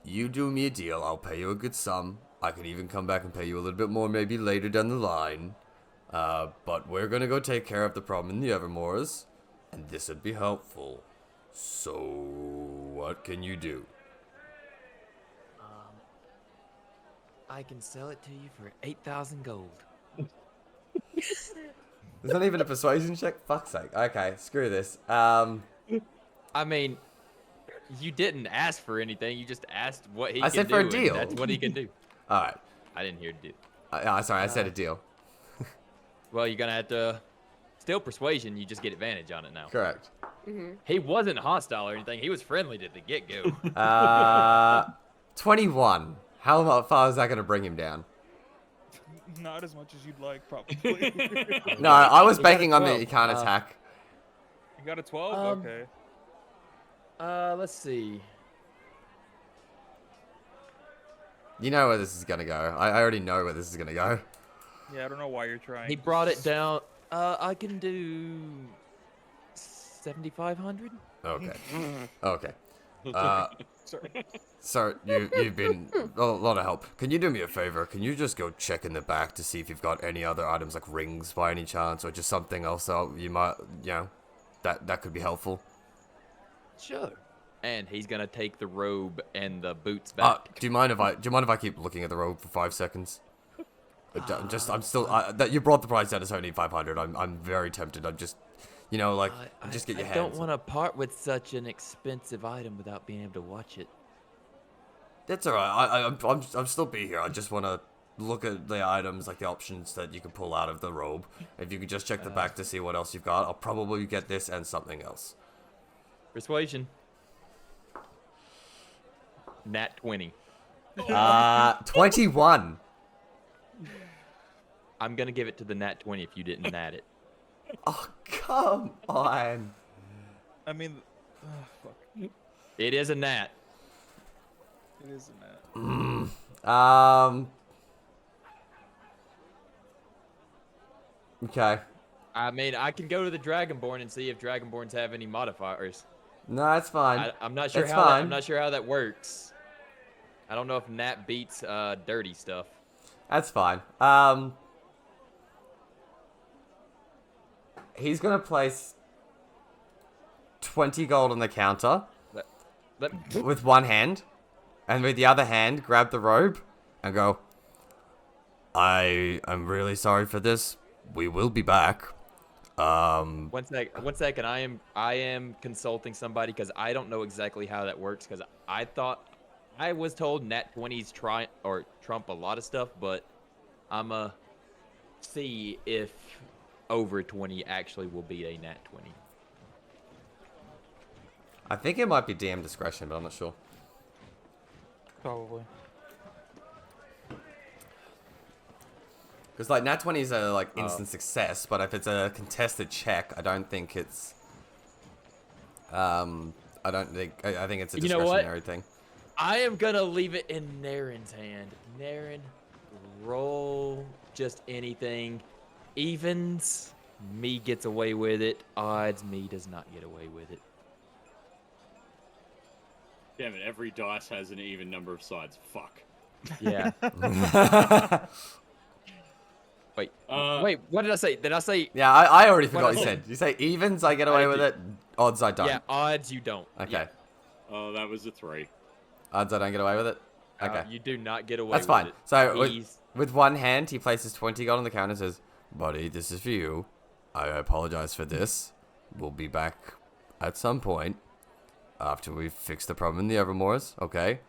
You do me a deal. I'll pay you a good sum. I can even come back and pay you a little bit more maybe later down the line. But we're gonna go take care of the problem in the Evermores, and this would be helpful. So, what can you do? I can sell it to you for 8,000 gold. There's not even a persuasion check? Fuck's sake. Okay, screw this. I mean, you didn't ask for anything. You just asked what he I can said do. for a and deal. That's what he can do. Alright. I didn't hear do. Sorry, I said a deal. Well, you're gonna have to. Still persuasion. You just get advantage on it now. Correct. He wasn't hostile or anything. He was friendly to the get-go. 21. How far is that going to bring him down? Not as much as you'd like, probably. No, I was You got a banking on the 12. he can't attack. You got a 12? Okay. Let's see. You know where this is going to go. I already know where this is going to go. Yeah, I don't know why you're trying. He brought it down. I can do 7,500. Okay. Okay. Sorry. So you've been a lot of help. Can you do me a favor? Can you just go check in the back to see if you've got any other items like rings by any chance, or just something else that you might, that could be helpful? Sure. And he's gonna take the robe and the boots back. Do you mind if I keep looking at the robe for 5 seconds? I'm still that you brought the price down to only 500. I'm very tempted. I'm just, just get your I hands. don't want to part with such an expensive item without being able to watch it. That's alright. I'm still be here. I just want to look at the items, like the options that you can pull out of the robe. If you could just check the back to see what else you've got, I'll probably get this and something else. Persuasion. Nat 20. 21. I'm gonna give it to the nat 20 if you didn't nat it. Oh, come on. I mean, fuck. It is a nat. It is in that. Okay. I mean, I can go to the Dragonborn and see if Dragonborns have any modifiers. No, that's fine. I'm not sure That's how fine. I'm not sure how that works. I don't know if nat beats dirty stuff. That's fine. He's gonna place 20 gold on the counter with one hand, and with the other hand, grab the robe and go, I'm really sorry for this. We will be back. One second. I am consulting somebody because I don't know exactly how that works. Because I was told nat 20s trump a lot of stuff, but I'ma see if over 20 actually will be a nat 20. I think it might be DM discretion, but I'm not sure. Probably. Because like nat 20 is a like instant success, but if it's a contested check, I don't think it's. I think it's a You know what? discretionary thing. I am gonna leave it in Naren's hand. Naren, roll just anything. Evens, me gets away with it. Odds, me does not get away with it. Damn it, every dice has an even number of sides. Fuck. Yeah. Wait. Uh, Wait. What did I say? Did I say? Yeah, I already forgot What what you else? said. You say evens, I get away with did. it. Odds, I don't. Yeah. Odds you don't. Okay. Yeah. Oh, that was a 3. Odds, I don't get away with it. Okay. You do not get away That's with fine. it. So He's- with one hand, he places 20 gold on the counter and says, "Buddy, this is for you. I apologize for this. We'll be back at some point after we fix the problem in the Evermoors, okay?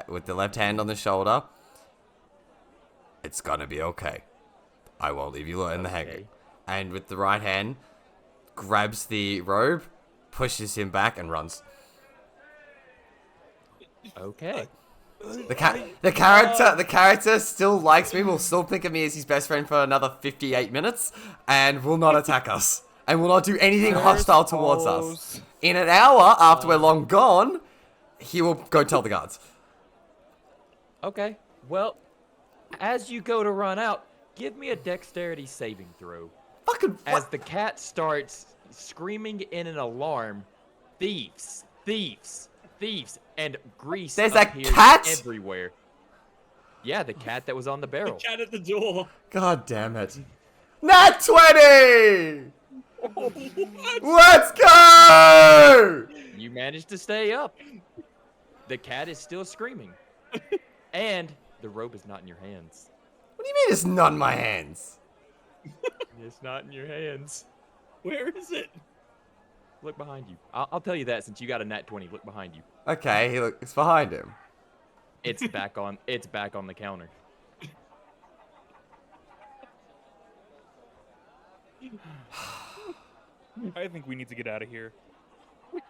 With the left hand on the shoulder, it's gonna be okay. I won't leave you in the hanging." Okay. And with the right hand, grabs the robe, pushes him back, and runs. Okay. The character still likes me, will still think of me as his best friend for another 58 minutes, and will not attack us. And will not do anything hostile towards us. In an hour, after we're long gone, he will go tell the guards. Okay. Well, as you go to run out, give me a dexterity saving throw. Fucking As what? the cat starts screaming in an alarm, thieves, thieves, thieves, and grease There's a appears cat? everywhere. Yeah, the cat that was on the barrel. Cat at the door. God damn it. Nat 20! What? Let's go! You managed to stay up. The cat is still screaming. And the robe is not in your hands. What do you mean it's not in my hands? It's not in your hands. Where is it? Look behind you. I'll tell you that since you got a nat 20. Look behind you. Okay, it's behind him. It's back on. It's back on the counter. I think we need to get out of here.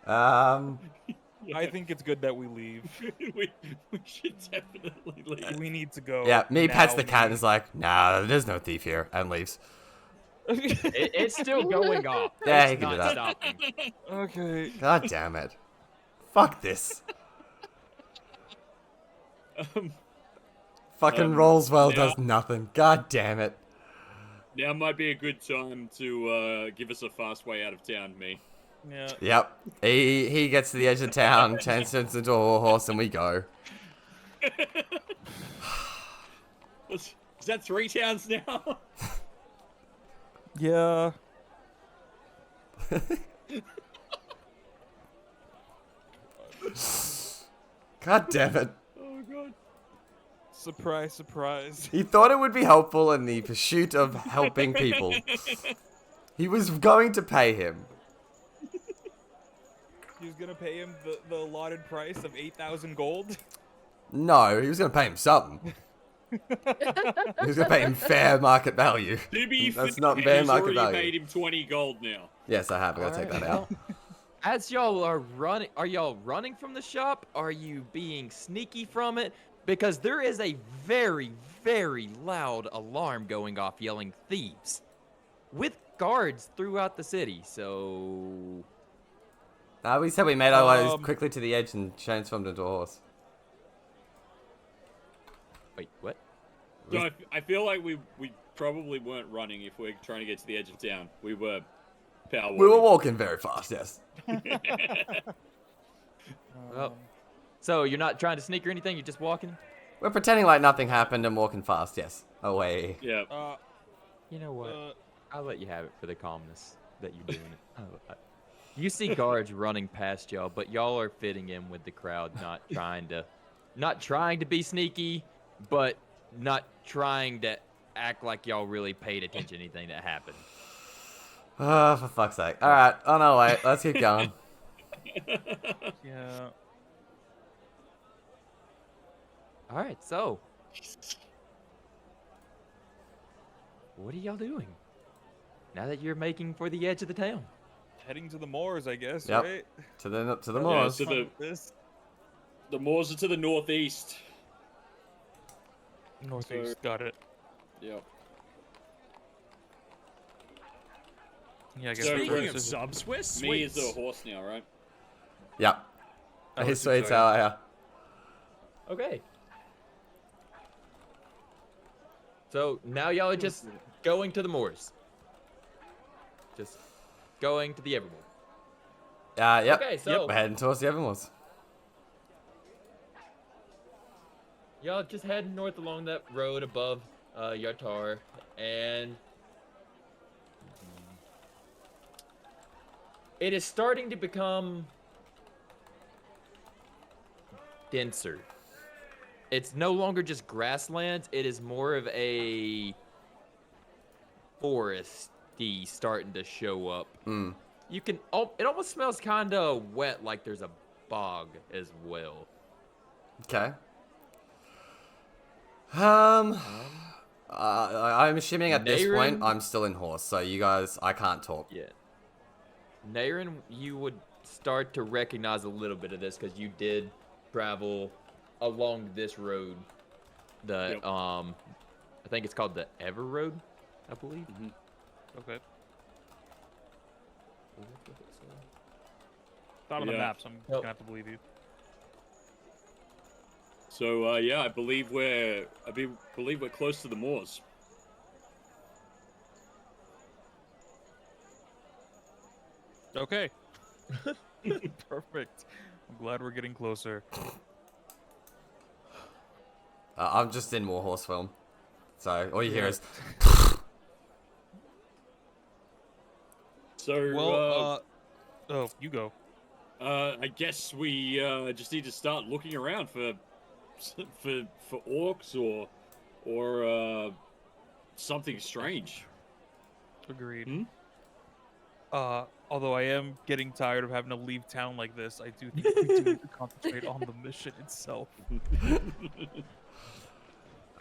Yeah, I think it's good that we leave. we should definitely leave. We need to go. Yeah, me pats now, the cat and man. is like, "Nah, there's no thief here," and leaves. It's still going off. Yeah, It's he can do not that. stopping. Okay. God damn it. Fuck this. Fucking Rollswell yeah. does nothing. God damn it. Now might be a good time to give us a fast way out of town, me. Yeah. Yep. He gets to the edge of town, turns into a horse, and we go. Is that 3 towns now? Yeah. God damn it. Oh god. Surprise, surprise. He thought it would be helpful in the pursuit of helping people. He was going to pay him. He was gonna pay him the allotted price of 8,000 gold. No, he was going to pay him something. He was going to pay him fair market value. To be That's fair, not fair he's market already value. paid him 20 gold now. Yes, I have. I gotta take that out. As y'all are y'all running from the shop? Are you being sneaky from it? Because there is a very, very loud alarm going off yelling thieves. With guards throughout the city, so... We said we made our way Um, quickly to the edge and transformed into a horse. Wait, what? So I feel like we probably weren't running if we're trying to get to the edge of town. We were power We were walking. walking very fast, yes. Well, so you're not trying to sneak or anything? You're just walking? We're pretending like nothing happened and walking fast, yes. Away. Yeah. You know what? I'll let you have it for the calmness that you're doing it. You see guards running past y'all, but y'all are fitting in with the crowd, not trying to be sneaky, but not trying to act like y'all really paid attention to anything that happened. Oh, for fuck's sake. Alright, on our way. Let's keep going. Yeah. All right, so what are y'all doing now that you're making for the edge of the town? Heading to the moors, I guess, Yep. right? To the Yeah, moors. to the- This The moors are to the northeast. northeast. Got it. Yep. Yeah, I guess So that's Speaking where of it says- Swiss, Me is a horse now, right? Yep. I His would assume sweet so, how yeah. Okay. So now y'all are just going to the moors. Just going to the Evermore. Yep. Okay, so- Yep, we're heading towards the Evermoors. Y'all just heading north along that road above Yartar, and it is starting to become denser. It's no longer just grasslands, it is more of a foresty starting to show up. Mm. You can, it almost smells kind of wet, like there's a bog as well. Okay. I'm assuming at this point Naren- I'm still in horse, so you guys, I can't talk. Yeah. Naren, you would start to recognize a little bit of this because you did travel along this road. The Yep. I think it's called the Ever Road, I believe. Okay. Not on the Yeah. map, so I'm Nope. gonna have to believe you. So yeah, I believe we're close to the moors. Okay. Perfect. I'm glad we're getting closer. I'm just in more horse film, so all you hear Yeah. is. So Well, oh, you go. I guess we just need to start looking around for orcs or something strange. Agreed. Hmm? Although I am getting tired of having to leave town like this, I do think we do need to concentrate on the mission itself.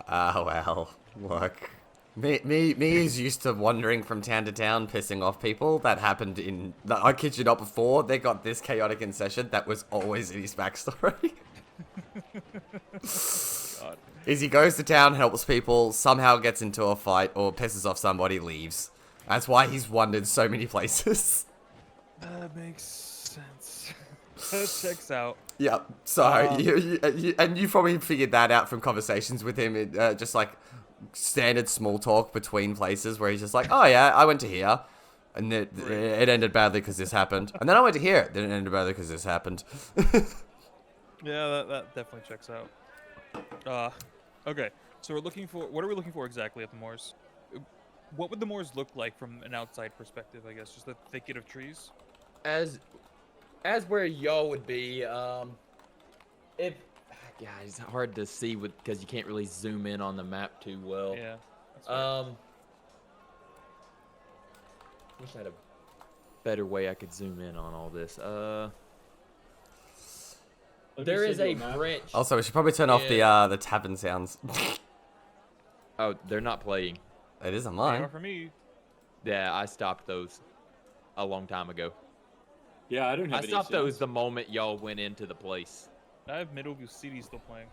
Ah, well, look. Me is used to wandering from town to town, pissing off people. That happened in... I kid you not, before they got this chaotic in session, that was always in his backstory. God. Is he goes to town, helps people, somehow gets into a fight, or pisses off somebody, leaves. That's why he's wandered so many places. That makes sense. That checks out. Yep. So, you probably figured that out from conversations with him, just like standard small talk between places where he's just like, oh yeah, I went to here, and it ended badly because this happened. And then I went to here, then it ended badly because this happened. Yeah, that definitely checks out. Okay. So what are we looking for exactly at the moors? What would the moors look like from an outside perspective, I guess? Just a thicket of trees? As where y'all would be, if yeah, it's hard to see because you can't really zoom in on the map too well. Yeah. That's fair. Wish I had a better way I could zoom in on all this. There is a branch. Also, we should probably turn off the tavern sounds. Oh, they're not playing. It is on They mine. are for me. Yeah, I stopped those a long time ago. Yeah, I don't have I any stopped those sounds. the moment y'all went into the place. I have Middleview CD still playing.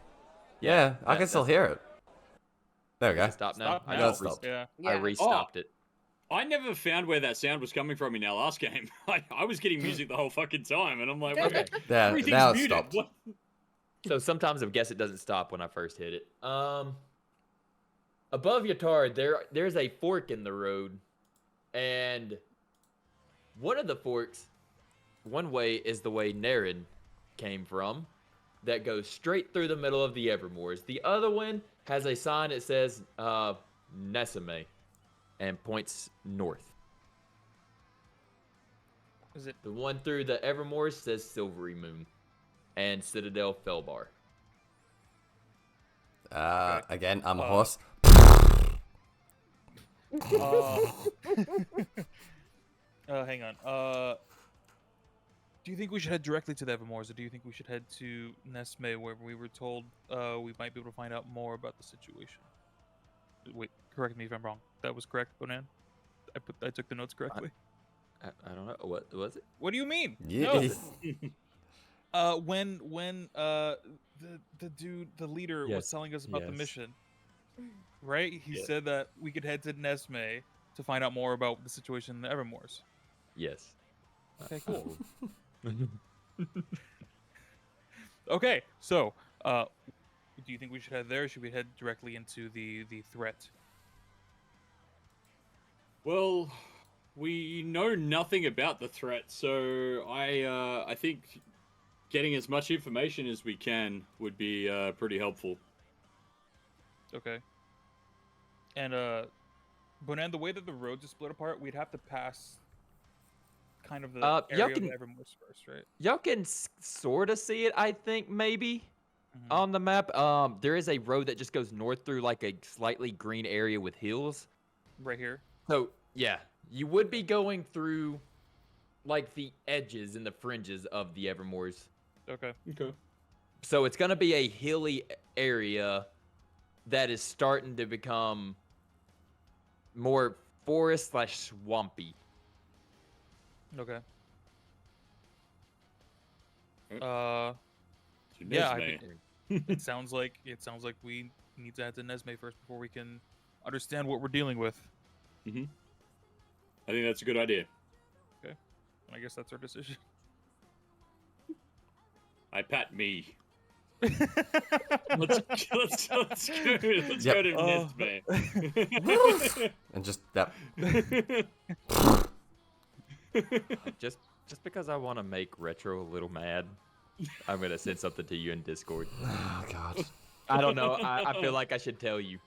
Yeah, I can still hear it. There we go. Stop now. Stop I now. just stopped. Yeah. I restopped it. I never found where that sound was coming from in our last game. I was getting music the whole fucking time, and I'm like, okay, Yeah, everything's now it's muted. stopped. What? So sometimes I guess it doesn't stop when I first hit it. Above Yatard, there's a fork in the road, and one of the forks, one way is the way Naren came from, that goes straight through the middle of the Evermoors. The other one has a sign that says Nesame, and points north. Is it? The one through the Evermoors says Silvery Moon, and Citadel Felbar. Again, I'm a horse. Hang on. Do you think we should head directly to the Evermoors, or do you think we should head to Nesme, where we were told we might be able to find out more about the situation? Wait, correct me if I'm wrong. That was correct, Bonan? I took the notes correctly. I don't know. What was it? What do you mean? Yeah. No. When the dude, the leader, was Yes, telling us about the yes. mission, right? He Yeah. said that we could head to Nesme to find out more about the situation in the Evermoors. Yes. Okay, cool. Okay, so do you think we should head there, or should we head directly into the threat? Well, we know nothing about the threat, so I think getting as much information as we can would be pretty helpful. Okay. And Bonan, the way that the roads are split apart, we'd have to pass kind of the Y'all area can- of Evermore's first, right? Y'all can sort of see it, I think, maybe, Mhm. on the map. There is a road that just goes north through like a slightly green area with hills. Right here. So, yeah, you would be going through like the edges and the fringes of the Evermores. Okay. Okay. So it's going to be a hilly area that is starting to become more forest/swampy. Okay. Mm. Yeah, Nesme. it sounds like we need to head to Nesme first before we can understand what we're dealing with. I think that's a good idea. I guess that's our decision. I pat me. Let's go. Let's go Yep. to Oh. Nesme. And just that. Just because I want to make Retro a little mad, I'm going to send something to you in Discord. Oh god. I don't know. I feel like I should tell you.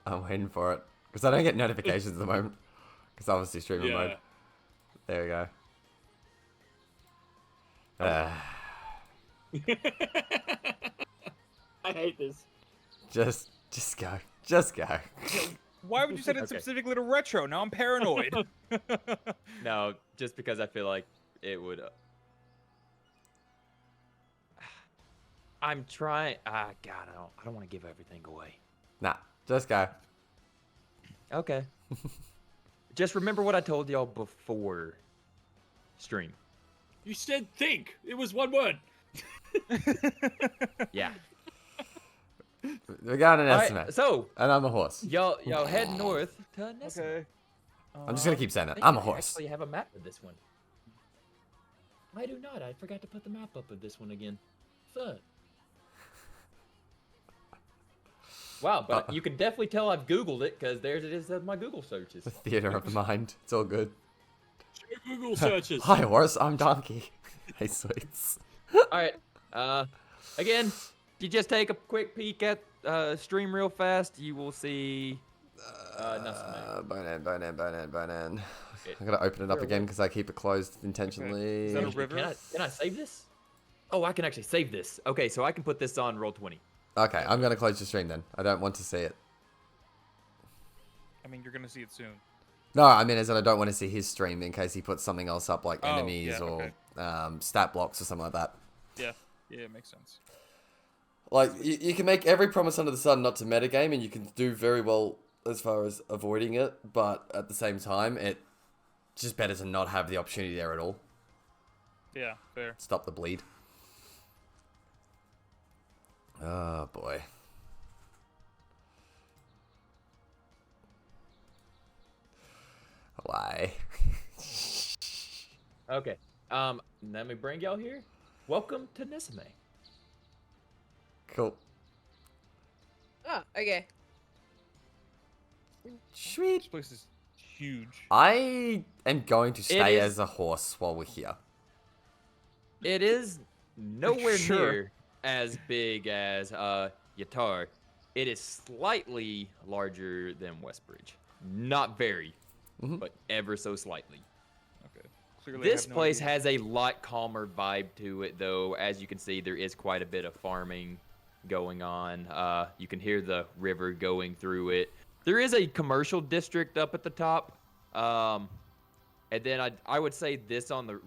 I'm waiting for it because I don't get notifications at the moment. Because obviously streaming mode. Yeah. There we go. I hate this. Just go. Just go. Why would you send it Okay. specifically to Retro? Now I'm paranoid. No, just because I feel like it would. I'm trying. God, I don't want to give everything away. Nah, just go. Okay. Just remember what I told y'all before stream. You said think. It was one word. Yeah. We're going an All estimate. right, so And I'm a horse. y'all head north to Nessa. Okay. I'm just gonna keep saying I it. think I'm a I horse. actually have a map of this one. I do not. I forgot to put the map up of this one again. Fuck. Wow, but you can definitely tell I've Googled it because there it is in my Google searches. The theater of the mind. It's all good. Google searches. Hi horse, I'm donkey. Hey sweets. All right. Again, you just take a quick peek at stream real fast. You will see. Nothing. Banan. Okay. I gotta open it up Where- again because I keep it closed intentionally. Is that a Actually, river? Can I save this? Oh, I can actually save this. Okay, so I can put this on Roll20. Okay, I'm gonna close the stream then. I don't want to see it. I mean, you're gonna see it soon. No, I mean as in I don't want to see his stream in case he puts something else up like Oh, enemies yeah, or okay. stat blocks or something like that. Yeah, it makes sense. Like you can make every promise under the sun not to metagame and you can do very well as far as avoiding it, but at the same time it just better to not have the opportunity there at all. Yeah, fair. Stop the bleed. Oh boy. Why? Okay. Let me bring y'all here. Welcome to Nisame. Cool. Oh, okay. Sweet. This place is huge. I am going to stay is- as a horse while we're here. It is nowhere Sure. near as big as Yatar. It is slightly larger than Westbridge. Not very, Mhm. but ever so slightly. Okay. Clearly, I This have no place idea. has a lot calmer vibe to it, though. As you can see, there is quite a bit of farming going on. You can hear the river going through it. There is a commercial district up at the top. And then I would say this on the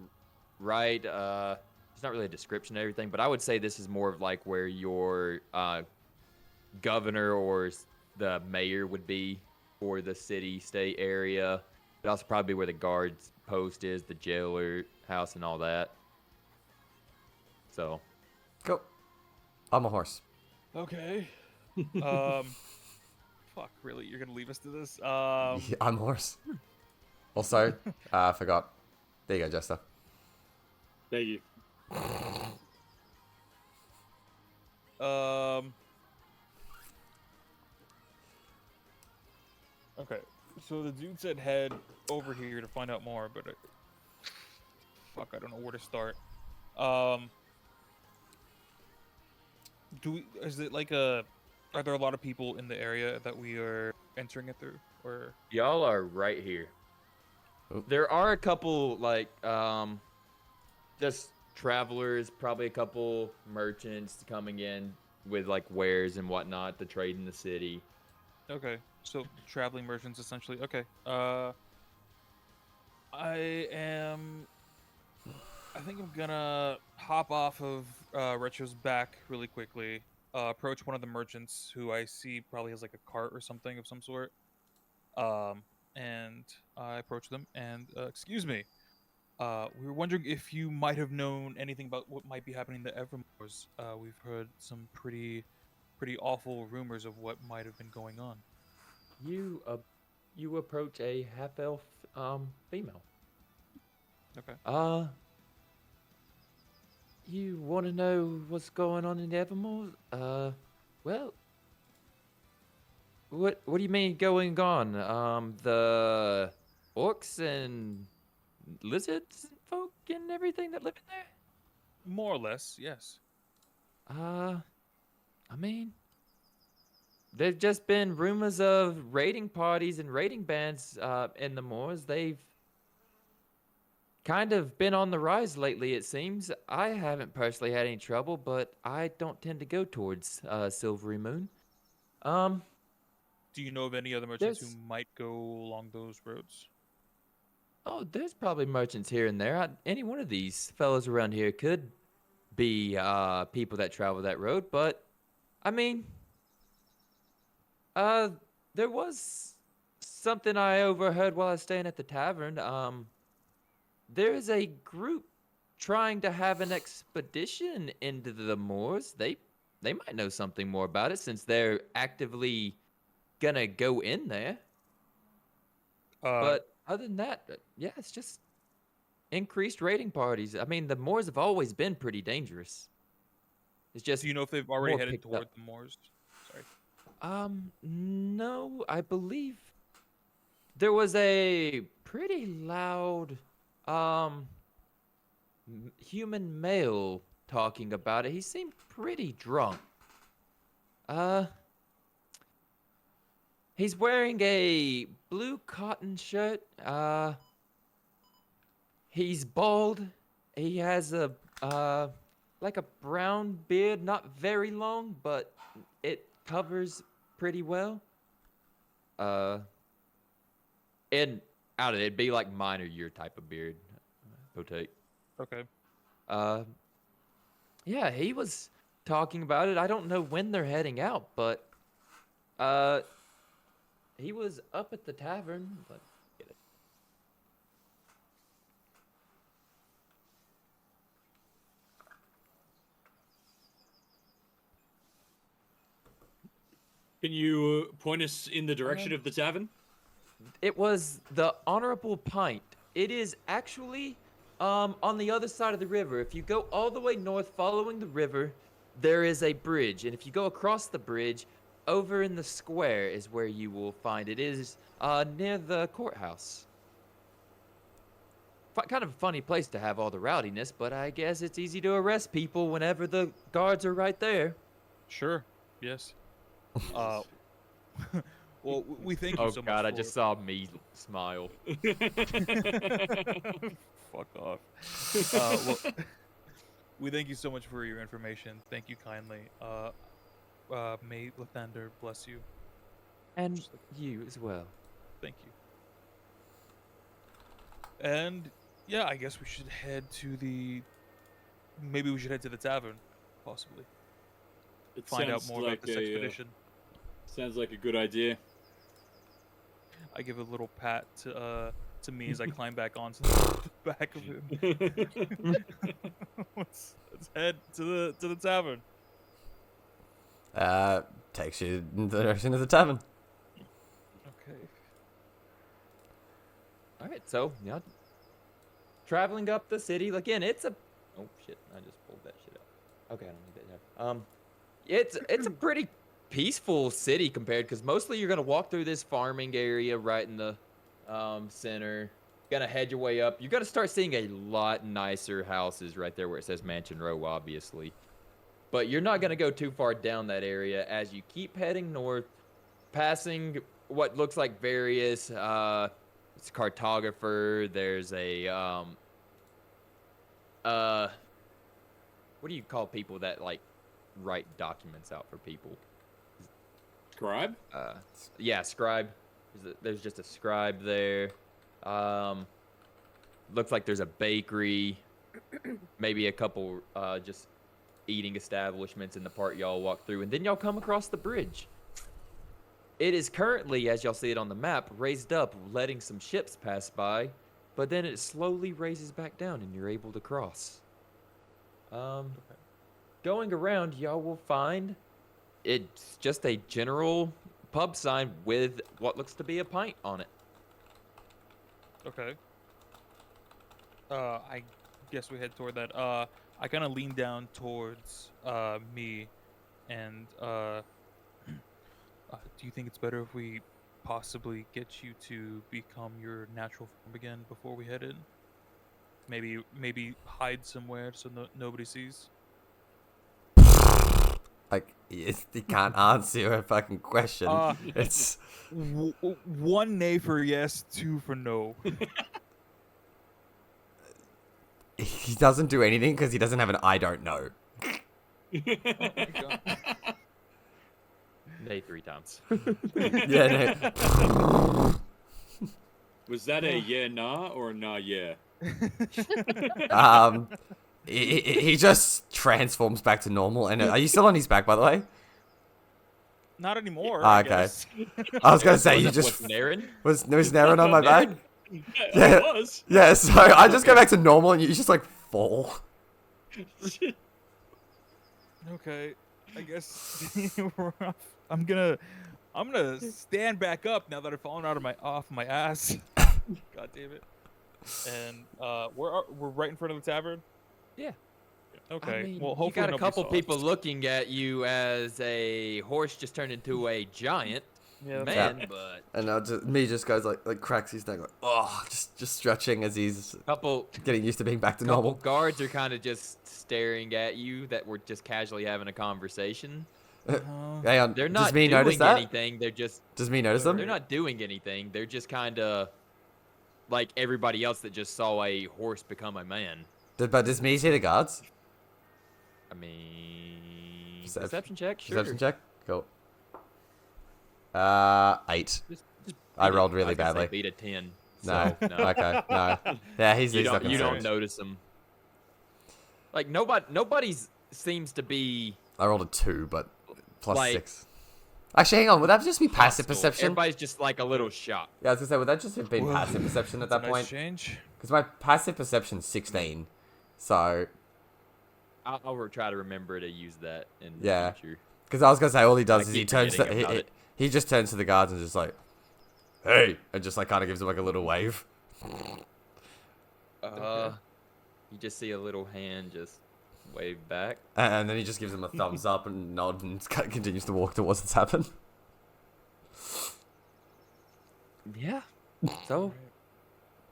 right. It's not really a description of everything, but I would say this is more of like where your governor or the mayor would be for the city-state area. But also probably where the guards post is, the jailer house, and all that. So, Cool. I'm a horse. Okay. Fuck, really? You're gonna leave us to this? Yeah, I'm a horse. Also, I forgot. There you go, Jester. Thank you. Okay, so the dude said head over here to find out more, but fuck, I don't know where to start. Is it like a Are there a lot of people in the area that we are entering it through, or? Y'all are right here. Oop. There are a couple like just travelers, probably a couple merchants coming in with like wares and whatnot to trade in the city. Okay, so traveling merchants essentially. Okay. I think I'm gonna hop off of Retro's back really quickly. Approach one of the merchants who I see probably has like a cart or something of some sort. And I approach them and excuse me. We were wondering if you might have known anything about what might be happening to Evermore's. We've heard some pretty awful rumors of what might have been going on. You approach a half elf female. Okay. You want to know what's going on in Evermore? Well, what do you mean going on? The orcs and lizards and folk and everything that live in there? More or less, yes. I mean, there've just been rumors of raiding parties and raiding bands in the moors. They've kind of been on the rise lately, it seems. I haven't personally had any trouble, but I don't tend to go towards Silvery Moon. Do you know of any other merchants who There's- might go along those roads? Oh, there's probably merchants here and there. Any one of these fellows around here could be people that travel that road, but I mean, there was something I overheard while I was staying at the tavern. There is a group trying to have an expedition into the moors. They might know something more about it since they're actively gonna go in there. But other than that, yeah, it's just increased raiding parties. I mean, the moors have always been pretty dangerous. It's just do you know if they've already more headed picked toward up. the moors? Sorry. No, I believe there was a pretty loud human male talking about it. He seemed pretty drunk. He's wearing a blue cotton shirt. He's bald. He has a like a brown beard, not very long, but it covers pretty well. And out of it, it'd be like mine or your type of beard, Potate. Okay. Yeah, he was talking about it. I don't know when they're heading out, but he was up at the tavern. But get it. Can you point us in the direction of the tavern? It was the Honorable Pint. It is actually on the other side of the river. If you go all the way north following the river, there is a bridge. And if you go across the bridge, over in the square is where you will find it. It is near the courthouse. Kind of a funny place to have all the rowdiness, but I guess it's easy to arrest people whenever the guards are right there. Sure. Yes. Well, we thank you Oh so much. God, I for- just saw me smile. Fuck off. Well, we thank you so much for your information. Thank you kindly. May Lathander bless you. And Just like- you as well. Thank you. And yeah, I guess we should head to the. Maybe we should head to the tavern, possibly. It Find out sounds more like about this expedition. Sounds like a good idea. I give a little pat to me as I climb back onto the back of him. let's head to the tavern. Takes you in the direction of the tavern. Okay. All right, so yeah, traveling up the city again. It's a oh shit! I just pulled that shit out. Okay, I don't need that now. It's a pretty peaceful city compared, because mostly you're gonna walk through this farming area right in the center. Gonna head your way up. You're gonna start seeing a lot nicer houses right there where it says Mansion Row, obviously. But you're not gonna go too far down that area as you keep heading north, passing what looks like various it's a cartographer. There's a what do you call people that like write documents out for people? Scribe? Yeah, scribe. There's just a scribe there. Looks like there's a bakery, maybe a couple just eating establishments in the part y'all walk through, and then y'all come across the bridge. It is currently, as y'all see it on the map, raised up, letting some ships pass by, but then it slowly raises back down, and you're able to cross. Going around, y'all will find it's just a general pub sign with what looks to be a pint on it. Okay. I guess we head toward that. I kind of lean down towards me, and do you think it's better if we possibly get you to become your natural form again before we head in? Maybe hide somewhere so nobody sees. Like, he can't answer a fucking question. It's one nay for yes, two for no. he doesn't do anything because he doesn't have an I don't know. Oh my God. Nay 3 times. Yeah. No. Was that a yeah nah or a nah yeah? He just transforms back to normal. And are you still on his back, by the way? Not anymore. Ah, I okay. guess. I was gonna say you just Was Naren? was Naren on my back. Yeah, it was. Yeah, so I just go back to normal and you just like fall. Okay, I guess we're off. I'm gonna stand back up now that I've fallen off my ass. God damn it! And we're right in front of the tavern. Yeah. Okay. I mean, well, you hopefully got a nobody couple saw people us. looking at you as a horse just turned into a giant Yeah, man, but And now me just goes like cracks his neck like just stretching as he's couple getting used to being back to couple normal. guards are kind of just staring at you that were just casually having a conversation. Hang on, They're does not me doing notice that? anything. They're just Does me notice them? they're not doing anything. They're just kind of like everybody else that just saw a horse become a man. But does me see the guards? I mean, Perception. perception check, sure. Perception check? Cool. 8. Just I beat rolled it. really was gonna say badly. beat a 10. No. So, no. Okay, no. Yeah, he's You not don't, you don't concerned. notice him. Like nobody's seems to be I rolled a 2, but plus Like- 6. Actually, hang on. Would that just be passive hostile. perception? Everybody's just like a little shocked. Yeah, I was gonna say, would that just have been passive perception at that Nice point? change. Because my passive perception's 16, so I'll try to remember to use that in Yeah. the future. because I was gonna say all he does I is he keep turns to forgetting about it. he just turns to the guards and just like, hey, and just like kind of gives him like a little wave. You just see a little hand just wave back. And then he just gives him a thumbs up and nod and continues to walk towards the tavern. Yeah. So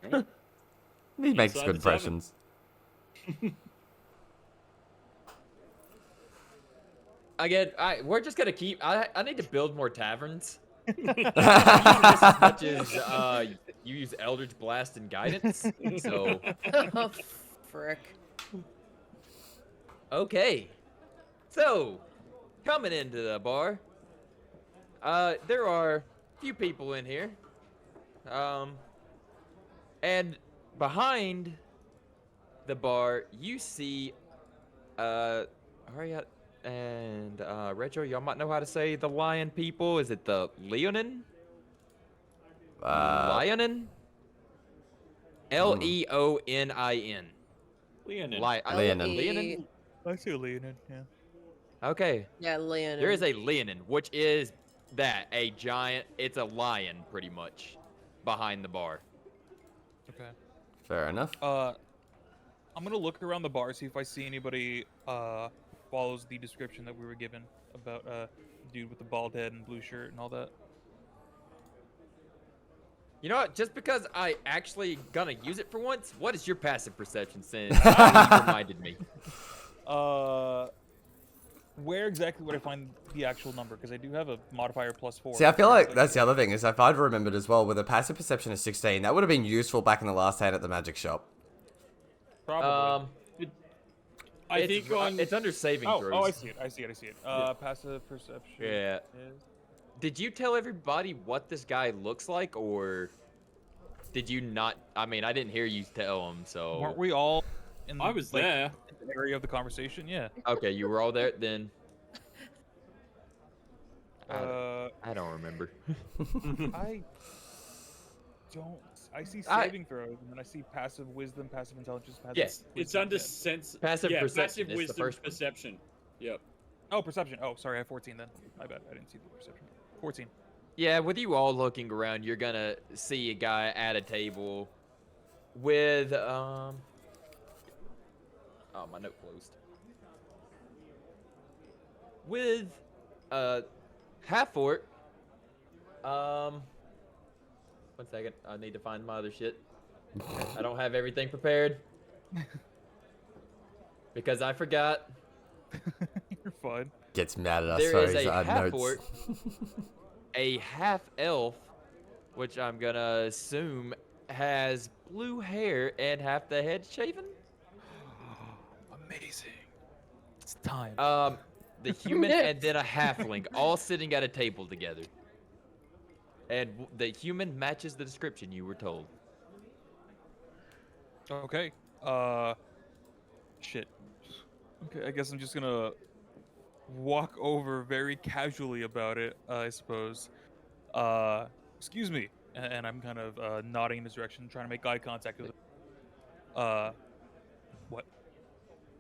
He makes Inside good the tavern. impressions. again, we're just gonna keep. I need to build more taverns. You use this as much as you use Eldritch Blast and Guidance. So Oh, frick. okay. So coming into the bar, there are a few people in here. And behind the bar, you see, Ariat and Retro. Y'all might know how to say the lion people. Is it the Leonin? Leonin? Leonin. Leonin. Leonin. Leonin? I see a Leonin, yeah. Okay. Yeah, Leon. There is a Leonin, which is a giant. It's a lion, pretty much, behind the bar. Okay. Fair enough. I'm gonna look around the bar, see if I see anybody follows the description that we were given about dude with the bald head and blue shirt and all that. You know what? Just because I actually gonna use it for once, what is your passive perception since you reminded me? where exactly would I find the actual number? Because I do have a modifier +4. See, I feel like that's the other thing, is if I'd remembered as well, with a passive perception of 16, that would have been useful back in the last hand at the magic shop. Probably. I think on it's under saving throws. Oh, I see it. Passive perception. Yeah. Is... Did you tell everybody what this guy looks like, or did you not? I mean, I didn't hear you tell him, so. Weren't we all in I was there. the area of the conversation? Yeah. Okay, you were all there then. Uh, I don't remember. I don't. I see saving throws, and then I see passive wisdom, passive intelligence, passive. Yes. It's wisdom, under yeah. sense. Passive yeah, perception passive is the wisdom first one. perception. Yep. Oh, perception. Oh, sorry, I have 14 then. My bad. I didn't see the perception. 14. Yeah, with you all looking around, you're gonna see a guy at a table with Oh, my note closed. With half orc. One second. I need to find my other shit. I don't have everything prepared because I forgot. You're fine. Gets mad at us There for is his a half notes. orc, a half elf, which I'm gonna assume has blue hair and half the head shaven. Amazing. It's time. The human and then a halfling, all sitting at a table together. And the human matches the description you were told. Okay. Shit. Okay, I guess I'm just gonna walk over very casually about it, I suppose. Excuse me. And I'm kind of nodding in his direction, trying to make eye contact with him. What?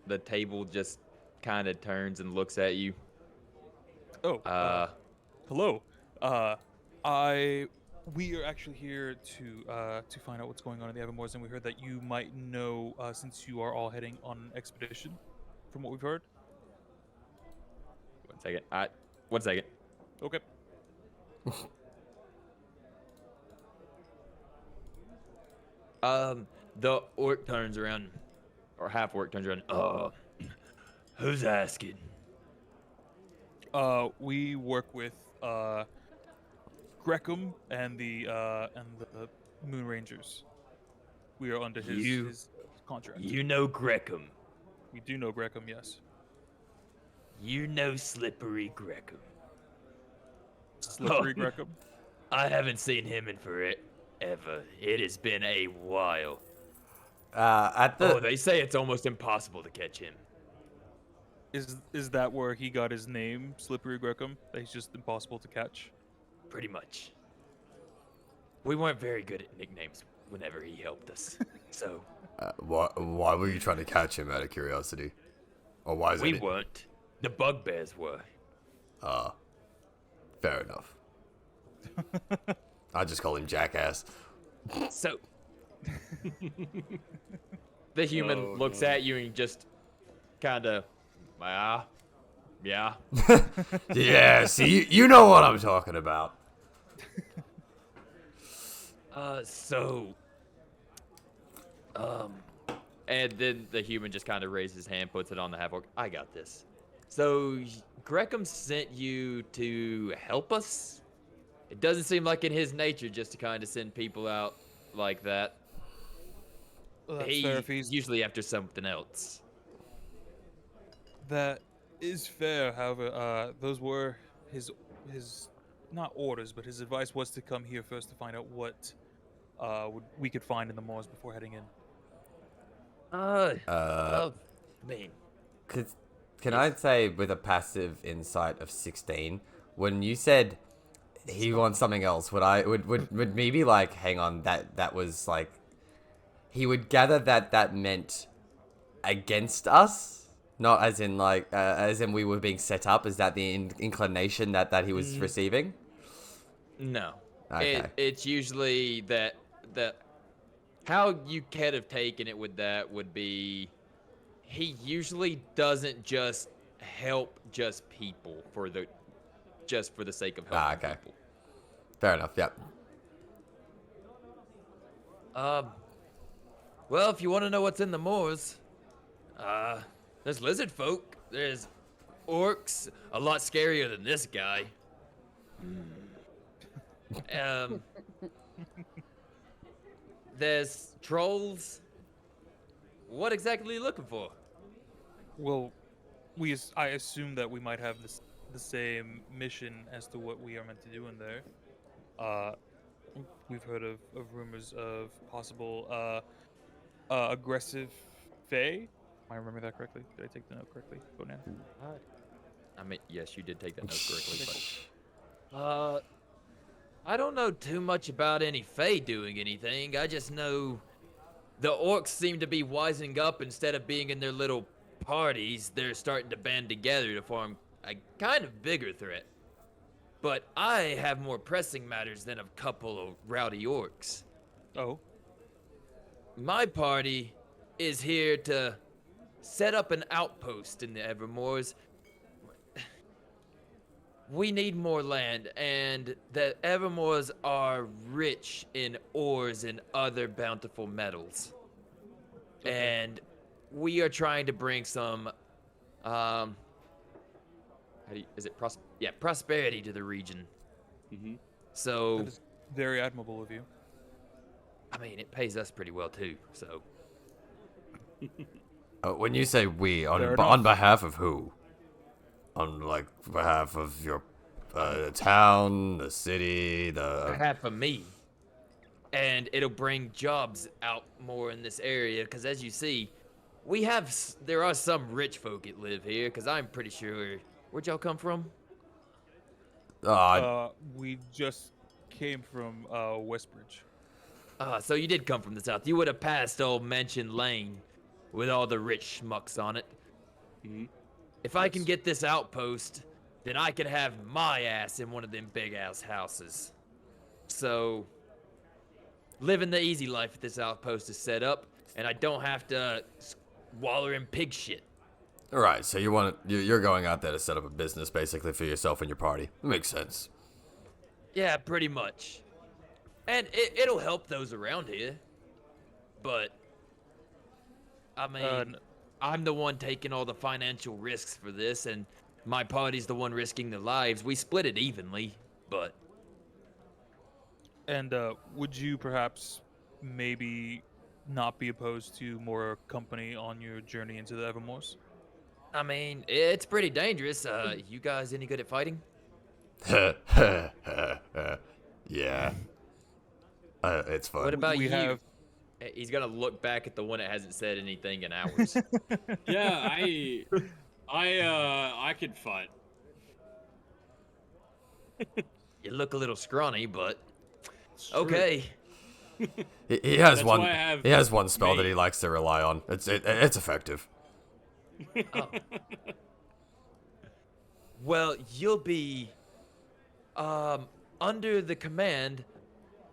The table just kind of turns and looks at you. Oh, hello. We are actually here to find out what's going on in the Evermoors, and we heard that you might know, since you are all heading on an expedition, from what we've heard. 1 second. 1 second. Okay. The orc turns around, or half orc turns around. Who's asking? We work with Grecum and the Moon Rangers. We are under his contract. You know Grecum. We do know Grecum, yes. You know Slippery Grecum. Slippery Grecum. I haven't seen him in forever. It has been a while. They say it's almost impossible to catch him. Is that where he got his name, Slippery Grecum? That he's just impossible to catch? Pretty much. We weren't very good at nicknames whenever he helped us. So why were you trying to catch him, out of curiosity? Or why is it? we weren't. The bugbears were. Fair enough. I just call him Jackass. So the human looks at you and just kind of, yeah. Yeah, see, you know what I'm talking about. And then the human just kind of raises his hand, puts it on the half orc. I got this. So Grecum sent you to help us? It doesn't seem like in his nature just to kind of send people out like that. Well, that's fair if He's he's... usually after something else. That is fair. However, those were his not orders, but his advice was to come here first to find out what we could find in the moors before heading in. Well, I mean, Can I say, with a passive insight of 16, when you said he wants something else, would me be like, hang on, that was like, he would gather that meant against us, not as in like, as in we were being set up. Is that the inclination that he was receiving? no. Okay. It's usually that how you could have taken it with that would be, he usually doesn't just help just people for the sake of helping Okay. people. Fair enough. Yep. Well, if you want to know what's in the moors, there's lizard folk. There's orcs, a lot scarier than this guy. There's trolls. What exactly are you looking for? Well, I assume that we might have the same mission as to what we are meant to do in there. We've heard of rumors of possible aggressive Fae. Am I remembering that correctly? Did I take the note correctly, Conan? I mean, yes, you did take that note correctly, but I don't know too much about any Fae doing anything. I just know the orcs seem to be wising up. Instead of being in their little parties, they're starting to band together to form a kind of bigger threat. But I have more pressing matters than a couple of rowdy orcs. Oh. My party is here to set up an outpost in the Evermoors. We need more land, and the Evermoors are rich in ores and other bountiful metals. And we are trying to bring some, prosperity to the region. Mm-hmm. So, That is very admirable of you. I mean, it pays us pretty well too, so. When you say we, Fair on enough. behalf of who? On like behalf of your town, the city, the Half of me. And it'll bring jobs out more in this area, because as you see, there are some rich folk that live here, because I'm pretty sure, where'd y'all come from? We just came from Westbridge. So you did come from the south. You would have passed old Mention Lane with all the rich schmucks on it. Mm-hmm. If I can get this outpost, then I can have my ass in one of them big ass houses. So, living the easy life at this outpost is set up, and I don't have to waller in pig shit. All right, so you're going out there to set up a business basically for yourself and your party. Makes sense. Yeah, pretty much. And it'll help those around here. But, I mean, I'm the one taking all the financial risks for this, and my party's the one risking their lives. We split it evenly, but... And would you perhaps maybe not be opposed to more company on your journey into the Evermoors? I mean, it's pretty dangerous. You guys any good at fighting? Yeah. It's fun. What about we you? have- He's gonna look back at the one that hasn't said anything in hours. Yeah, I could fight. You look a little scrawny, but It's true. okay. He has That's one. why I have He has one spell me. that he likes to rely on. It's effective. Oh. Well, you'll be under the command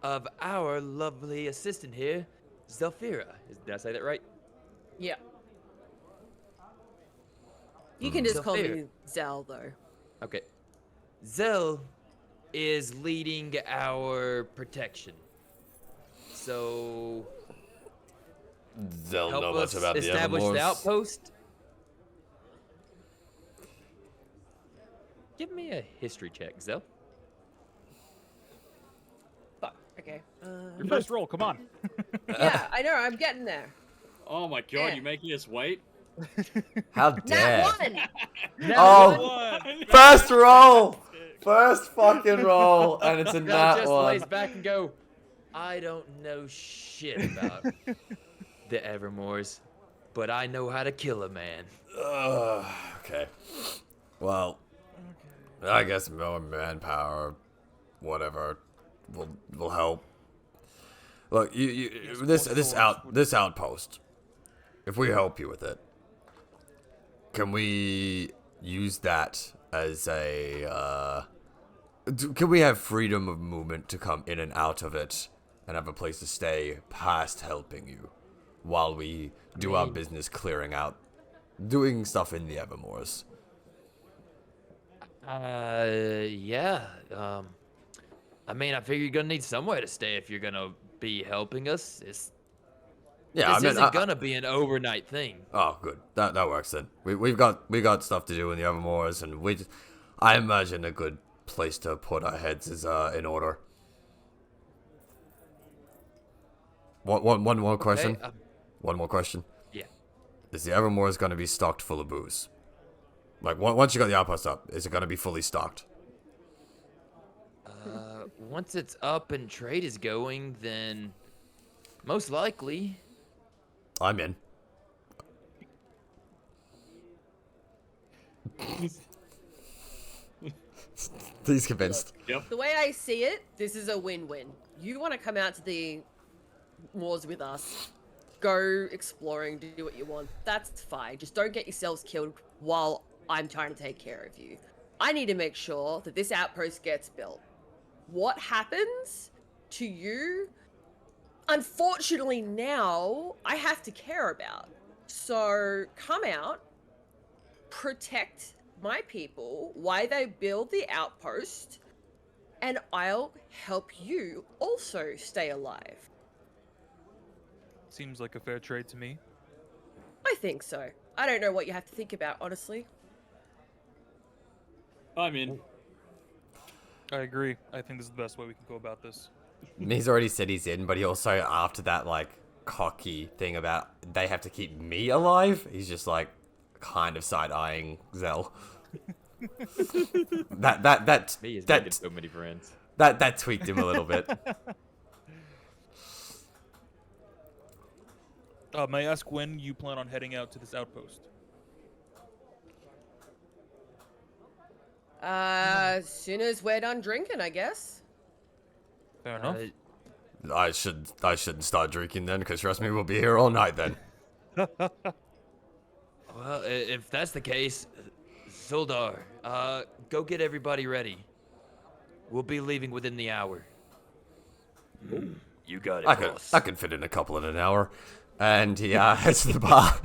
of our lovely assistant here, Zelfira. Did I say that right? Yeah. You can just call Fair. me Zell, though. Okay. Zell is leading our protection. So They'll help know us much about the establish Evermoors. the outpost. Give me a history check, Zell. Fuck. Okay. Your first roll, come on. Yeah, I know. I'm getting there. Oh my god, Yeah. you're making us wait? How Nat dare! one. Oh, first roll, first fucking roll, and it's a Zell nat just one. lays back and go, I don't know shit about the Evermoors, but I know how to kill a man. Okay. Well, I guess more manpower, whatever, will help. Look, this outpost. If we help you with it, can we use that as a? Can we have freedom of movement to come in and out of it, and have a place to stay past helping you, while we do our business clearing out, doing stuff in the Evermoors? Yeah. I mean, I figure you're gonna need somewhere to stay if you're gonna be helping us. Yeah, This I mean, isn't gonna be an overnight thing. Oh, good. That works then. We got stuff to do in the Evermoors, and I imagine a good place to put our heads is in order. One more question. Okay, One more question. yeah. Is the Evermoors going to be stocked full of booze? Like once you got the outpost up, is it going to be fully stocked? Once it's up and trade is going, then most likely. I'm in. He's convinced. Yep. The way I see it, this is a win-win. You want to come out to the wars with us, go exploring, do what you want. That's fine. Just don't get yourselves killed while I'm trying to take care of you. I need to make sure that this outpost gets built. What happens to you, unfortunately now, I have to care about. So come out, protect my people while they build the outpost, and I'll help you also stay alive. Seems like a fair trade to me. I think so. I don't know what you have to think about, honestly. I'm in. I agree. I think this is the best way we can go about this. He's already said he's in, but he also, after that, like, cocky thing about they have to keep me alive, he's just, like, kind of side-eyeing Zell. Me is making so many friends. That tweaked him a little bit. May I ask when you plan on heading out to this outpost? As soon as we're done drinking, I guess. Fair enough. I shouldn't start drinking then, because trust me, we'll be here all night then. Well, if that's the case, Sildar, go get everybody ready. We'll be leaving within the hour. You got it, boss. I could fit in a couple in an hour. And he heads to the bar.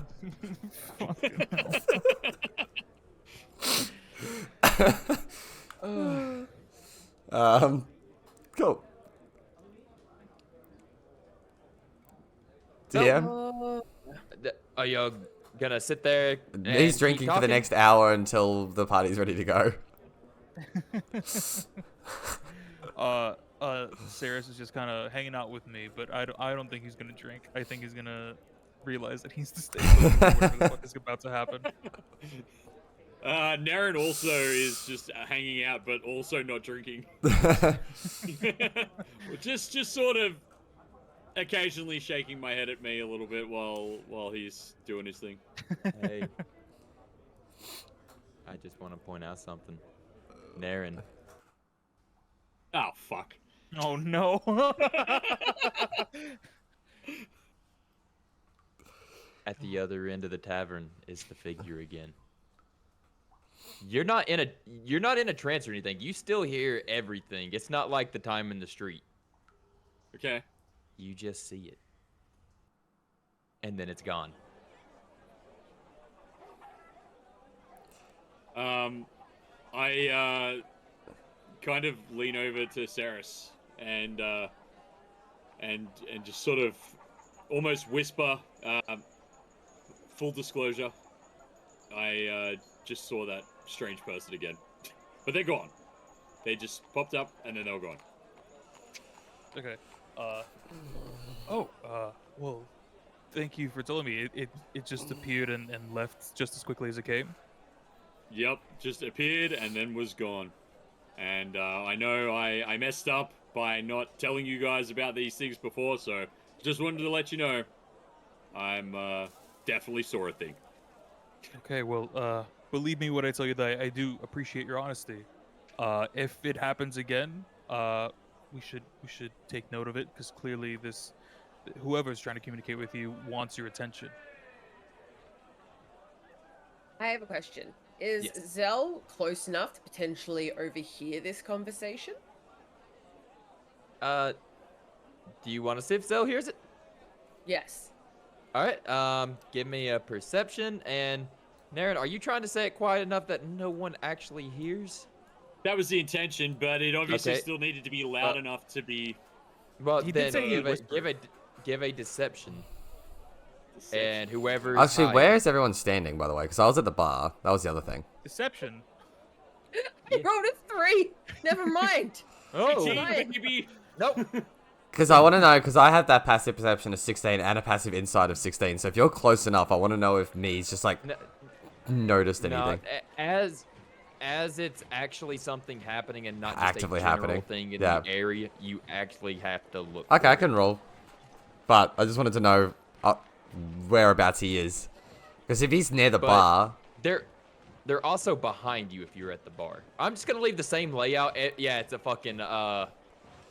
Cool. DM? Are y'all gonna sit there? And He's keep drinking for the talking? next hour until the party's ready to go. Saris is just kind of hanging out with me, but I don't think he's gonna drink. I think he's gonna realize that he's to stay with whatever the fuck is about to happen. Naren also is just hanging out, but also not drinking. just sort of occasionally shaking my head at me a little bit while he's doing his thing. Hey, I just want to point out something. Naren, Oh, fuck. Oh no. at the other end of the tavern is the figure again. You're not in a trance or anything. You still hear everything. It's not like the time in the street. Okay. You just see it. And then it's gone. I kind of lean over to Saris and just sort of almost whisper, full disclosure, I just saw that strange person again. But they're gone. They just popped up and then they were gone. Okay. Well, thank you for telling me. It just appeared and left just as quickly as it came. Yep, just appeared and then was gone. And I know I messed up by not telling you guys about these things before, so just wanted to let you know I'm definitely saw a thing. Okay, well, believe me when I tell you that I do appreciate your honesty. If it happens again, we should take note of it, because clearly whoever's trying to communicate with you wants your attention. I have a question. Is Yes. Zell close enough to potentially overhear this conversation? Do you want to see if Zell hears it? Yes. All right. Give me a perception. And Naren, are you trying to say it quiet enough that no one actually hears? That was the intention, but it obviously Okay. still needed to be loud enough to be... Well, He then did say he give whispered. give a deception. and whoever. Actually, where is everyone standing, by the way? Because I was at the bar. That was the other thing. Deception. I rolled a 3. Never mind. Oh, 18, baby. nope. Because I want to know, because I have that passive perception of 16 and a passive insight of 16. So if you're close enough, I want to know if me's just like noticed anything. No, as it's actually something happening and not just Actively a general happening. thing in Yeah. the area, you actually have to look. Okay, I can roll. But I just wanted to know whereabouts he is. Because if he's near the bar... They're also behind you if you're at the bar. I'm just going to leave the same layout. Yeah, it's a fucking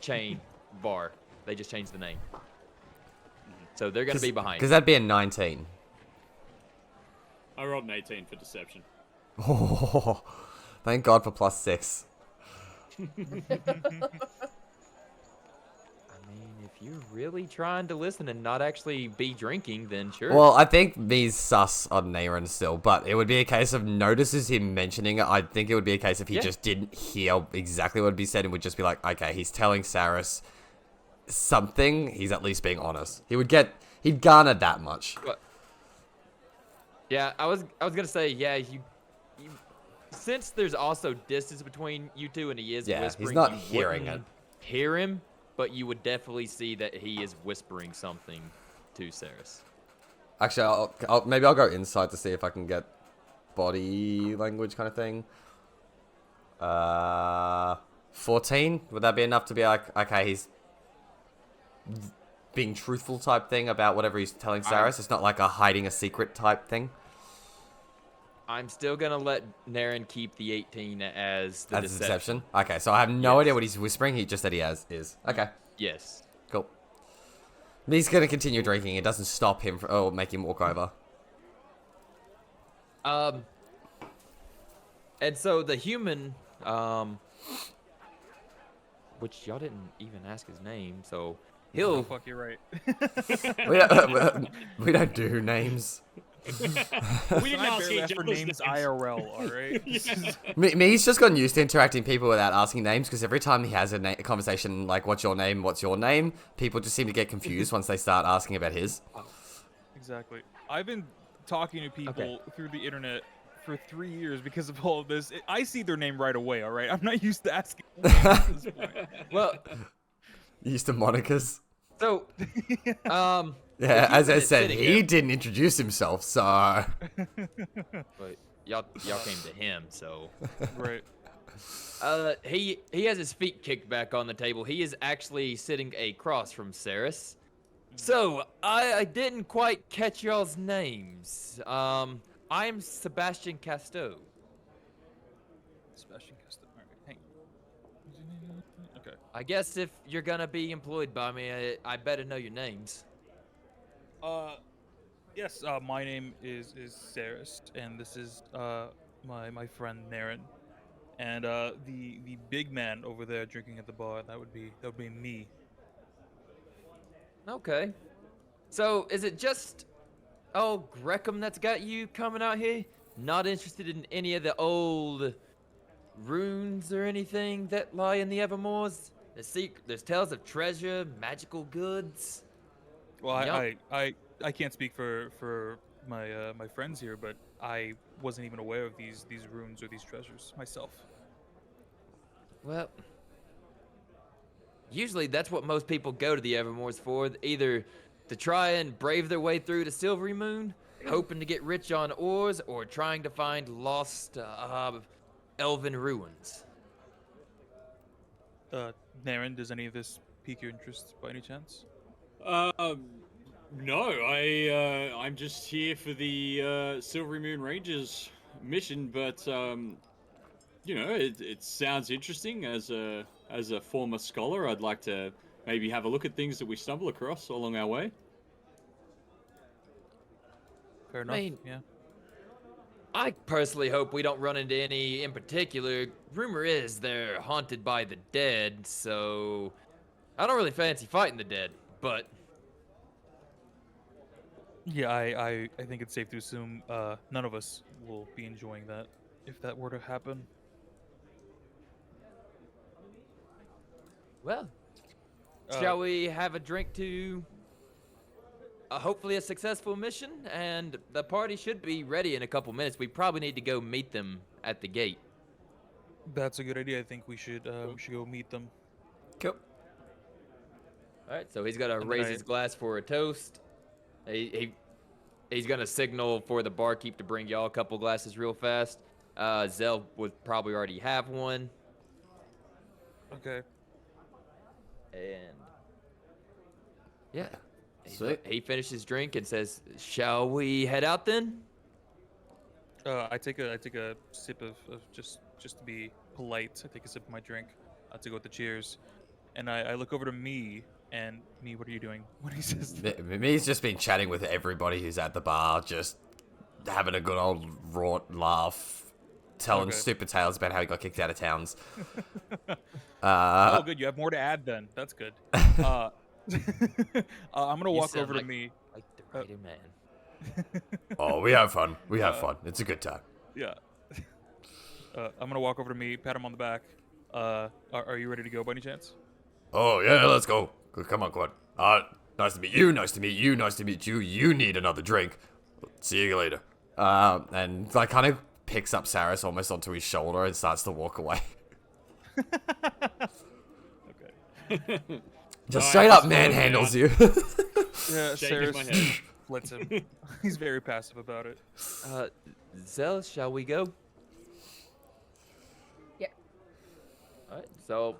chain bar. They just changed the name. So they're going to be behind. Because that'd be a 19. I rolled an 18 for deception. Oh, thank God for +6. I mean, if you're really trying to listen and not actually be drinking, then sure. Well, I think me's sus on Naren still, but it would be a case of notices him mentioning it. I think it would be a case if he just didn't hear exactly what would be said and would just be like, okay, he's telling Saris something. He's at least being honest. He'd garner that much. But, yeah, I was gonna say, yeah, you since there's also distance between you two and he is whispering, he's not you hearing it. wouldn't hear him, but you would definitely see that he is whispering something to Saris. Actually, maybe I'll go inside to see if I can get body language kind of thing. 14? Would that be enough to be like, okay, he's being truthful type thing about whatever he's telling Saris? It's not like a hiding a secret type thing. I'm still gonna let Naren keep the 18 as the deception. Okay, so I have no idea what he's whispering. He just said he is. Okay. Yes. Cool. He's gonna continue drinking. It doesn't stop him or make him walk over. And so the human, which y'all didn't even ask his name, so he'll. Oh, fuck, you're right. we don't do names. We didn't ask each for other's names names. IRL, alright? Me's just gotten used to interacting with people without asking names because every time he has a conversation like, what's your name, people just seem to get confused once they start asking about his. Exactly. I've been talking to people through the internet for 3 years because of all of this. I see their name right away, alright? I'm not used to asking names at this point. Well, Used to monikers. so, Yeah, as I is said, sitting he here. didn't introduce himself, so... but y'all came to him, so. Right. He has his feet kicked back on the table. He is actually sitting across from Saris. So, I didn't quite catch y'all's names. I'm Sebastian Casteau. Sebastian Custom. Alright, hang on. Okay. I guess if you're gonna be employed by me, I better know your names. Yes, my name is Saris, and this is my friend Naren, and the big man over there drinking at the bar, that would be me. Okay. So, is it just Greckham that's got you coming out here? Not interested in any of the old runes or anything that lie in the Evermoors? There's tales of treasure, magical goods. Well, Yup. I can't speak for my friends here, but I wasn't even aware of these runes or these treasures myself. Well, usually that's what most people go to the Evermoors for, either to try and brave their way through the Silvery Moon, hoping to get rich on ores, or trying to find lost elven ruins. Naren, does any of this pique your interest by any chance? No, I'm just here for the Silvery Moon Rangers mission, but you know, it sounds interesting. As a former scholar, I'd like to maybe have a look at things that we stumble across along our way. Fair enough. mean- Yeah. I personally hope we don't run into any in particular. Rumor is they're haunted by the dead, so I don't really fancy fighting the dead, but Yeah, I think it's safe to assume none of us will be enjoying that if that were to happen. well, shall we have a drink to hopefully a successful mission, and the party should be ready in a couple minutes. We probably need to go meet them at the gate. That's a good idea. I think we should go meet them. Cool. All right, so he's gonna And then raise I- his glass for a toast. He's gonna signal for the barkeep to bring y'all a couple glasses real fast. Zell would probably already have one, Okay. and yeah, Sweet. he finishes his drink and says, "Shall we head out then?" I take a sip of just to be polite. I take a sip of my drink to go with the cheers, and I look over to me and me. What are you doing when he says that? Me's just been chatting with everybody who's at the bar, just having a good old rort laugh, telling Okay. stupid tales about how he got kicked out of towns. Oh, good. You have more to add then. That's good. I'm gonna You walk sound over like- to me. Like the writer man. Oh, we have fun. We have fun. It's a good time. Yeah. I'm gonna walk over to me, pat him on the back. Are you ready to go by any chance? Oh, yeah, let's go. Come on, Quad. Nice to meet you. Nice to meet you. Nice to meet you. You need another drink. See you later. And like kind of picks up Saris almost onto his shoulder and starts to walk away. Okay. Just No, straight I up just manhandles you. Yeah, Shaking Saris my head. lets him. He's very passive about it. Zell, shall we go? Yeah. All right, so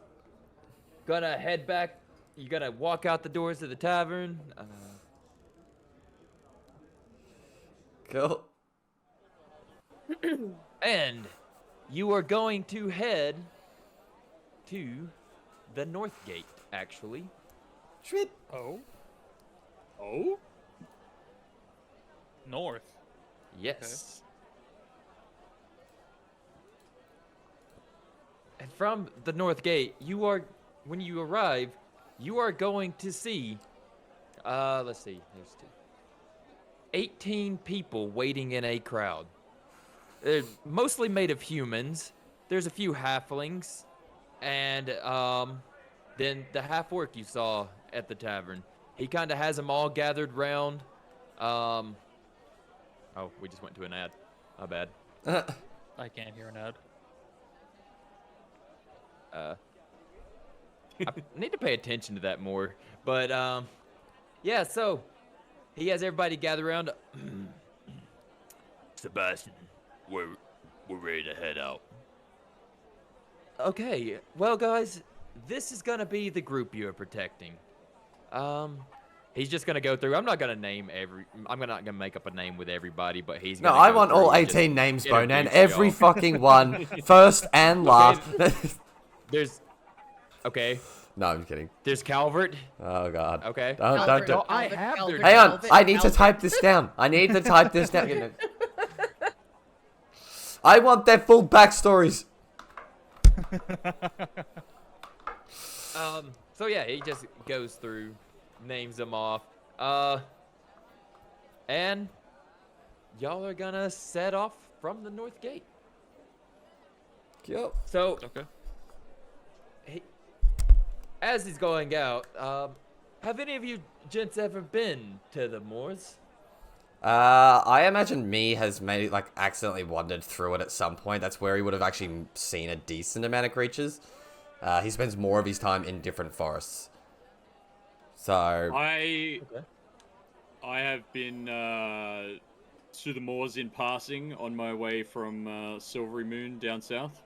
gonna head back. You gonna walk out the doors of the tavern. Cool. And you are going to head to the North Gate, actually. Sweet. Oh. Oh? North. Yes. And from the North Gate, when you arrive, you are going to see, let's see, there's 18 people waiting in a crowd. They're mostly made of humans. There's a few halflings, and then the half-orc you saw at the tavern. He kind of has them all gathered round. Oh, we just went to an ad. My bad. I can't hear an ad. I need to pay attention to that more. But, yeah, so he has everybody gather around. Sebastian, we're ready to head out. Okay, well, guys, this is gonna be the group you're protecting. He's just gonna go through. I'm not gonna name I'm not gonna make up a name with everybody, but he's No, gonna I go want through all and just 18 names, Bonan. introduce Every y'all. fucking one. First and last. There's, okay, No, I'm kidding. there's Calvert. Oh, God. Okay. Don't. Calvert, don't- I Calvert, have their Calvert, Hang on. Calvert, I need to Calvert. type this down. I need to type this down. I want their full backstories. So yeah, he just goes through, names them off. And y'all are gonna set off from the North Gate. Yep. So, Okay. as he's going out, have any of you gents ever been to the moors? I imagine me has maybe like accidentally wandered through it at some point. That's where he would have actually seen a decent amount of creatures. He spends more of his time in different forests. So I Okay. have been to the moors in passing on my way from Silvery Moon down south.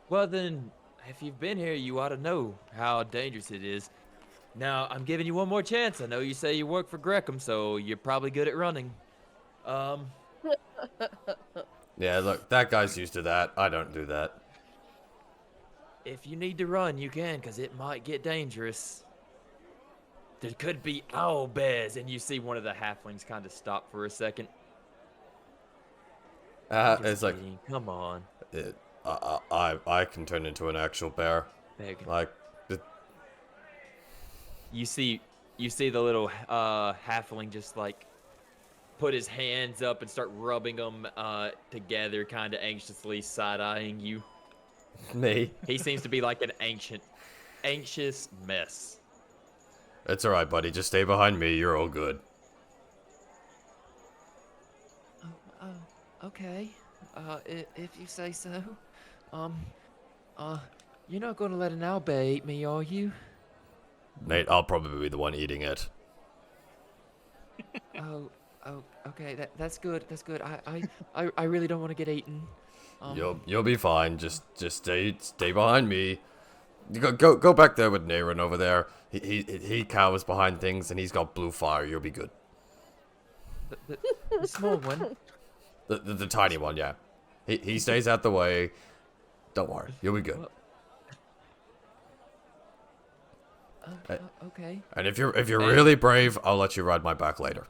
Well then, if you've been here, you ought to know how dangerous it is. Now, I'm giving you one more chance. I know you say you work for Greckham, so you're probably good at running. yeah, look, that guy's used to that. I don't do that. If you need to run, you can, because it might get dangerous. There could be owl bears, and you see one of the halflings kind of stop for a second. Just It's like kidding, come on. I can turn into an actual bear. Beg. Like You see the little halfling just like put his hands up and start rubbing them together, kind of anxiously side-eyeing you. me. He seems to be like an anxious mess. It's alright, buddy. Just stay behind me. You're all good. Okay. If you say so. You're not gonna let an owl bear eat me, are you? Mate, I'll probably be the one eating it. Oh, okay. That's good. That's good. I really don't want to get eaten. You'll be fine. Just stay behind me. Go back there with Naren over there. He cowers behind things and he's got blue fire. You'll be good. The small one. The tiny one, yeah. He stays out the way. Don't worry, you'll be good. Okay. And if you're really brave, I'll let you ride my back later.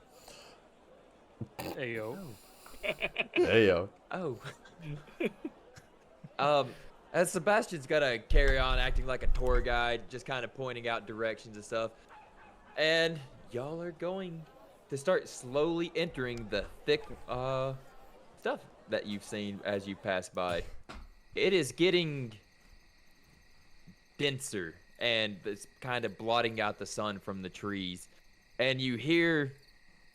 Hey yo. Hey yo. Oh. As Sebastian's gotta carry on acting like a tour guide, just kind of pointing out directions and stuff, and y'all are going to start slowly entering the thick stuff that you've seen as you pass by. It is getting denser, and it's kind of blotting out the sun from the trees, and you hear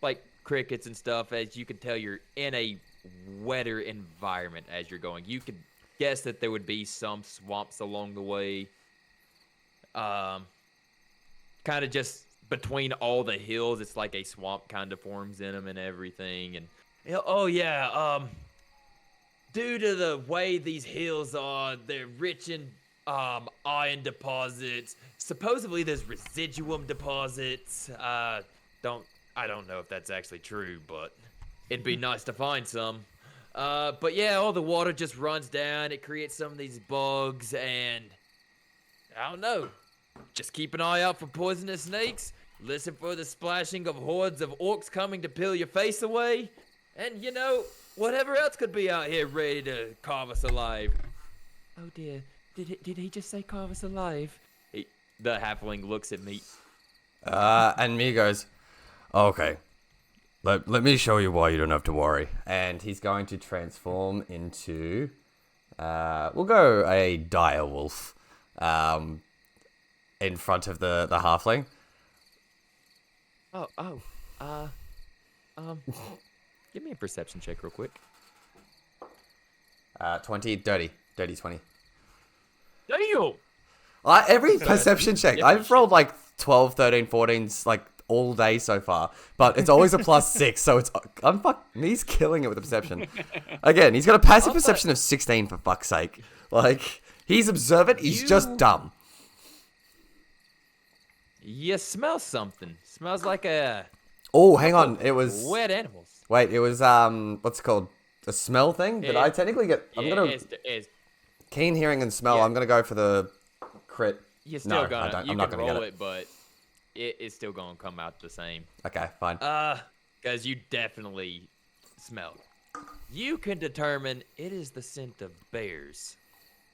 like crickets and stuff. As you can tell, you're in a wetter environment as you're going. You could guess that there would be some swamps along the way, kind of just between all the hills. It's like a swamp kind of forms in them and everything. And oh yeah, due to the way these hills are, they're rich in iron deposits. Supposedly there's residuum deposits. I don't know if that's actually true, but it'd be nice to find some. But yeah, all the water just runs down. It creates some of these bugs, and I don't know. Just keep an eye out for poisonous snakes. Listen for the splashing of hordes of orcs coming to peel your face away. And whatever else could be out here ready to carve us alive. Oh dear, did he just say carve us alive? The halfling looks at me. And me goes, okay. Let me show you why you don't have to worry. And he's going to transform into, we'll go a dire wolf, in front of the halfling. Give me a perception check real quick. 20, dirty 20. Damn! Every perception check, I've rolled like 12, 13, 14s, like all day so far, but it's always a +6, so he's killing it with the perception. Again, he's got a passive perception of 16 for fuck's sake. Like, he's observant, he's just dumb. You smell something. Smells like a Oh, hang on, it was... wet animals. Wait, it was, what's it called? A smell thing? Did I technically get... It's Keen hearing and smell, Yeah. I'm gonna go for the crit. you're still No, gonna, I'm not gonna roll get it, but it's still gonna come out the same. Okay, fine. Because you definitely smell it. You can determine it is the scent of bears,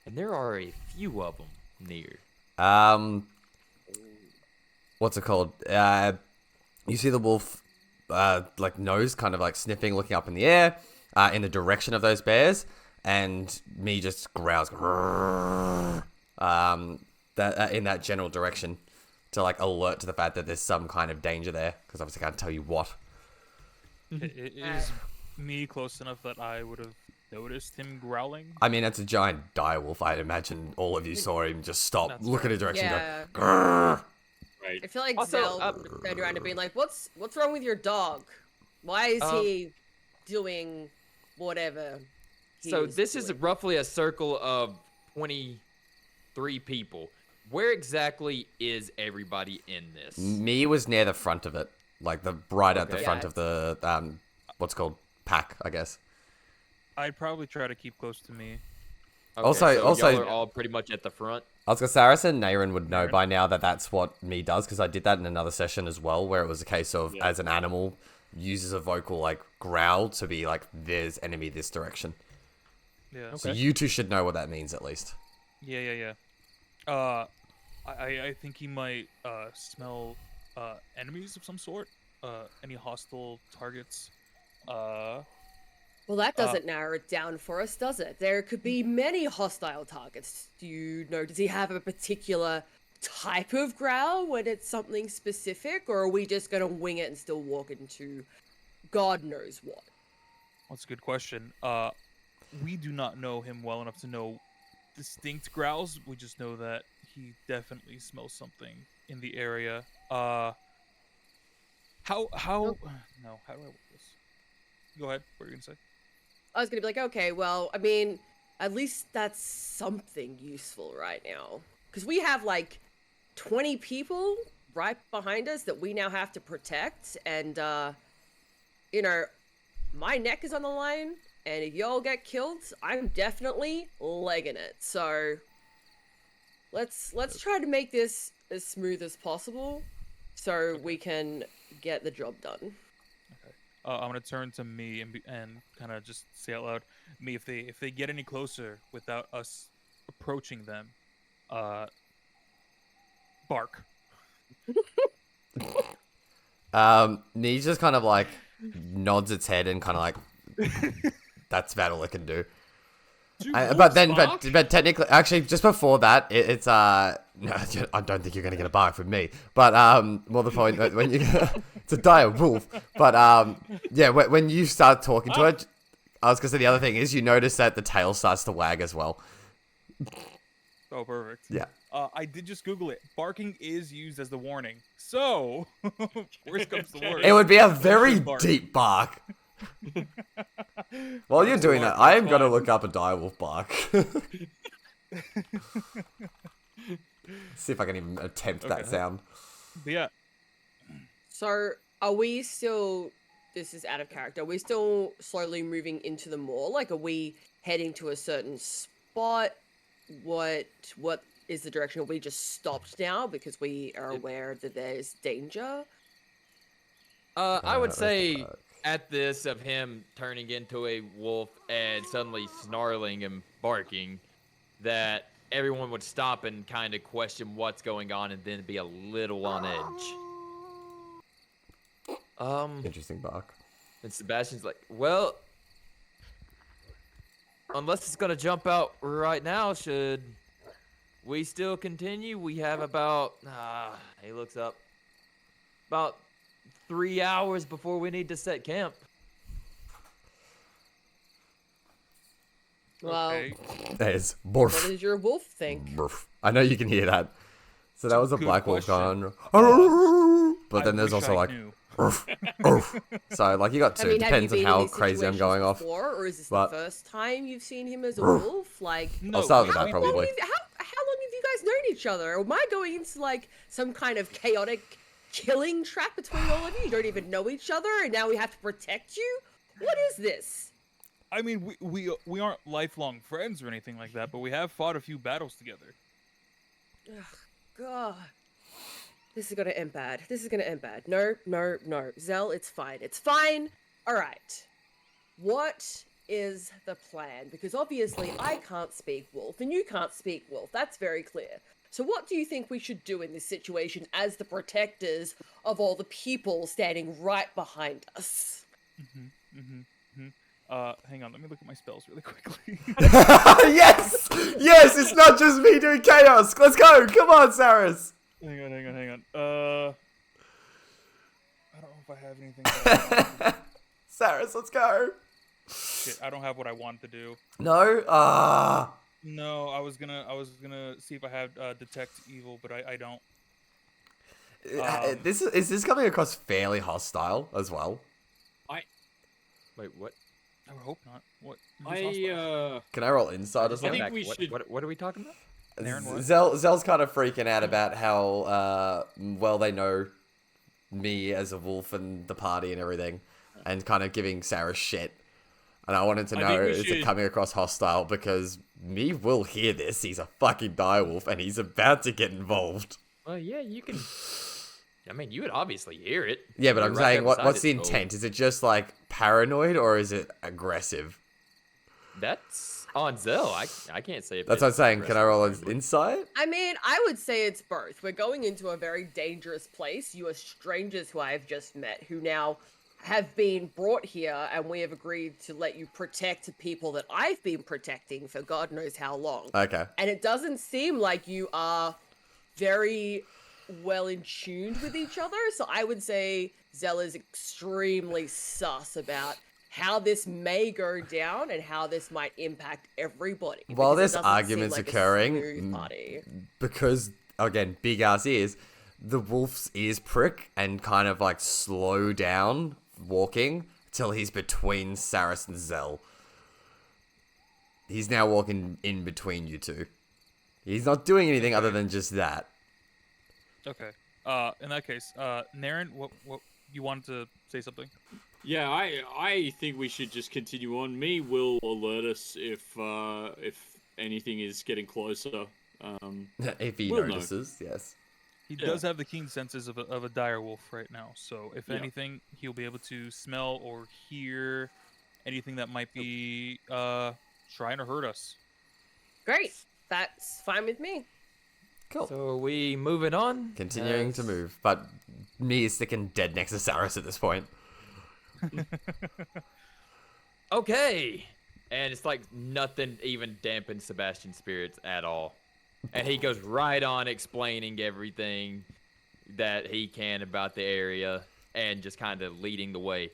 and there are a few of them near. What's it called? You see the wolf, like nose kind of like sniffing, looking up in the air, in the direction of those bears, and me just growls, in that general direction, to like alert to the fact that there's some kind of danger there, because obviously I can't tell you what. Is me close enough that I would have noticed him growling? I mean, it's a giant dire wolf. I'd imagine all of you saw him just stop, That's look fair. in a direction, Yeah. go, grrr. Right. I feel like Also, Zell turned around and being like, "What's wrong with your dog? Why is he doing whatever?" So he's this is doing?" roughly a circle of 23 people. Where exactly is everybody in this? Me was near the front of it, like right at the Okay. front Yeah. of the what's called pack, I guess. I'd probably try to keep close to me. Okay, Also- so also- y'all are all pretty much at the front. I was gonna say, Saracen Naren would know Naren? by now that that's what me does, because I did that in another session as well, where it was a case of, Yeah. as an animal, uses a vocal, like, growl to be like, there's enemy this direction. Yeah. So you two should know what that means, at least. Yeah. I think he might smell enemies of some sort. Any hostile targets. Well, that doesn't narrow it down for us, does it? There could be many hostile targets. Do you know? Does he have a particular type of growl when it's something specific, or are we just gonna wing it and still walk into God knows what? That's a good question. We do not know him well enough to know distinct growls. We just know that he definitely smells something in the area. How no, how do I work this? Go ahead. What are you gonna say? I was gonna be like, okay, well, I mean, at least that's something useful right now. Because we have like 20 people right behind us that we now have to protect, and you know, my neck is on the line, and if y'all get killed, I'm definitely legging it. So let's try to make this as smooth as possible so we can get the job done. Okay. I'm gonna turn to me and kind of just say out loud, me, if they get any closer without us approaching them, bark. Nee just kind of like nods its head and kind of like, that's about all it can do. But technically, actually, just before that, it's no, I don't think you're gonna get a bark from me. But more the point when you it's a dire wolf. But yeah, when you start talking to it, I was gonna say the other thing is you notice that the tail starts to wag as well. Oh, perfect. Yeah. I did just Google it. Barking is used as the warning. So, worst comes to worst. It would be a very bark. deep bark. While you're doing that, I am gonna look up a direwolf bark. See if I can even attempt that sound. But yeah. So are we still, this is out of character, are we still slowly moving into the mall? Like, are we heading to a certain spot? What is the direction? Are we just stopped now because we are aware that there's danger? I would say at this of him turning into a wolf and suddenly snarling and barking, that everyone would stop and kind of question what's going on and then be a little on edge. Interesting bark. And Sebastian's like, well, unless it's gonna jump out right now, should we still continue? We have about, he looks up, about 3 hours before we need to set camp. Well, Okay. There's what borf. does your wolf think? Borf. I know you can hear that. So that was a Good black wolf question. going. But I then there's wish also I like, knew. so like you got two. I mean, have you Depends been on in how these crazy I'm going off. before, or is this But- the first time you've seen him as a wolf? Like, No, I'll start with how that long probably. have you guys known each other? Or am I going into like some kind of chaotic killing trap between all of you? You don't even know each other, and now we have to protect you? What is this? I mean, we aren't lifelong friends or anything like that, but we have fought a few battles together. Ugh, God. This is gonna end bad. This is gonna end bad. No, no, no. Zell, it's fine. It's fine. Alright. What is the plan? Because obviously I can't speak wolf, and you can't speak wolf. That's very clear. So what do you think we should do in this situation as the protectors of all the people standing right behind us? Hang on, let me look at my spells really quickly. Yes! Yes, it's not just me doing chaos. Let's go. Come on, Saris. hang on. I don't know if I have anything. Saris, let's go. Shit, I don't have what I wanted to do. No? No, I was gonna see if I have detect evil, but I don't. Is this coming across fairly hostile as well? Wait, what? I would hope not. What? Who's hostile? Can I roll inside or I something? think we should- What are we talking about? Aaron, what? Zell's kind of freaking out about how well they know me as a wolf and the party and everything, and kind of giving Sarah shit. And I wanted to I know, think we is it should- coming across hostile? Because me will hear this. He's a fucking direwolf, and he's about to get involved. Well, yeah, you can. I mean, you would obviously hear it. Yeah, but You're I'm right saying, there beside what's the it, so intent? Is it just like paranoid, or is it aggressive? That's on Zell. I can't say if That's what I'm it's saying. Can I roll an aggressive. insight? I mean, I would say it's both. We're going into a very dangerous place. You are strangers who I have just met, who now have been brought here, and we have agreed to let you protect people that I've been protecting for God knows how long. Okay. And it doesn't seem like you are very well in tuned with each other. So I would say Zell is extremely sus about how this may go down and how this might impact everybody. While because it this doesn't seem argument's like a occurring, smooth party. because again, big ass ears, the wolf's ears prick and kind of like slow down walking till he's between Saris and Zell. He's now walking in between you two. He's not doing anything other than just that. Okay. In that case, Naren, what you wanted to say something? Yeah, I think we should just continue on. Me will alert us if anything is getting closer. If he We'll know. notices, yes. He Yeah. does have the keen senses of a dire wolf right now, so if Yeah. anything, he'll be able to smell or hear anything that might be trying to hurt us. Great. That's fine with me. Cool. So are we moving on? Continuing to move, but me is sticking dead next to Saris at this point. Okay. And it's like nothing even dampens Sebastian's spirits at all. And he goes right on explaining everything that he can about the area and just kind of leading the way.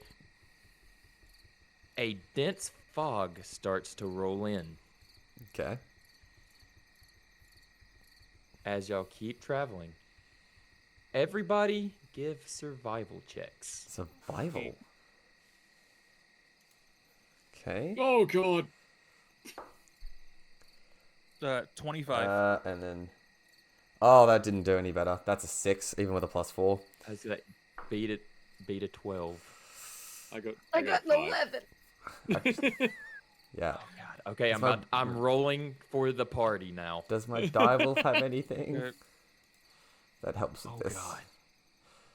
A dense fog starts to roll in Okay. as y'all keep traveling. Everybody give survival checks. Survival. Okay. Oh god. 25. And then... Oh, that didn't do any better. That's a 6, even with a +4. I was like, beat a 12. I got an 5. 11. Yeah. Oh god. Okay, That's I'm rolling for the party now. Does my die wolf have anything Okay. that helps with Oh this? god.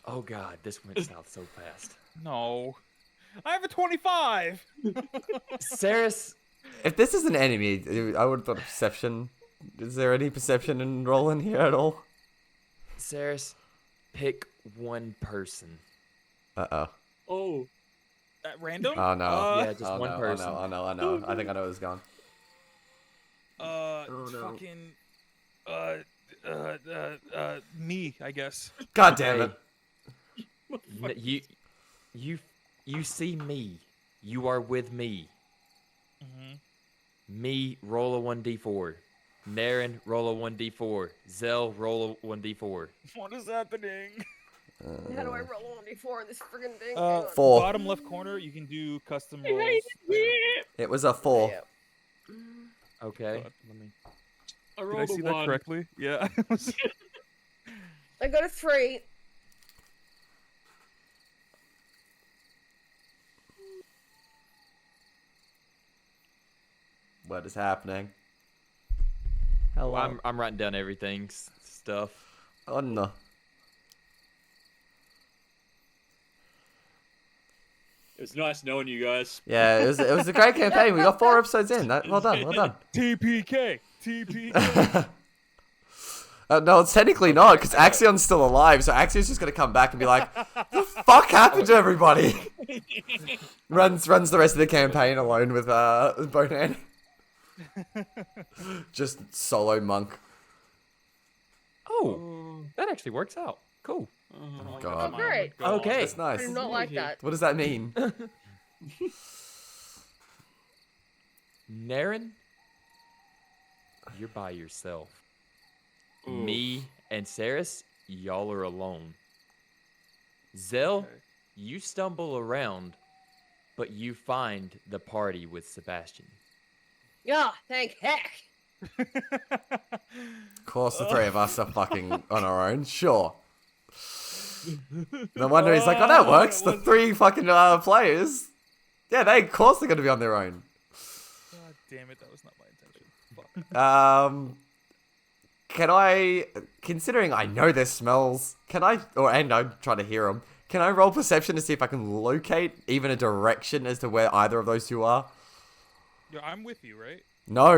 Oh god, this went south so fast. No. I have a 25! Saris, If this is an enemy, I would have thought perception. Is there any perception in rolling here at all? Saris, pick one person. Uh-oh. Oh. At random? Oh, no. Yeah, just Oh, one no, person. Oh, no, I know. I think I know where it's going. no. Fucking... me, I guess. God damn it. You see me. You are with me. Mm-hmm. Me, roll a 1d4. Naren, roll a 1d4. Zell, roll a 1d4. What is happening? How do I roll on D4 in this friggin' thing? Hang on. 4. Bottom left corner, you can do custom rolls. It was a 4. Yeah. Okay. God. Let me... I Did I rolled see a that 1. correctly? Yeah. I got a 3. What is happening? Hello. I'm writing down everything stuff. Oh, no. It was nice knowing you guys. Yeah, it was a great campaign. We got 4 episodes in. Well done, well done. TPK! TPK! No, it's technically not, because Axion's still alive, so Axion's just gonna come back and be like, the fuck happened to everybody? runs the rest of the campaign alone with Bonan. Just solo monk. Oh, that actually works out. Cool. Oh, God. Oh, great. Okay. That's I nice. do not like that. What does that mean? Naren, you're by yourself. Me and Saris, y'all are alone. Zell, Okay. you stumble around, but you find the party with Sebastian. Yeah, thank heck. Of course, the 3 of us are fucking on our own. Sure. No wonder he's like, oh, that works. The 3 fucking players. Yeah, of course they're gonna be on their own. God damn it, that was not my intention. Fuck. Can I, considering I know their smells, and I'm trying to hear them, can I roll perception to see if I can locate even a direction as to where either of those 2 are? Yeah, I'm with you, right? No,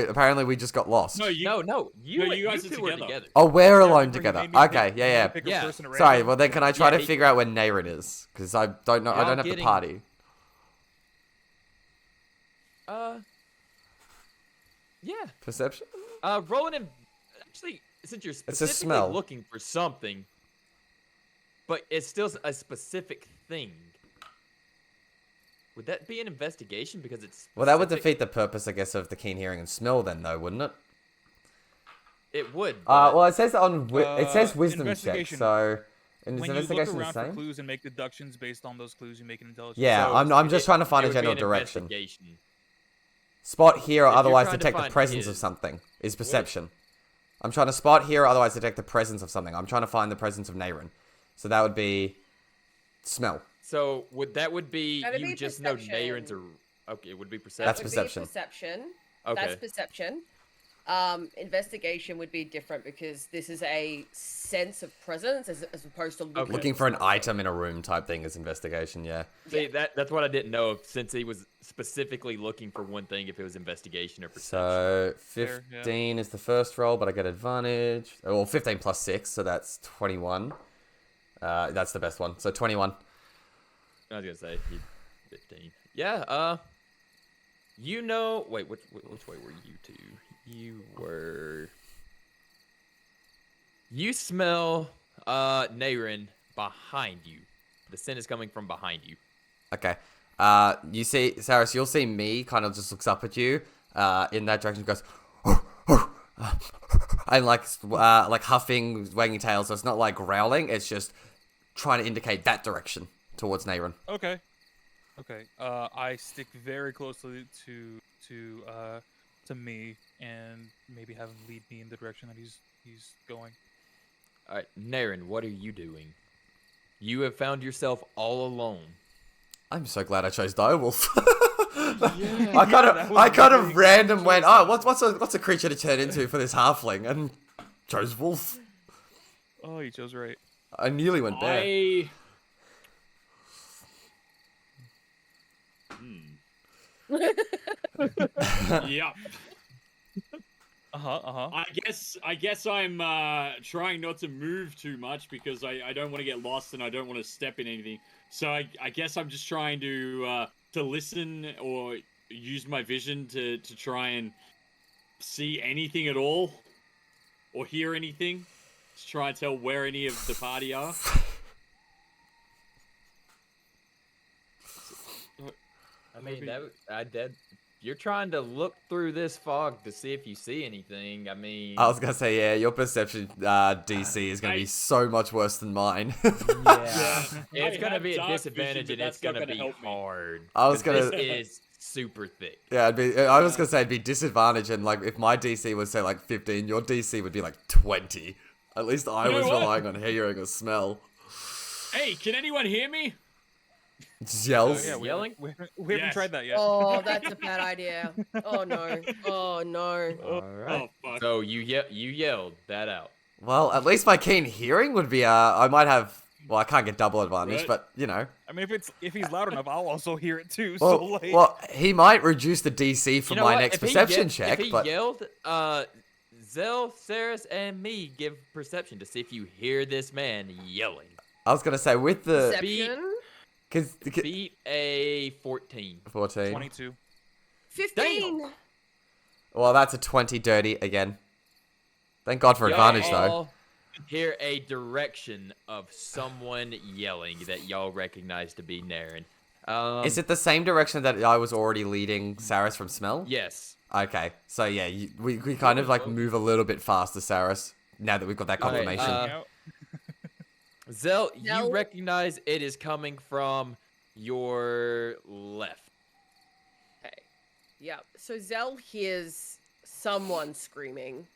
apparently we just got lost. No, you. No, you guys are two were together. together. Oh, we're alone Remember he together. made me Okay, pick- yeah, he made me yeah. pick a Yeah. person at Sorry, random? well then can I try Yeah, to figure out where Naren is? Because I don't know, I Y'all don't have the getting- party. Yeah. Perception? Rolling in. Actually, since you're a specifically smell. looking for something, but it's still a specific thing. Would that be an investigation because it's Well, that would specific? defeat the purpose, I guess, of the keen hearing and smell, then, though, wouldn't it? It would. But Well, it says it says wisdom check, investigation. so is When you look investigation the around for same? clues and make deductions based on those clues, you make an intelligence. Yeah, so I'm just trying to find it a would be general an direction. investigation. Spot, hear, or If you're otherwise trying to detect the find presence of his- something is perception. I'm trying to spot, hear, or otherwise detect the presence of something. I'm trying to find the presence of Naren. So that would be smell. So that would be That'd you be just know Nairns perception. are okay. It would be That perception. That's would perception. Be perception. Okay. That's perception. Investigation would be different because this is a sense of presence as opposed to Okay. Looking for an something. item in a room type thing is investigation, yeah. See, that's what I didn't know. Since he was specifically looking for one thing, if it was investigation or perception. So Fair, yeah. 15 is the first roll, but I get advantage. Well, 15 plus 6, so that's 21. That's the best one. So 21. I was gonna say 15. Yeah. You know. Wait. Which way were you two? You were. You smell Naren behind you. The scent is coming from behind you. Okay. You see, Saris, you'll see me kind of just looks up at you in that direction, goes, and like huffing, wagging tail. So it's not like growling, it's just trying to indicate that direction towards Naren. Okay. Okay. I stick very closely to me and maybe have him lead me in the direction that he's going. All right, Naren, what are you doing? You have found yourself all alone. I'm so glad I chose Direwolf. Yeah, I kind of random went, oh, what's a creature to turn into for this halfling, and chose wolf. Oh, you chose right. I nearly went bear. Yep. I guess I'm trying not to move too much because I don't want to get lost and I don't want to step in anything. So I guess I'm just trying to listen or use my vision to try and see anything at all or hear anything. Just try and tell where any of the party are. I mean, you're trying to look through this fog to see if you see anything. I mean, I was gonna say, yeah, your perception DC is gonna be so much worse than mine. yeah, it's I gonna have be a dark disadvantage, vision, and but it's that's not gonna gonna be help me. hard. I was 'cause gonna- This is super thick. Yeah, I was gonna say it'd be disadvantage, and like if my DC was say like 15, your DC would be like 20. At least I You know was what? relying on hearing or smell. Hey, can anyone hear me? Just yells. Oh, yeah, Yelling? we haven't Yes. tried that yet. Oh, that's a bad idea. Oh no. Oh no. All right. Oh, fuck. So you yelled that out. Well, at least my keen hearing would be. I might have. Well, I can't get double advantage, Right. but you know. I mean, if he's loud enough, I'll also hear it too. Well, so like, well, he might reduce the DC for You know my what? next If he perception ye- check, If he but yelled, Zell, Saris, and me give perception to see if you hear this man yelling. I was gonna say with the Perception. because Beat a 14. 14. 22. 15. Well, that's a 20 dirty again. Thank God for advantage though. Y'all hear a direction of someone yelling that y'all recognize to be Naren. Is it the same direction that I was already leading Saris from smell? Yes. Okay, so yeah, we kind of like move a little bit faster, Saris. Now that we've got that Okay, confirmation. Yeah. Zell, Zell? you recognize it is coming from your left. Okay. Yep. So Zell hears someone screaming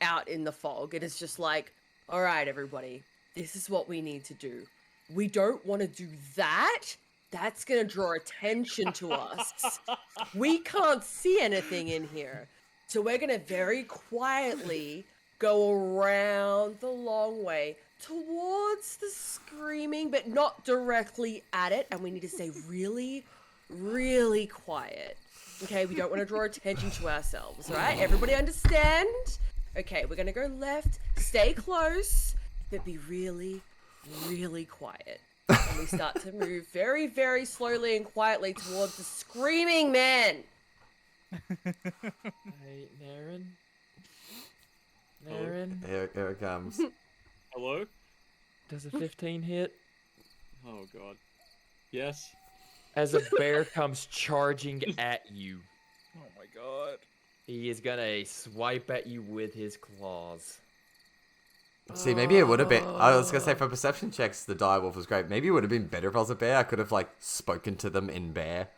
out in the fog. It is just like, all right, everybody, this is what we need to do. We don't want to do that. That's going to draw attention to us. We can't see anything in here. So we're going to very quietly go around the long way towards the screaming, but not directly at it. And we need to stay really, really quiet. Okay, we don't want to draw attention to ourselves, all right? Everybody understand? Okay, we're going to go left, stay close, but be really, really quiet. And we start to move very, very slowly and quietly towards the screaming man. Hey, Naren? Naren? Here it comes. Hello? Does a 15 hit? Oh god. Yes. As a bear comes charging at you, Oh my god. he is gonna swipe at you with his claws. See, maybe it would have been. I was gonna say for perception checks, the direwolf was great. Maybe it would have been better if I was a bear. I could have like spoken to them in bear.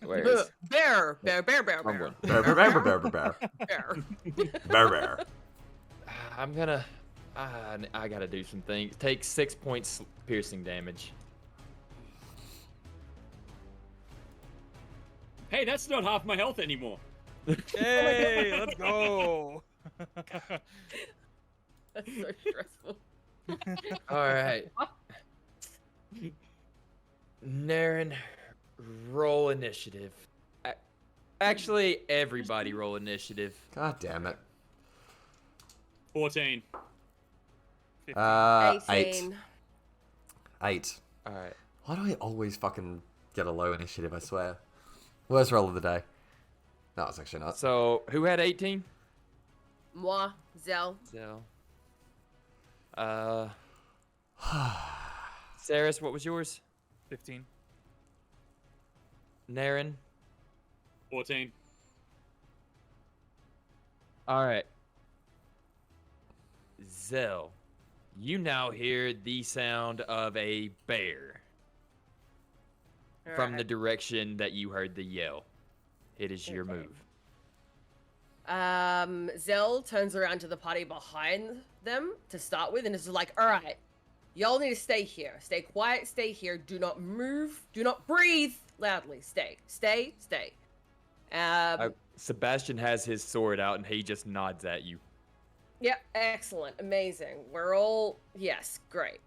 Where is? Bear. Bear, bear, bear, bear, bear, bear, bear, bear. I'm gonna. I gotta do some things. Take 6 points piercing damage. Hey, that's not half my health anymore. Hey, let's go. That's so stressful. All right. Naren, roll initiative. Actually, everybody roll initiative. God damn it. 14. 15. 8. 18. 8. All right. Why do I always fucking get a low initiative? I swear. Worst roll of the day. No, it's actually not. So who had 18? Moi, Zell. So. Saris, what was yours? 15. Naren. 14. All right. Zell, you now hear the sound of a bear from the direction that you heard the yell. It is your Okay. move. Zell turns around to the party behind them to start with and is like, all right, y'all need to stay here. Stay quiet, stay here. Do not move. Do not breathe loudly. Stay. Stay. Stay. Sebastian has his sword out and he just nods at you. Yeah, excellent. Amazing. We're all, yes, great.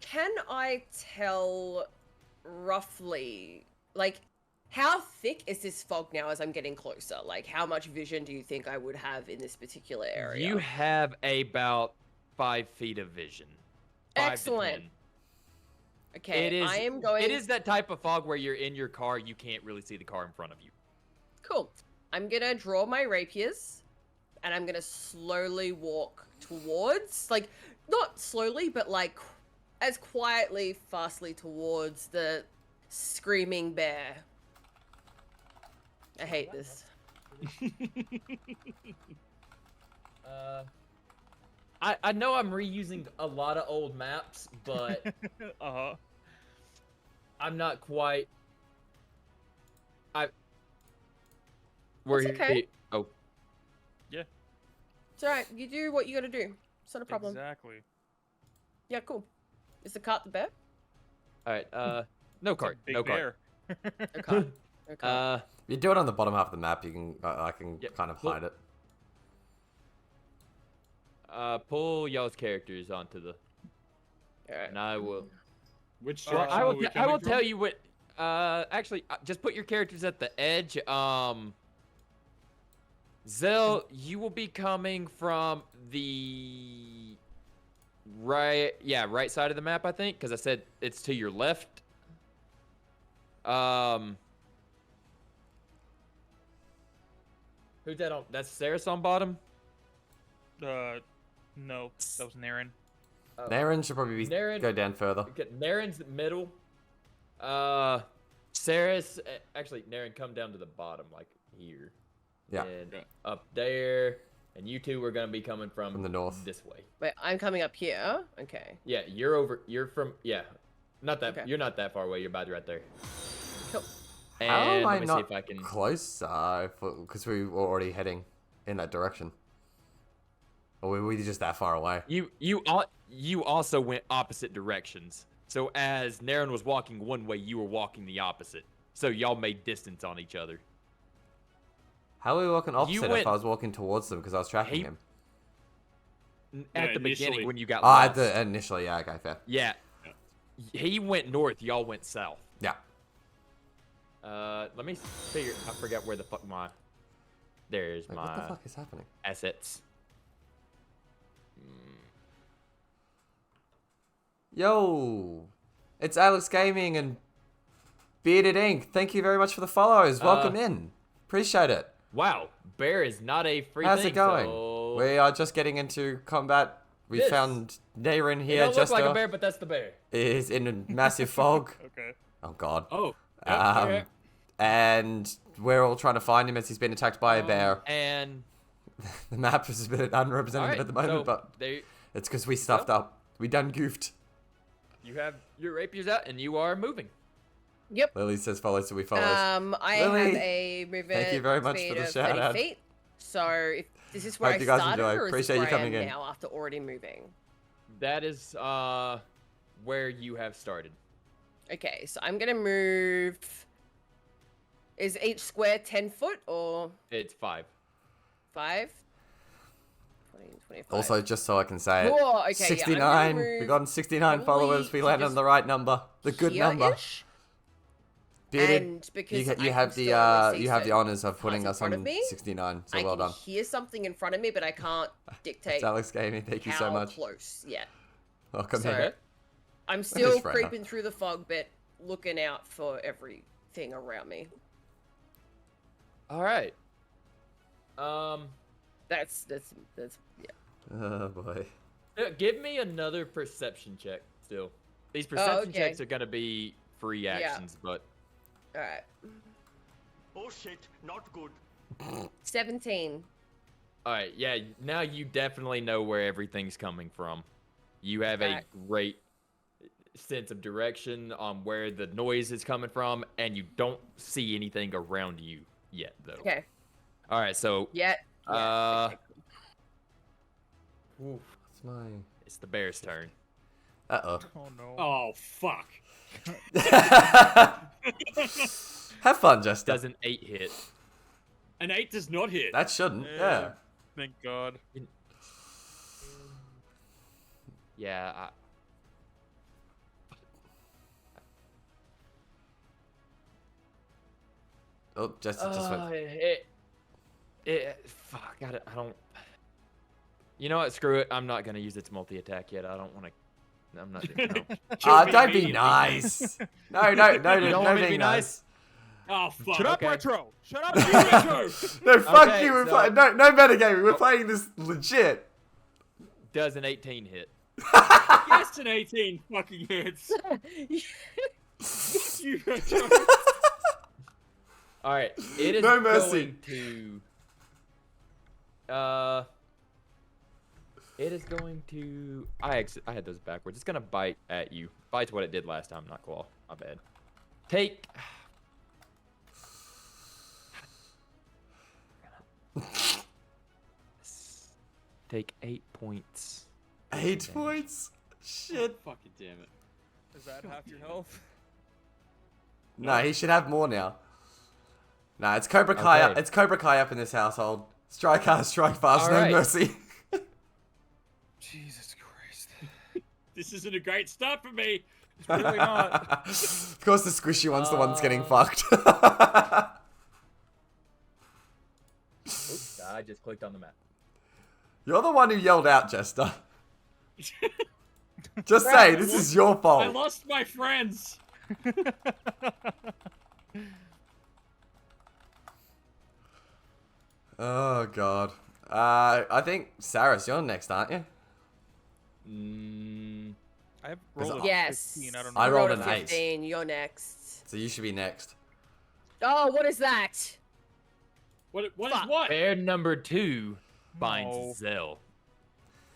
Can I tell roughly, like, how thick is this fog now as I'm getting closer? Like, how much vision do you think I would have in this particular area? You have about 5 feet of vision. 5 to Excellent. 10. Okay, It is. I am going. It is that type of fog where you're in your car, you can't really see the car in front of you. Cool. I'm gonna draw my rapiers, and I'm gonna slowly walk towards, like, not slowly, but like, as quietly, fastly towards the screaming bear. I hate this. I know I'm reusing a lot of old maps, but Uh-huh. I'm not quite. We're That's okay. Oh, It's alright, you do what you gotta do. It's not a problem. Exactly. Yeah, cool. Is the cart the bear? all right. No It's a cart. big No cart. bear. No cart. No cart. If you do it on the bottom half of the map, you can. I can Yep. kind of Look. hide it. Pull y'all's characters onto the, Alright. and I will. Which Well, direction I are will. we I coming will from? tell you what. Actually, just put your characters at the edge. Zell, you will be coming from the right. Yeah, right side of the map, I think, because I said it's to your left. Who's that on? That's Saris on bottom. No, that was Naren. Oh. Naren should probably be Naren- go down further. Okay, Naren's middle. Saris, actually, Naren, come down to the bottom, like here. Yeah. And Okay. up there, and you two are gonna be coming from the north. this way. Wait, I'm coming up here. Okay. Yeah, you're over. You're from. Yeah, not that. Okay. You're not that far away. You're about right there. Cool. And How am I let me see not if I can. close? Because we were already heading in that direction. Or were we just that far away? You also went opposite directions. So as Naren was walking one way, you were walking the opposite. So y'all made distance on each other. How are we walking opposite if went- I was walking towards them because I was tracking He- him? At Yeah, the beginning initially. when you got Oh, lost. at the initially, yeah, okay, fair. Yeah. He went north. Y'all went south. Yeah. Let me figure. I forgot where the fuck my. There's Like, my what the fuck is happening? assets. Yo, it's Alex Gaming and Bearded Ink. Thank you very much for the follows. Welcome in. Appreciate it. Wow, bear is not a free How's thing. it going? So... We are just getting into combat. We This. found Naren It here. don't look Jester like a bear, but that's the bear. is in a massive fog. Okay. Oh God. Oh. Um, and we're all trying to find him as he's been attacked by a bear. And The map is a bit unrepresentative all right, at the moment, so but there, it's because we stuffed up. We done goofed. you have your rapiers out, and you are moving. Yep. Lily says follow, so we follow. I Lily, have a movement thank you very much speed for the of shout 30 out. feet. So if this is where Hope I you guys started, enjoy. or is Appreciate this you where coming I am in. now after already moving? That is where you have started. Okay, so I'm gonna move. Is each square 10 foot or It's 5. 5? 20, 25. Also, just so I can say it, Whoa, okay, 69. Yeah, I'm We gonna got move 69 followers. We probably landed on just the right number, the good number. here-ish, Bearded, and because you I can have the still only see you have the certain honors of putting parts us in front on of me. 69. So I well can done. hear something in front of me, but I can't dictate It's Alex Gaming. Thank you so how much. close yet. Welcome So- in. I'm still Fred. creeping through the fog, but looking out for everything around me. All right. That's yeah. Oh boy. Give me another perception check. Still, these perception okay. checks are gonna be free actions, but All right. Oh shit, not good. 17. all right. Yeah. Now you definitely know where everything's coming from. You have a Alright. great sense of direction on where the noise is coming from, and you don't see anything around you yet, though. Okay. All right. So Yeah. Uh, What's my? it's the bear's turn. Uh Oh no. Oh fuck. oh. Have fun, Jester. Does an 8 hit? An 8 does not hit. That shouldn't. Yeah. Thank God. Yeah. Oh, Jester just went. Fuck. I don't. You know what? Screw it. I'm not gonna use its multi attack yet. I don't want to. I'm not. No. Kill me Don't be immediately. nice. No, You don't want me to being be nice? Oh fuck. Shut up, Okay. Retro! Shut up, you Retro! No, fuck Okay, you. We're so- playing. No metagaming. We're playing this legit. Does an 18 hit? Yes, an 18 fucking hits. You Retro. All right. It is No mercy. going to. It is going to. I had those backwards. It's gonna bite at you. Bite's what it did last time, not claw. My bad. Take. Take 8 points. 8 points. Shit. Fucking damn it. Is that half your health? No, he should have more now. Nah, it's Cobra Kai. Okay. It's Cobra Kai up in this household. Strike hard, strike fast, no Alright. mercy. Jesus Christ. This isn't a great start for me. It's really not. Of course, the squishy one's the one that's getting fucked. Oops, I just clicked on the map. You're the one who yelled out, Jester. Just say, this is your I fault. lost my friends. Oh god. I think Saris, you're next, aren't you? I have Is rolled it- a Yes. 15. I don't know. I You rolled a an 8. 15. You're next. So you should be next. Oh, what is that? What is Fuck. what? Bear number 2 binds No. Zell.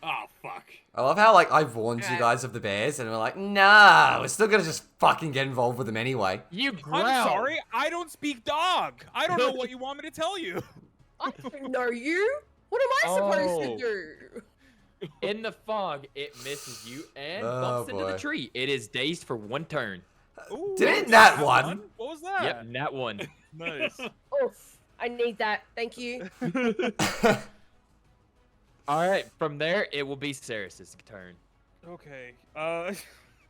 Oh fuck. I love how, like, I've warned you guys of the bears, and we're like, nah, we're still gonna just fucking get involved with them anyway. You growl. I'm sorry, I don't speak dog. I don't know what you want me to tell you. I don't know you. What am I supposed to Oh. do? In the fog, it misses you and Oh, bumps into boy. the tree. It is dazed for 1 turn. Ooh, Didn't that that one? What was that? Yep, nat 1. Nice. Oof. I need that. Thank you. All right, from there, it will be Saris's turn. Okay.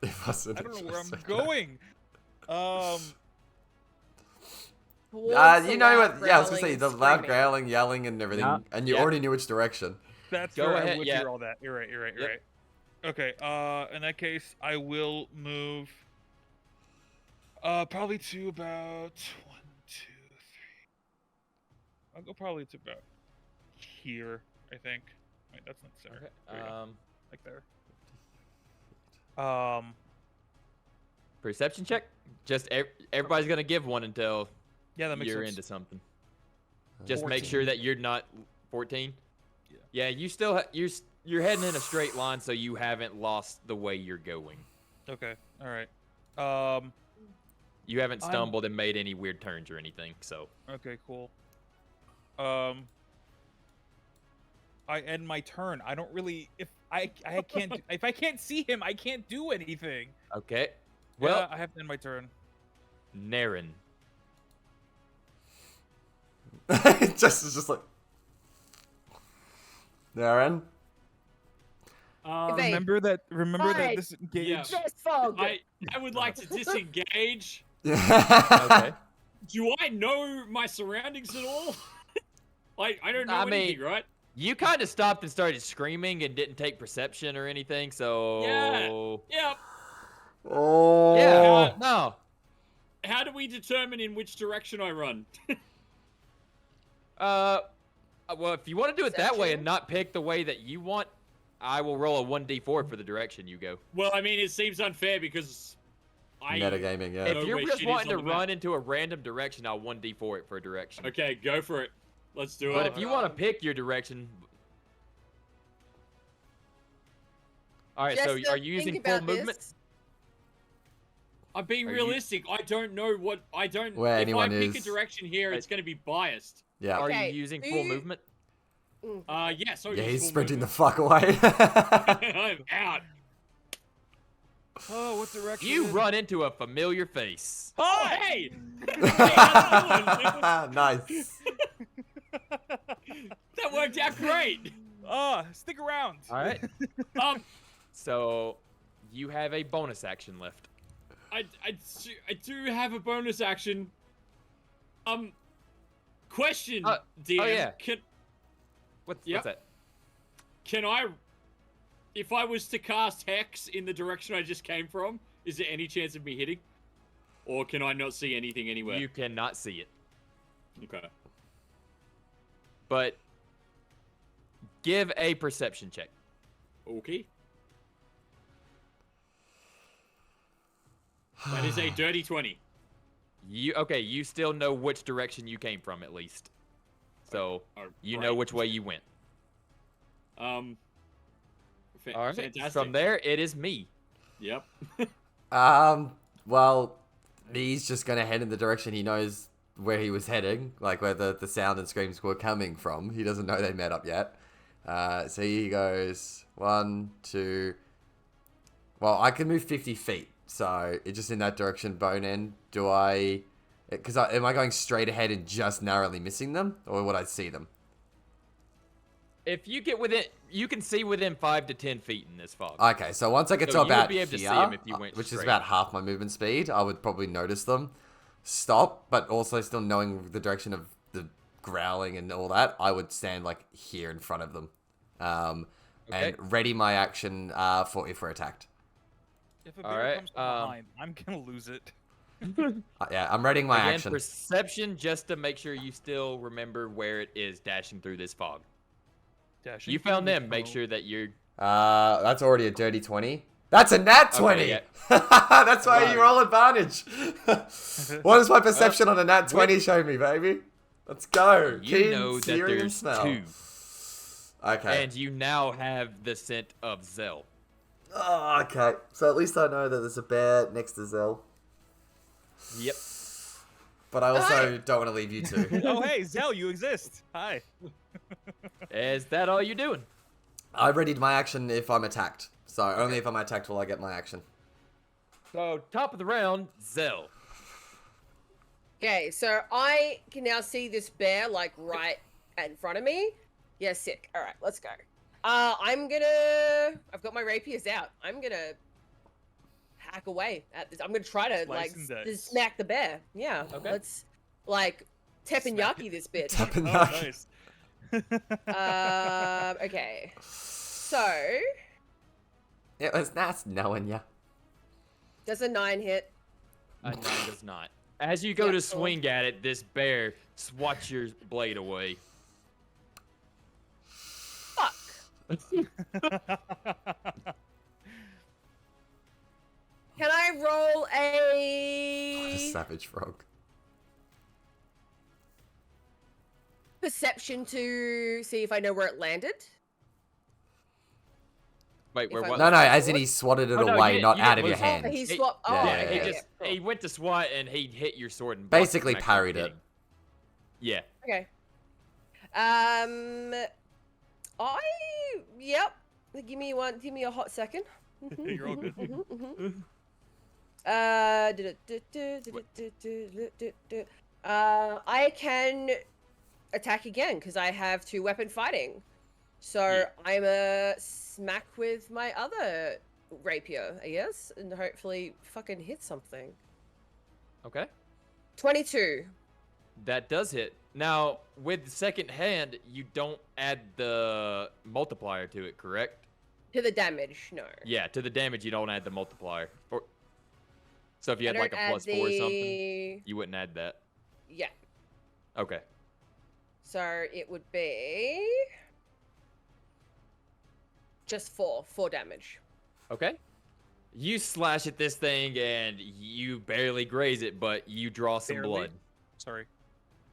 It wasn't I don't know where I'm just- going. Towards the you know loud what? Yeah, I was gonna growling say and the loud screaming. growling, yelling, and everything, Yeah. and you Yeah. already knew which direction. That's Go fair. ahead, I would yeah. hear all that. You're right. You're Yep. right. Okay. In that case, I will move. Probably to about 1, 2, I'll go probably to about here, I think. Wait, that's not there. Okay. There you go. Like there. Perception check. Just everybody's gonna give one until Yeah, that makes you're sense. into something. Just make 14. sure that you're not 14. Yeah, you still you're heading in a straight line, so you haven't lost the way you're going. Okay. All right. You haven't stumbled and made any weird turns or anything. So Okay, cool. I end my turn. I don't really. If I can't if I can't see him, I can't do anything. okay. Well, Yeah, I have to end my turn. Naren. It's just like Darren. Evade. Remember that Hide. this engage. Yeah. Yes, fog. I would like to disengage. Okay. Do I know my surroundings at all? Like, I don't know I anything, mean- right? You kind of stopped and started screaming and didn't take perception or anything. So Yeah. Oh. Yeah. No. How do we determine in which direction I run? Well, if you want to do it that way Perception? and not pick the way that you want, I will roll a 1d4 for the direction you go. Well, I mean, it seems unfair because Metagaming, yeah. If know you're where just shit is wanting to on the map. run into a random direction, I'll 1d4 it for a direction. Okay, go for it. Let's do But it. if you want to pick your direction... Alright, so Jester, are you using think full about movement? this. I'm being Are you- realistic. I don't know what I don't. Where if anyone I pick a is. direction here, it's going to be biased. Yeah. Are Okay, you using do full you- movement? Yes. I'll Yeah, use he's full sprinting the movement. fuck away. I'm out. Oh, what direction? You run into a familiar face. Oh, hey! Hey, how's it going? Nice. That worked out great. Stick around. Alright. Um, So, you have a bonus action left. I do have a bonus action. Question, DM. oh, yeah. Yep. What's that? Can I, if I was to cast Hex in the direction I just came from, is there any chance of me hitting? Or can I not see anything anywhere? You cannot see it. Okay. But give a perception check. Okay. That is a dirty 20. You still know which direction you came from at least. So you know Right. which way you went. All Alright. Fantastic. From there, it is me. Yep. Well, he's just gonna head in the direction he knows where he was heading, like where the sound and screams were coming from. He doesn't know they met up yet. So he goes 1, 2. Well, I can move 50 feet, so it's just in that direction. Bone end. Do I? Because am I going straight ahead and just narrowly missing them, or would I see them? If you get within, you can see within 5 to 10 feet in this fog. Okay, so once I get So to you would about be able to here, see 'em if you went which is straight. about half my movement speed, I would probably notice them. Stop, but also still knowing the direction of the growling and all that, I would stand like here in front of them, Okay. and ready my action for if we're attacked. If a bear Alright, comes from behind, I'm gonna lose it. Yeah, I'm readying my Again, action. perception just to make sure you still remember where it is dashing through this fog. Dashing You through found the them. Make fog. sure that you're. That's already a dirty 20. That's a nat 20. yeah. That's why Right. you roll advantage. What does my perception on a nat 20 show me, baby? Let's go. You Keen, know that searing there's smell. 2, Okay. and you now have the scent of Zell. Oh, okay. So at least I know that there's a bear next to Zell. Yep. But I also don't want to leave you two. Oh, hey, Zell, you exist. Hi. Is that all you're doing? I readied my action if I'm attacked. So only if I'm attacked will I get my action. So top of the round, Zell. Okay, so I can now see this bear like right in front of me. Yeah, sick. All right, let's go. I've got my rapiers out. I'm gonna hack away at this. I'm gonna try to Slice and dice. just smack the bear. Yeah. Okay. Let's like teppanyaki this bitch. Oh, Teppanyaki. nice. Okay. So It was nice knowing ya. does a 9 hit? A 9 does not. As you go Yeah, to cool. swing at it, this bear swats your blade away. Fuck. Can I roll What a a savage frog. perception to see if I know where it landed? Wait, where If I what? No, no, Sword? as in he swatted it Oh, no, away, you not didn't out of your lose. hand. He He- swapped. Oh, yeah, Yeah, yeah, he yeah. just cool. he went to swat and he hit your sword and blocked Basically smack parried you it. Yeah. Okay. Yep. Give me a hot second. You're all good. I can attack again because I have 2 weapon fighting. So Yeah. I'm a smack with my other rapier, I guess, and hopefully fucking hit something. Okay. 22. That does hit. Now, with the second hand, you don't add the multiplier to it, correct? To the damage, no. Yeah, to the damage, you don't add the multiplier. So if you I had like a don't add +4 or something, you wouldn't add that. Yeah. Okay. So it would be just 4 damage. Okay. You slash at this thing and you barely graze it, but you draw some Barely? blood. Sorry.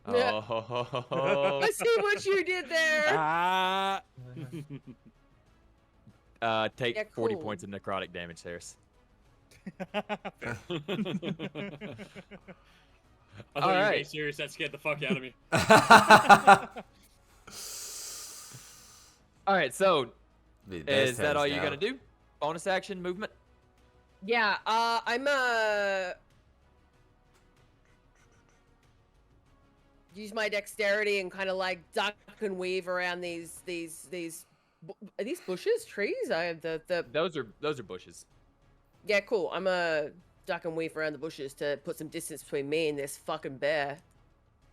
Yeah. Oh. I see what you did there. Ah. Take Yeah, 40 cool. points of necrotic damage, Harris. I thought you were Alright. being serious. That scared the fuck out of me. All right, so There's is that all turns you're now. gonna do? Bonus action movement? Yeah, I'm use my dexterity and kind of like duck and weave around these are these bushes, trees? I have the Those are bushes. yeah, cool. I'm a duck and weave around the bushes to put some distance between me and this fucking bear.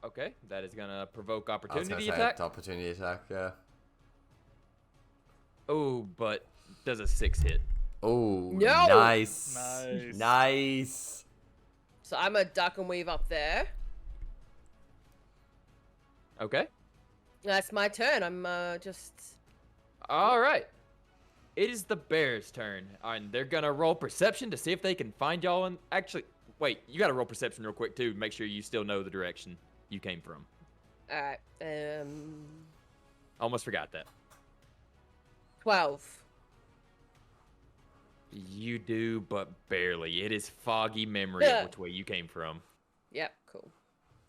Okay, that is gonna provoke I was gonna opportunity say attack. opportunity attack, yeah. Oh, but does a 6 hit? Oh, No! nice. Nice. Nice. So I'm a duck and weave up there. Okay. That's my turn. I'm just All right. It is the bear's turn, and they're gonna roll perception to see if they can find y'all. And actually, wait, you gotta roll perception real quick too. Make sure you still know the direction you came from. all right. Almost forgot that. 12. You do, but barely. It is foggy memory Yeah. of which way you came from. Yep, cool.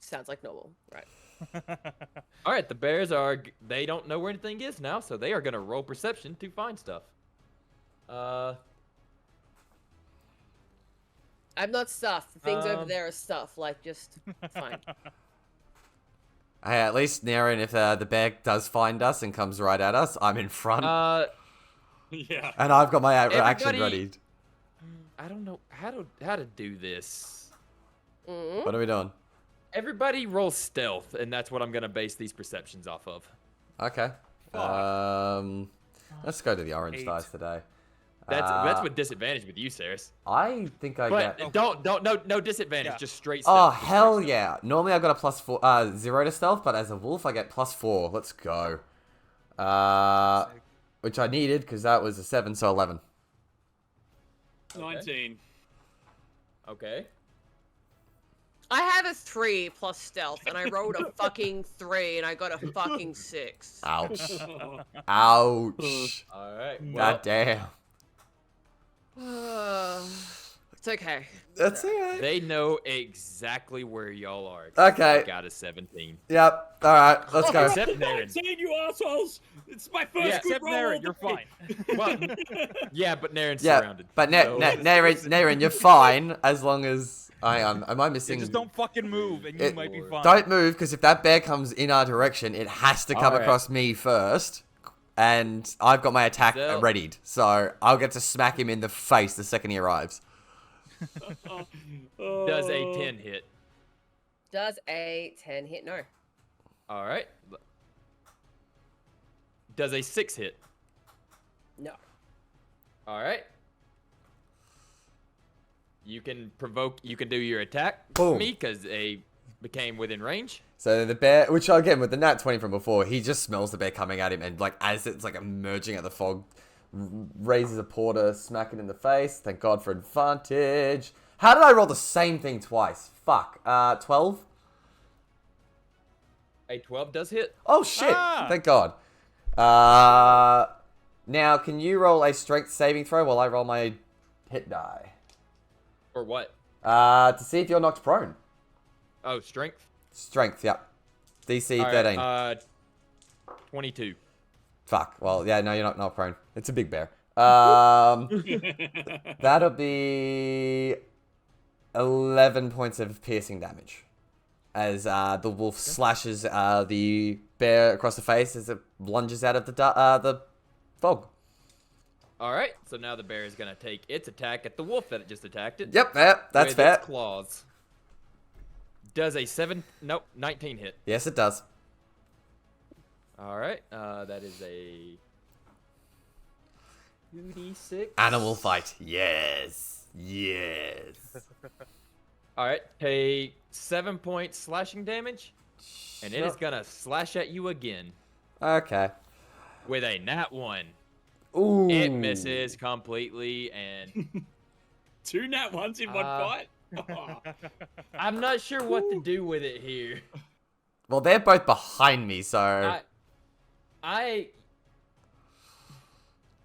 Sounds like normal, right? All right, the bears they don't know where anything is now, so they are gonna roll perception to find stuff. I'm not stuff. The things over Um, there are stuff. Like, just fine. Hey, at least Naren, if the bear does find us and comes right at us, I'm in front, Yeah. and I've got my action everybody- ready. I don't know how to do this. Mm. What are we doing? Everybody roll stealth, and that's what I'm gonna base these perceptions off of. Okay. Let's go to the orange 8. dice today. That's with disadvantage with you, Saris. I think I But get. no disadvantage, Yeah. just straight Oh stealth. just hell straight yeah! Normally I got a +4, 0 to stealth, but as a wolf I get +4. Let's go. Which I needed because that was a 7, so 11. 19. stealth. Okay. I have a 3 plus stealth, and I rolled a fucking 3, and I got a fucking 6. Ouch! Ouch! All right. Well, God damn. It's okay. That's alright. they know exactly where y'all are. Okay. I got a 17. Yep. All right. Let's go. Except Naren. 19, you assholes! It's my first Yeah, good Except roll. Naren, of you're the fine. Well, yeah, but Naren's Yeah, surrounded. but so- Naren, you're fine as long as. Hang on. Am I missing? Just don't fucking move, and you It- might be fine. Don't move, because if that bear comes in our direction, it has to come Alright. across me first. And I've got my attack So- readied. So I'll get to smack him in the face the second he arrives. Does a 10 hit? Does a 10 hit? No. All right. Does a 6 hit? No. All right. You can provoke. You can do your attack. Boom. Me, because a became within range. So the bear, which again with the nat 20 from before, he just smells the bear coming at him, and like as it's like emerging at the fog, raises a paw to smack it in the face. Thank God for advantage. How did I roll the same thing twice? Fuck. 12. A 12 does hit. Oh shit! Ah! Thank God. Now can you roll a strength saving throw while I roll my hit die? Or what? To see if you're knocked prone. Oh, strength. Strength, yep. DC All 13. right, 22. Fuck. Well, yeah, no, you're not prone. It's a big bear. That'll be 11 points of piercing damage. As the wolf slashes the bear across the face as it lunges out of the fog. All right, so now the bear is gonna take its attack at the wolf that it just attacked it. Yep, that's with fair. Its claws. Does a 19 hit. Yes, it does. All right, that is a 2d6. Animal fight. Yes. Yes. All right, take 7 points slashing damage, and it is gonna slash at you again Okay. with a nat 1. Ooh. It misses completely, and 2 nat 1s in one fight? Oh. I'm not sure what to do with it here. Well, they're both behind me, so...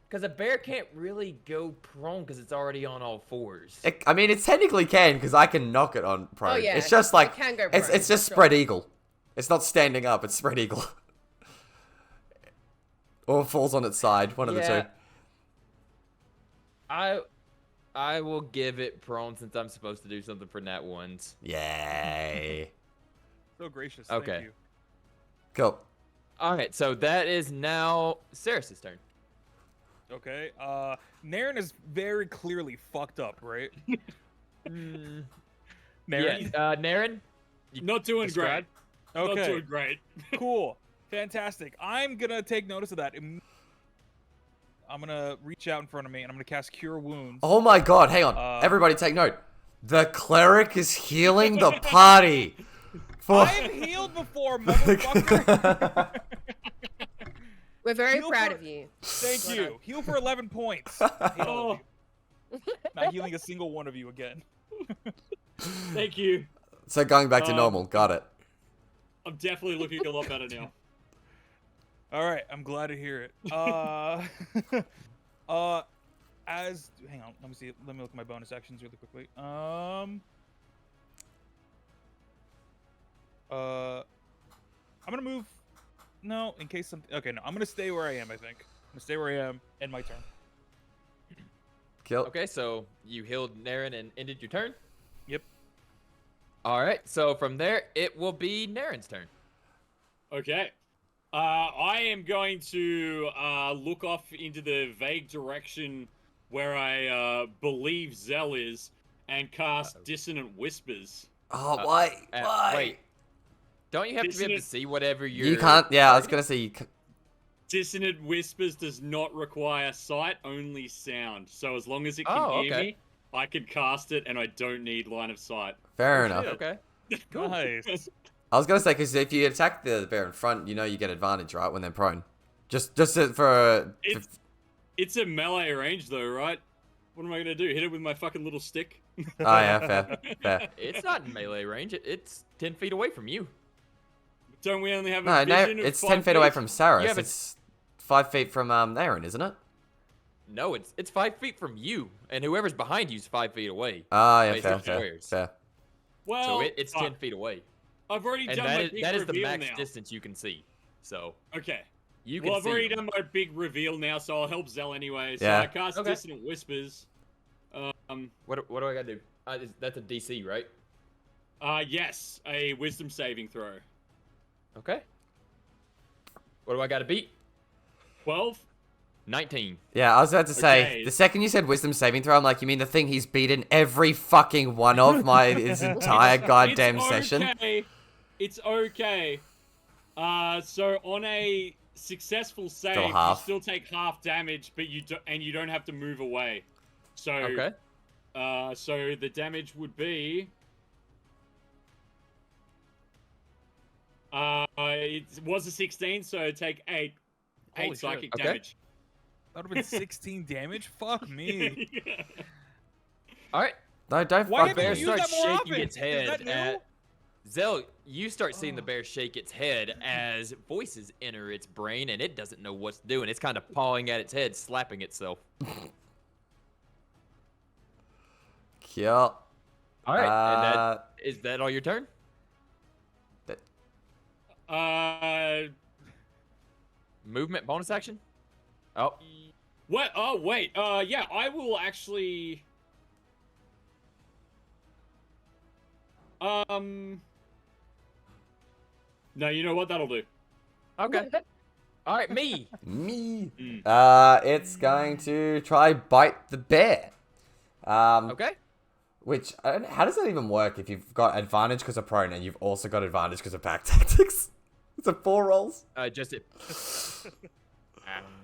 Because a bear can't really go prone because it's already on all fours. I mean, it technically can, because I can knock it on prone. Oh, yeah, it's just like... it can go it's prone, just sure. spread eagle. It's not standing up, it's spread eagle. Or it falls on its side, one of the two. I will give it prone since I'm supposed to do something for nat 1s. Yay. So gracious. Okay. Thank you. Cool. Alright, so that is now Ceres' turn. Okay. Naren is very clearly fucked up, right? Mm, Naren. yeah, Naren? Not doing Describe. great. Not Okay. doing great. Cool. Fantastic. I'm gonna take notice of that. I'm gonna reach out in front of me and I'm gonna cast Cure Wounds. Oh my god, hang on. Everybody take note. The cleric is healing the party. I've healed before, motherfucker. We're very Heal proud for- of you. Thank Well you. done. Heal for 11 points. I hate all of you. Not healing a single one of you again. Thank you. So going back to normal, got it. I'm definitely looking a lot better now. All right, I'm glad to hear it. Hang on, let me see. Let me look at my bonus actions really quickly. I'm gonna move. No, in case something. Okay, no, I'm gonna stay where I am. I think I'm gonna stay where I am. End my turn. Kill. Okay, so you healed Naren and ended your turn? Yep. Alright, so from there, it will be Naren's turn. Okay. I am going to look off into the vague direction where I believe Zell is and cast Dissonant Whispers. Oh, why? Why? Wait. Don't you have to be able to Dissonant- see whatever you're... You can't. Yeah, I was gonna say you. Dissonant Whispers does not require sight, only sound. So as long as it can Oh, hear okay. me, I can cast it and I don't need line of sight. Fair Oh, enough. shit, okay. Nice. I was gonna say because if you attack the bear in front, you know you get advantage, right, when they're prone. Just for. It's a melee range though, right? What am I gonna do? Hit it with my fucking little stick? Oh yeah, fair. It's not in melee range. It's 10 feet away from you. Don't we only have No, a vision no, of it's 5 10 feet away from You Saris. have a- It's 5 feet from Aaron, isn't it? No, it's 5 feet from you, and whoever's behind you is 5 feet away. Ah, yeah, Based fair, on fair, squares. fair. Well, So it's fuck. 10 feet away. I've already And done my that big is the reveal max now. distance you can see. So Okay. you can Well, I've see already them. done my big reveal now, so I'll help Zell anyway. So Yeah. I cast Okay. Dissonant Whispers. What do I gotta do? That's a DC, right? Yes, a Wisdom saving throw. Okay. What do I gotta beat? 12. 19. Yeah, I was about to say, Okay. the second you said wisdom saving throw, I'm like, you mean the thing he's beaten every fucking one of his entire goddamn It's session? okay. It's okay. So on a successful save, you half. still take half damage, but you don't have to move away. So Okay. So the damage would be It was a 16, so take 8 Holy shit. psychic Okay. damage. That would have been 16 damage. Fuck me. Yeah. All right. No, don't Why fuck haven't Bear me. you starts that more shaking often? its Is head that new? at Zell. You start seeing the bear shake its head as voices enter its brain, and it doesn't know what's doing. It's kind of pawing at its head, slapping itself. Kill. All right. And Uh, that is that all your turn? Movement bonus action? Oh, What? Oh, wait. Yeah, I will actually. No, you know what? That'll do. okay. All right, me. Me. Mm. It's going to try bite the bear. Okay. Which, how does that even work if you've got advantage because of prone and you've also got advantage because of pack tactics? It's a 4 rolls. Just it.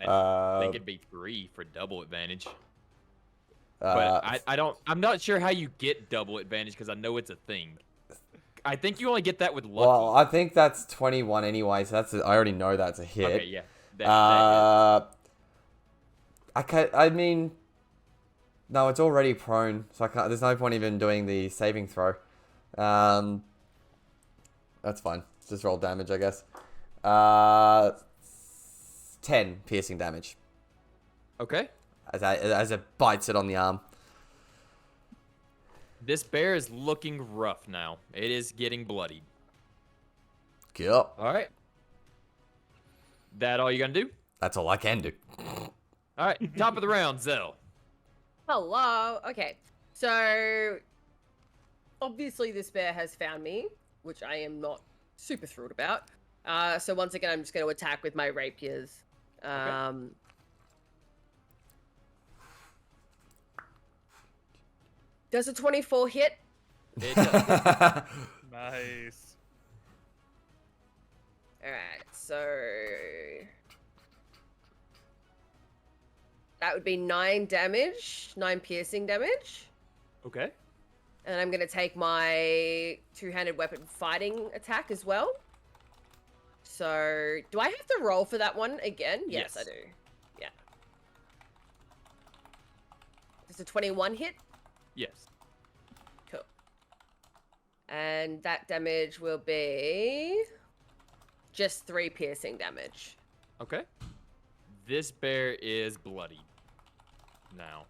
I think it'd be 3 for double advantage. But I'm not sure how you get double advantage because I know it's a thing. I think you only get that with lucky. Well, I think that's 21 anyway, so I already know that's a hit. Okay, yeah. That I mean, no, it's already prone, so there's no point even doing the saving throw. That's fine. Just roll damage, I guess. 10 piercing damage okay. as it bites it on the arm. This bear is looking rough now. It is getting bloodied. Cool. All right. That all you gonna do? That's all I can do. All right. Top of the round, Zell. Hello. Okay. So obviously this bear has found me, which I am not super thrilled about. So once again, I'm just going to attack with my rapiers. Does a 24 hit? It does. Nice. Alright, so that would be 9 damage, 9 piercing damage. Okay. And I'm going to take my two-handed weapon fighting attack as well. So, do I have to roll for that one again? Yes, I Yes. do. Yeah. Does a 21 hit? Yes. Cool. And that damage will be just 3 piercing damage. Okay. This bear is bloodied now.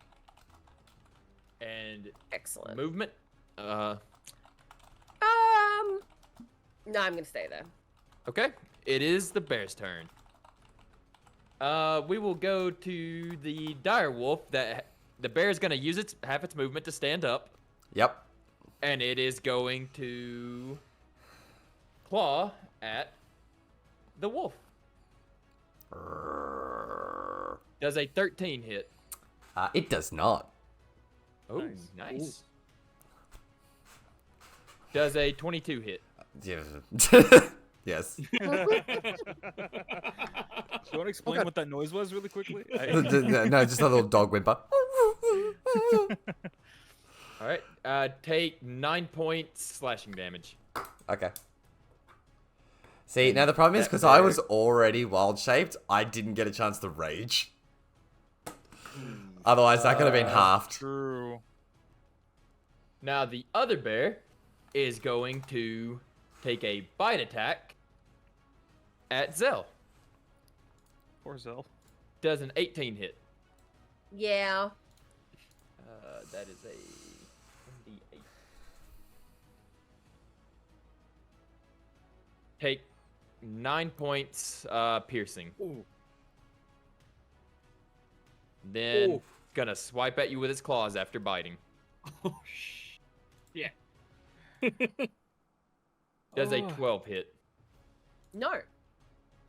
And Excellent. movement? No, I'm going to stay there. Okay. It is the bear's turn. We will go to the dire wolf. That the bear is going to use half its movement to stand up, Yep. and it is going to claw at the wolf. Does a 13 hit? It does not. Oh, Nice. nice. Does a 22 hit? Yes. Do you want to explain what that noise was really quickly? No, just a little dog whimper. All right. Take 9 points slashing damage. Okay. See, now the problem is because I was already wild shaped, I didn't get a chance to rage. Otherwise, that could have been halved. True. Now the other bear is going to take a bite attack at Zell. Poor Zell. Does an 18 hit? Yeah. That is a 1d8. Take 9 points piercing. Ooh. Then Ooh. gonna swipe at you with its claws after biting. Oh, yeah. Does a 12 hit? No.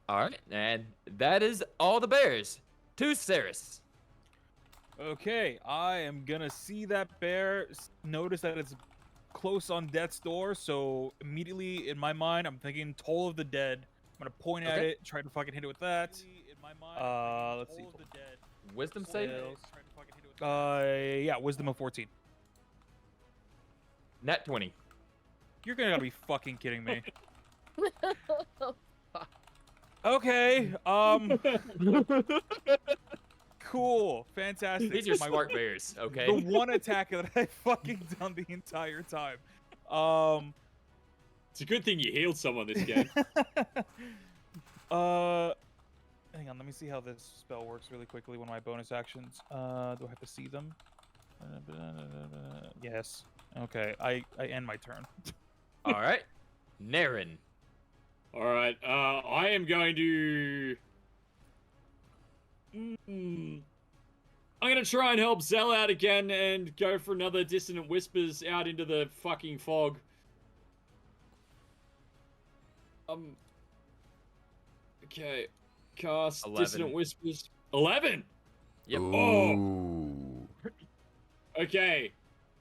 All right, and that is all the bears. To Ceres. Okay, I am gonna see that bear, notice that it's close on death's door, so immediately in my mind, I'm thinking Toll of the Dead. I'm gonna point at Okay. it, try to fucking hit it with that. Let's see. Wisdom save. Yeah, wisdom of 14. Nat 20. You're gonna be fucking kidding me. Okay. Cool. Fantastic. These are smart bears, okay? The one attack that I fucking done the entire time. It's a good thing you healed someone this game. Hang on, let me see how this spell works really quickly. One of my bonus actions. Do I have to see them? Yes. Okay, I end my turn. All right. Naren. All right. I am going to. I'm gonna try and help Zell out again and go for another Dissonant Whispers out into the fucking fog. Okay. Cast 11. Dissonant Whispers. 11. Yep. Ooh. Okay.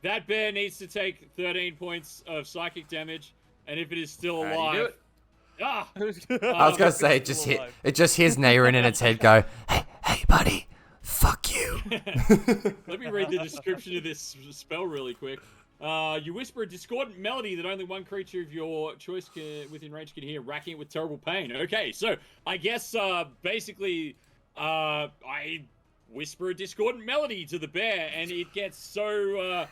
That bear needs to take 13 points of psychic damage, and if it is still How do you do alive. it? Ah! I was gonna say it just hears Naren in its head go, hey buddy, fuck you. Let me read the description of this spell really quick. You whisper a discordant melody that only one creature of your choice within range can hear, racking it with terrible pain. Okay, so I guess basically I whisper a discordant melody to the bear, and it gets so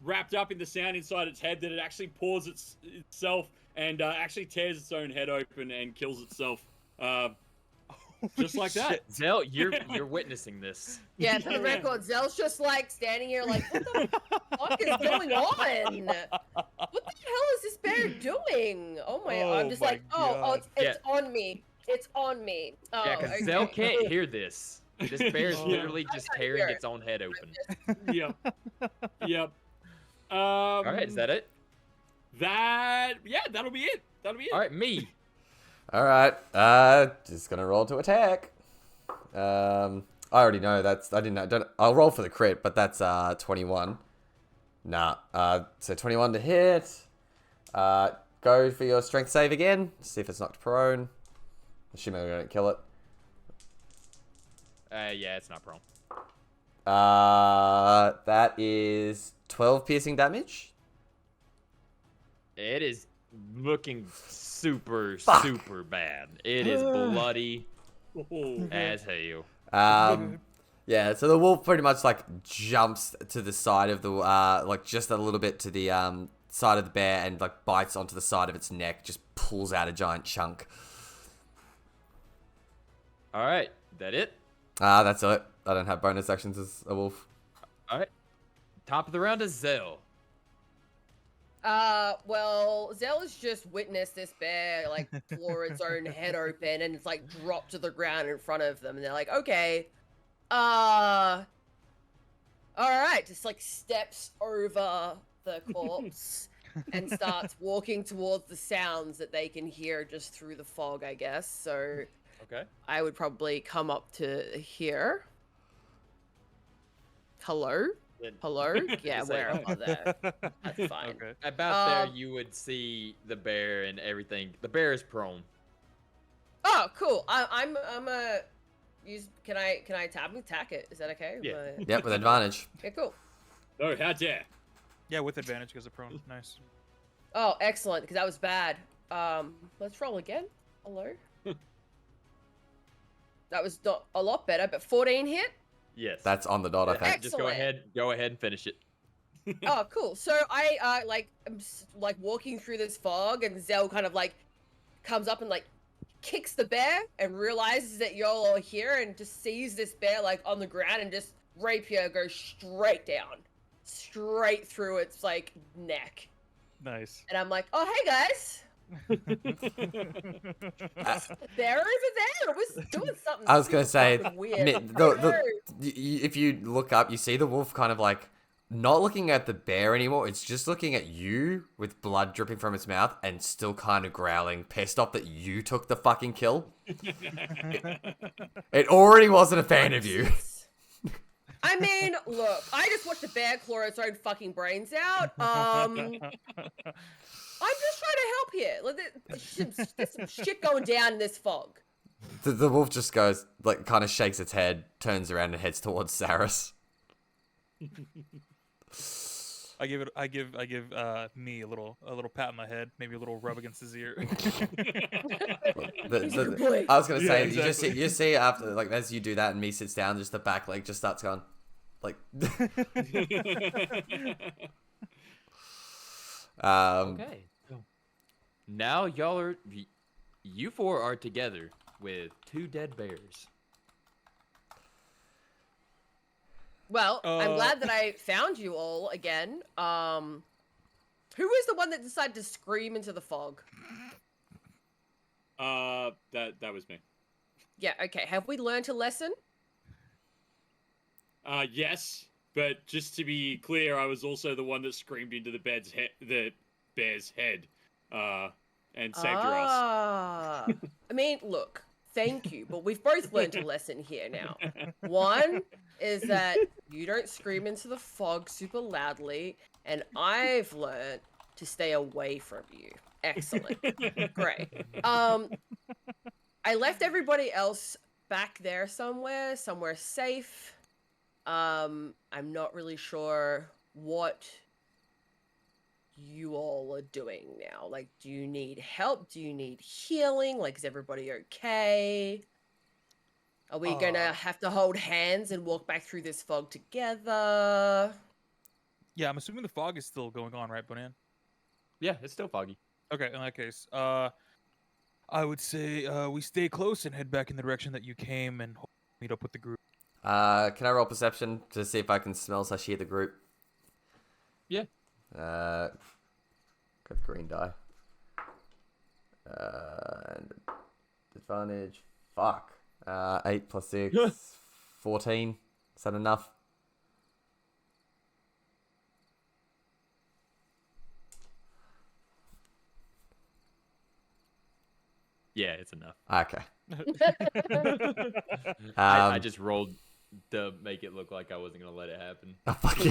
wrapped up in the sound inside its head that it actually paws itself and actually tears its own head open and kills itself. Just like that. Zell, you're witnessing this. Yeah, for the record, Zell's just like standing here like, what the fuck is going on? What the hell is this bear doing? Oh my, I'm just my like, oh, it's Yeah. on me. It's on me. Oh, Yeah, because okay. Zell can't hear this. This bear is Yeah. literally just I can't tearing hear it. its own head open. Yep. Yep. All right, is that it? That'll be it. That'll be it. All right, me. All right, just gonna roll to attack. I already know I didn't know. I'll roll for the crit, but that's 21. Nah. So 21 to hit. Go for your strength save again. See if it's knocked prone. Assuming we don't kill it. Yeah, it's not prone. That is 12 piercing damage. It is looking super bad. It is bloody as hell. Yeah, so the wolf pretty much like jumps to the side of the like just a little bit to the side of the bear and like bites onto the side of its neck, just pulls out a giant chunk. All right, that it? That's it. I don't have bonus actions as a wolf. All right. Top of the round is Zell. Well, Zell has just witnessed this bear like claw its own head open and it's like dropped to the ground in front of them, and they're like, okay, all right, just like steps over the corpse and starts walking towards the sounds that they can hear just through the fog, I guess. So Okay. I would probably come up to here. Hello? Hello? Yeah, Say where hi. am I there? That's fine. Okay. About there, you would see the bear and everything. The bear is prone. Oh, cool. I'm a use. Can I attack it? Is that okay? Yeah. Yep, with advantage. Okay, cool. No, how dare. Yeah, with advantage because of prone. Nice. Oh, excellent. Because that was bad. Let's roll again. Hello. That was not a lot better, but 14 hit. Yes. That's on the dot, I think. Just go Excellent. ahead and finish it. Oh, cool. So I am like walking through this fog, and Zell kind of like comes up and like kicks the bear and realizes that y'all are here, and just sees this bear like on the ground, and just rapier goes straight down, straight through its like neck. Nice. And I'm like, oh hey guys, the bear over there was doing something. I was gonna say, fucking weird. if you look up, you see the wolf kind of like not looking at the bear anymore. It's just looking at you with blood dripping from its mouth and still kind of growling, pissed off that you took the fucking kill. It already wasn't a fan of you. I mean, look, I just watched the bear claw its own fucking brains out. I'm just trying to help here. Like, there's some shit going down in this fog. The wolf just goes, like, kind of shakes its head, turns around and heads towards Saris. I give me a little pat on the head, maybe a little rub against his ear. He's a good boy. I was gonna Yeah, say exactly. you just see after like as you do that and me sits down, just the back leg just starts going like. Okay. So now you four are together with 2 dead bears. Well, I'm glad that I found you all again. Who was the one that decided to scream into the fog? That was me. Yeah, okay. Have we learned a lesson? Yes, but just to be clear, I was also the one that screamed into the bear's head, and saved your ass. I mean, look, thank you, but we've both learned a lesson here now. One is that you don't scream into the fog super loudly, and I've learned to stay away from you. Excellent. Great. I left everybody else back there somewhere safe. I'm not really sure what you all are doing now. Like, do you need help? Do you need healing? Like, is everybody okay? Are we gonna have to hold hands and walk back through this fog together? Yeah, I'm assuming the fog is still going on, right, Bonan? Yeah, it's still foggy. Okay, in that case, I would say we stay close and head back in the direction that you came and meet up with the group. Can I roll perception to see if I can smell / hear the group? Yeah. Got the green die. And advantage. Fuck. 8 plus 6. 14. Is that enough? Yeah, it's enough. Okay. I just rolled to make it look like I wasn't gonna let it happen. Oh, fuck you.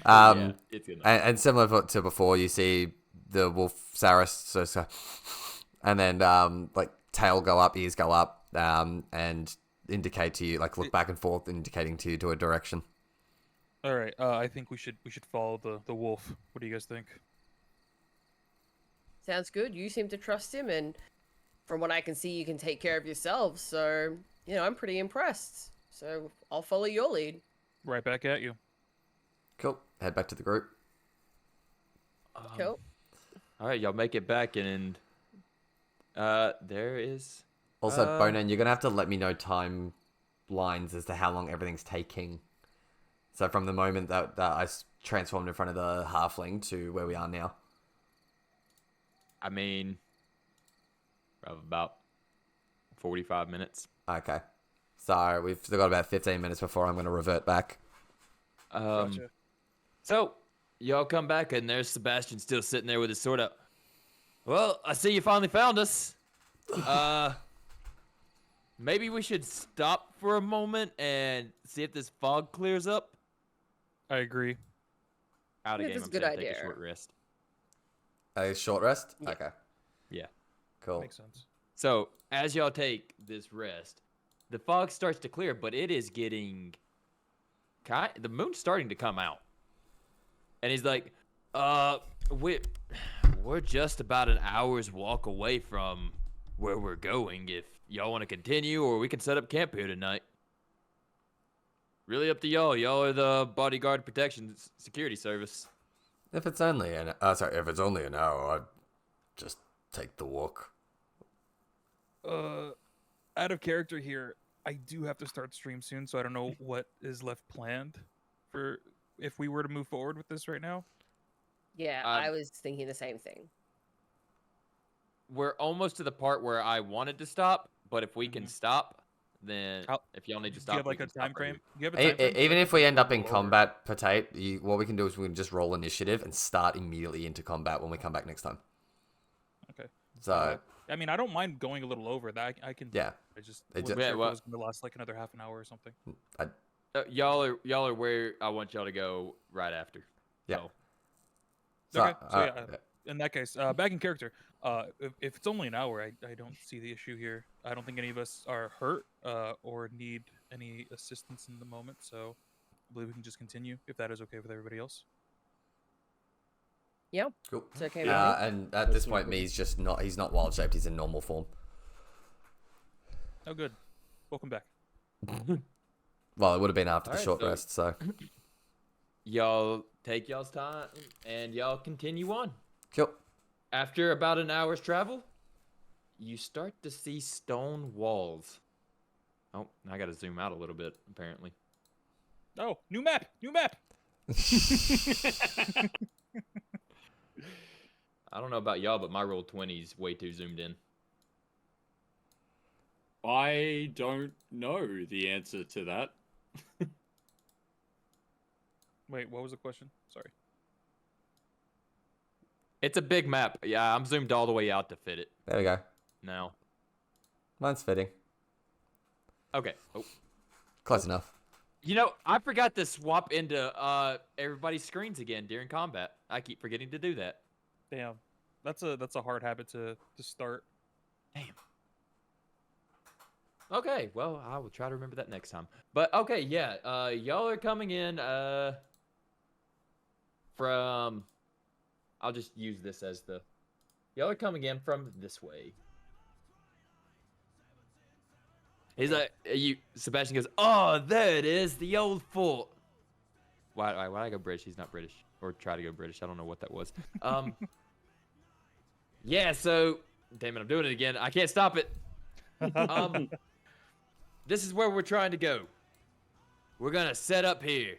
Yeah, it's enough. And similar to before, you see the wolf Saris, so and then like tail go up, ears go up, and indicate to you, like look back and forth, indicating to you to a direction. All right, I think we should follow the wolf. What do you guys think? Sounds good. You seem to trust him, and from what I can see, you can take care of yourselves. So, you know, I'm pretty impressed. So I'll follow your lead. Right back at you. Cool. Head back to the group. Cool. All right, y'all make it back, and there is. Also, Bonan, you're gonna have to let me know timelines as to how long everything's taking. So from the moment that I transformed in front of the halfling to where we are now. I mean, about 45 minutes. Okay. So we've still got about 15 minutes before I'm going to revert back. Gotcha. So, y'all come back, and there's Sebastian still sitting there with his sword up. Well, I see you finally found us. Maybe we should stop for a moment and see if this fog clears up. I agree. Out of Yeah, game, that's I'm a good saying take idea. a short rest. A short rest? Yeah. Okay. Yeah. Cool. Makes sense. So, as y'all take this rest, the fog starts to clear, but it is getting the moon's starting to come out. And he's like, we're just about an hour's walk away from where we're going. If y'all want to continue, or we can set up camp here tonight. Really up to y'all. Y'all are the bodyguard protection security service. If it's only an hour, I'd just take the walk. Out of character here, I do have to start stream soon, so I don't know what is left planned for if we were to move forward with this right now. Yeah, I was thinking the same thing. We're almost to the part where I wanted to stop, but if we can stop, then if y'all need to Do stop, you have like we a can stop time right frame? here. Do you have a time frame? Even if we end up in combat, Potato, what we can do is we can just roll initiative and start immediately into combat when we come back next time. Okay. So, I mean, I don't mind going a little over that. I can. yeah. I just It wasn't ju- sure if well- it was going to last like another half an hour or something. Y'all are where I want y'all to go right after. Yeah. So, Okay, so yeah, in that case, back in character, if it's only an hour, I don't see the issue here. I don't think any of us are hurt or need any assistance in the moment. So I believe we can just continue if that is okay with everybody else. Yeah, Cool. it's okay with me. And at this point, Me's just not. He's not wild shaped. He's in normal form. Oh, good. Welcome back. Well, it would have been after the Alright, short so- rest. So Y'all take y'all's time and y'all continue on. cool. After about an hour's travel, you start to see stone walls. Oh, I gotta zoom out a little bit, apparently. Oh, new map! New map! I don't know about y'all, but my roll 20 is way too zoomed in. I don't know the answer to that. Wait, what was the question? Sorry. It's a big map. Yeah, I'm zoomed all the way out to fit it There we go. now. Mine's fitting. Okay. Oh. Close enough. You know, I forgot to swap into everybody's screens again during combat. I keep forgetting to do that. Damn. That's a hard habit to start. Damn. Okay, well, I will try to remember that next time. But okay, yeah, y'all are coming in from. I'll just use this as the. Y'all are coming in from this way. He's like, Sebastian goes, oh, there it is, the old fort. Why I go British? He's not British, or try to go British. I don't know what that was. Yeah. So, damn it, I'm doing it again. I can't stop it. This is where we're trying to go. We're gonna set up here.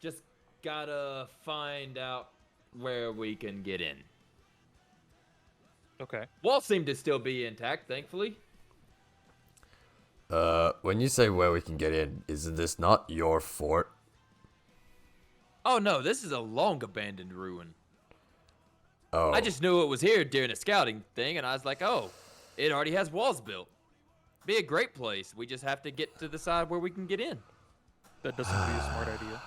Just gotta find out where we can get in. Okay. Walls seem to still be intact, thankfully. When you say where we can get in, is this not your fort? Oh no, this is a long abandoned ruin. Oh. I just knew it was here during a scouting thing, and I was like, oh, it already has walls built. Be a great place. We just have to get to the side where we can get in. That doesn't be a smart idea.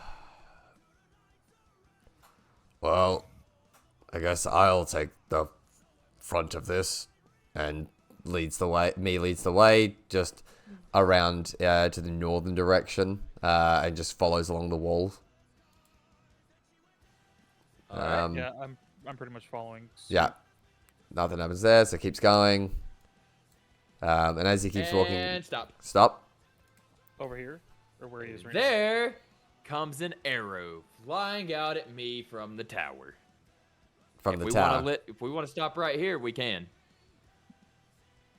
Well, I guess I'll take the front of this, and leads the way just around to the northern direction, and just follows along the wall. Alright, Yeah, I'm pretty much following. Yeah, nothing happens there, so keeps going. And as he keeps walking, And stop. stop. Over here, or where he is right now. There comes an arrow flying out at me from the tower. From If the we tower. if we want to stop right here, we can.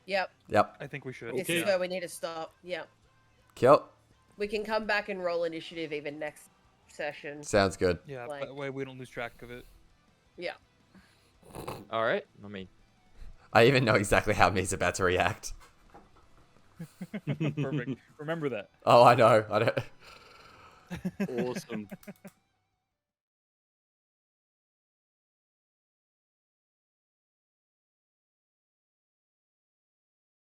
Yep, Yep. I think we should. this is Okay. where we need to stop. Yep. Cool. We can come back and roll initiative even next session. Sounds good. Yeah, Like- that way we don't lose track of it. Yeah. All right. I mean, I even know exactly how Me's about to react. Perfect. Remember that. Oh, I know. I know. Awesome.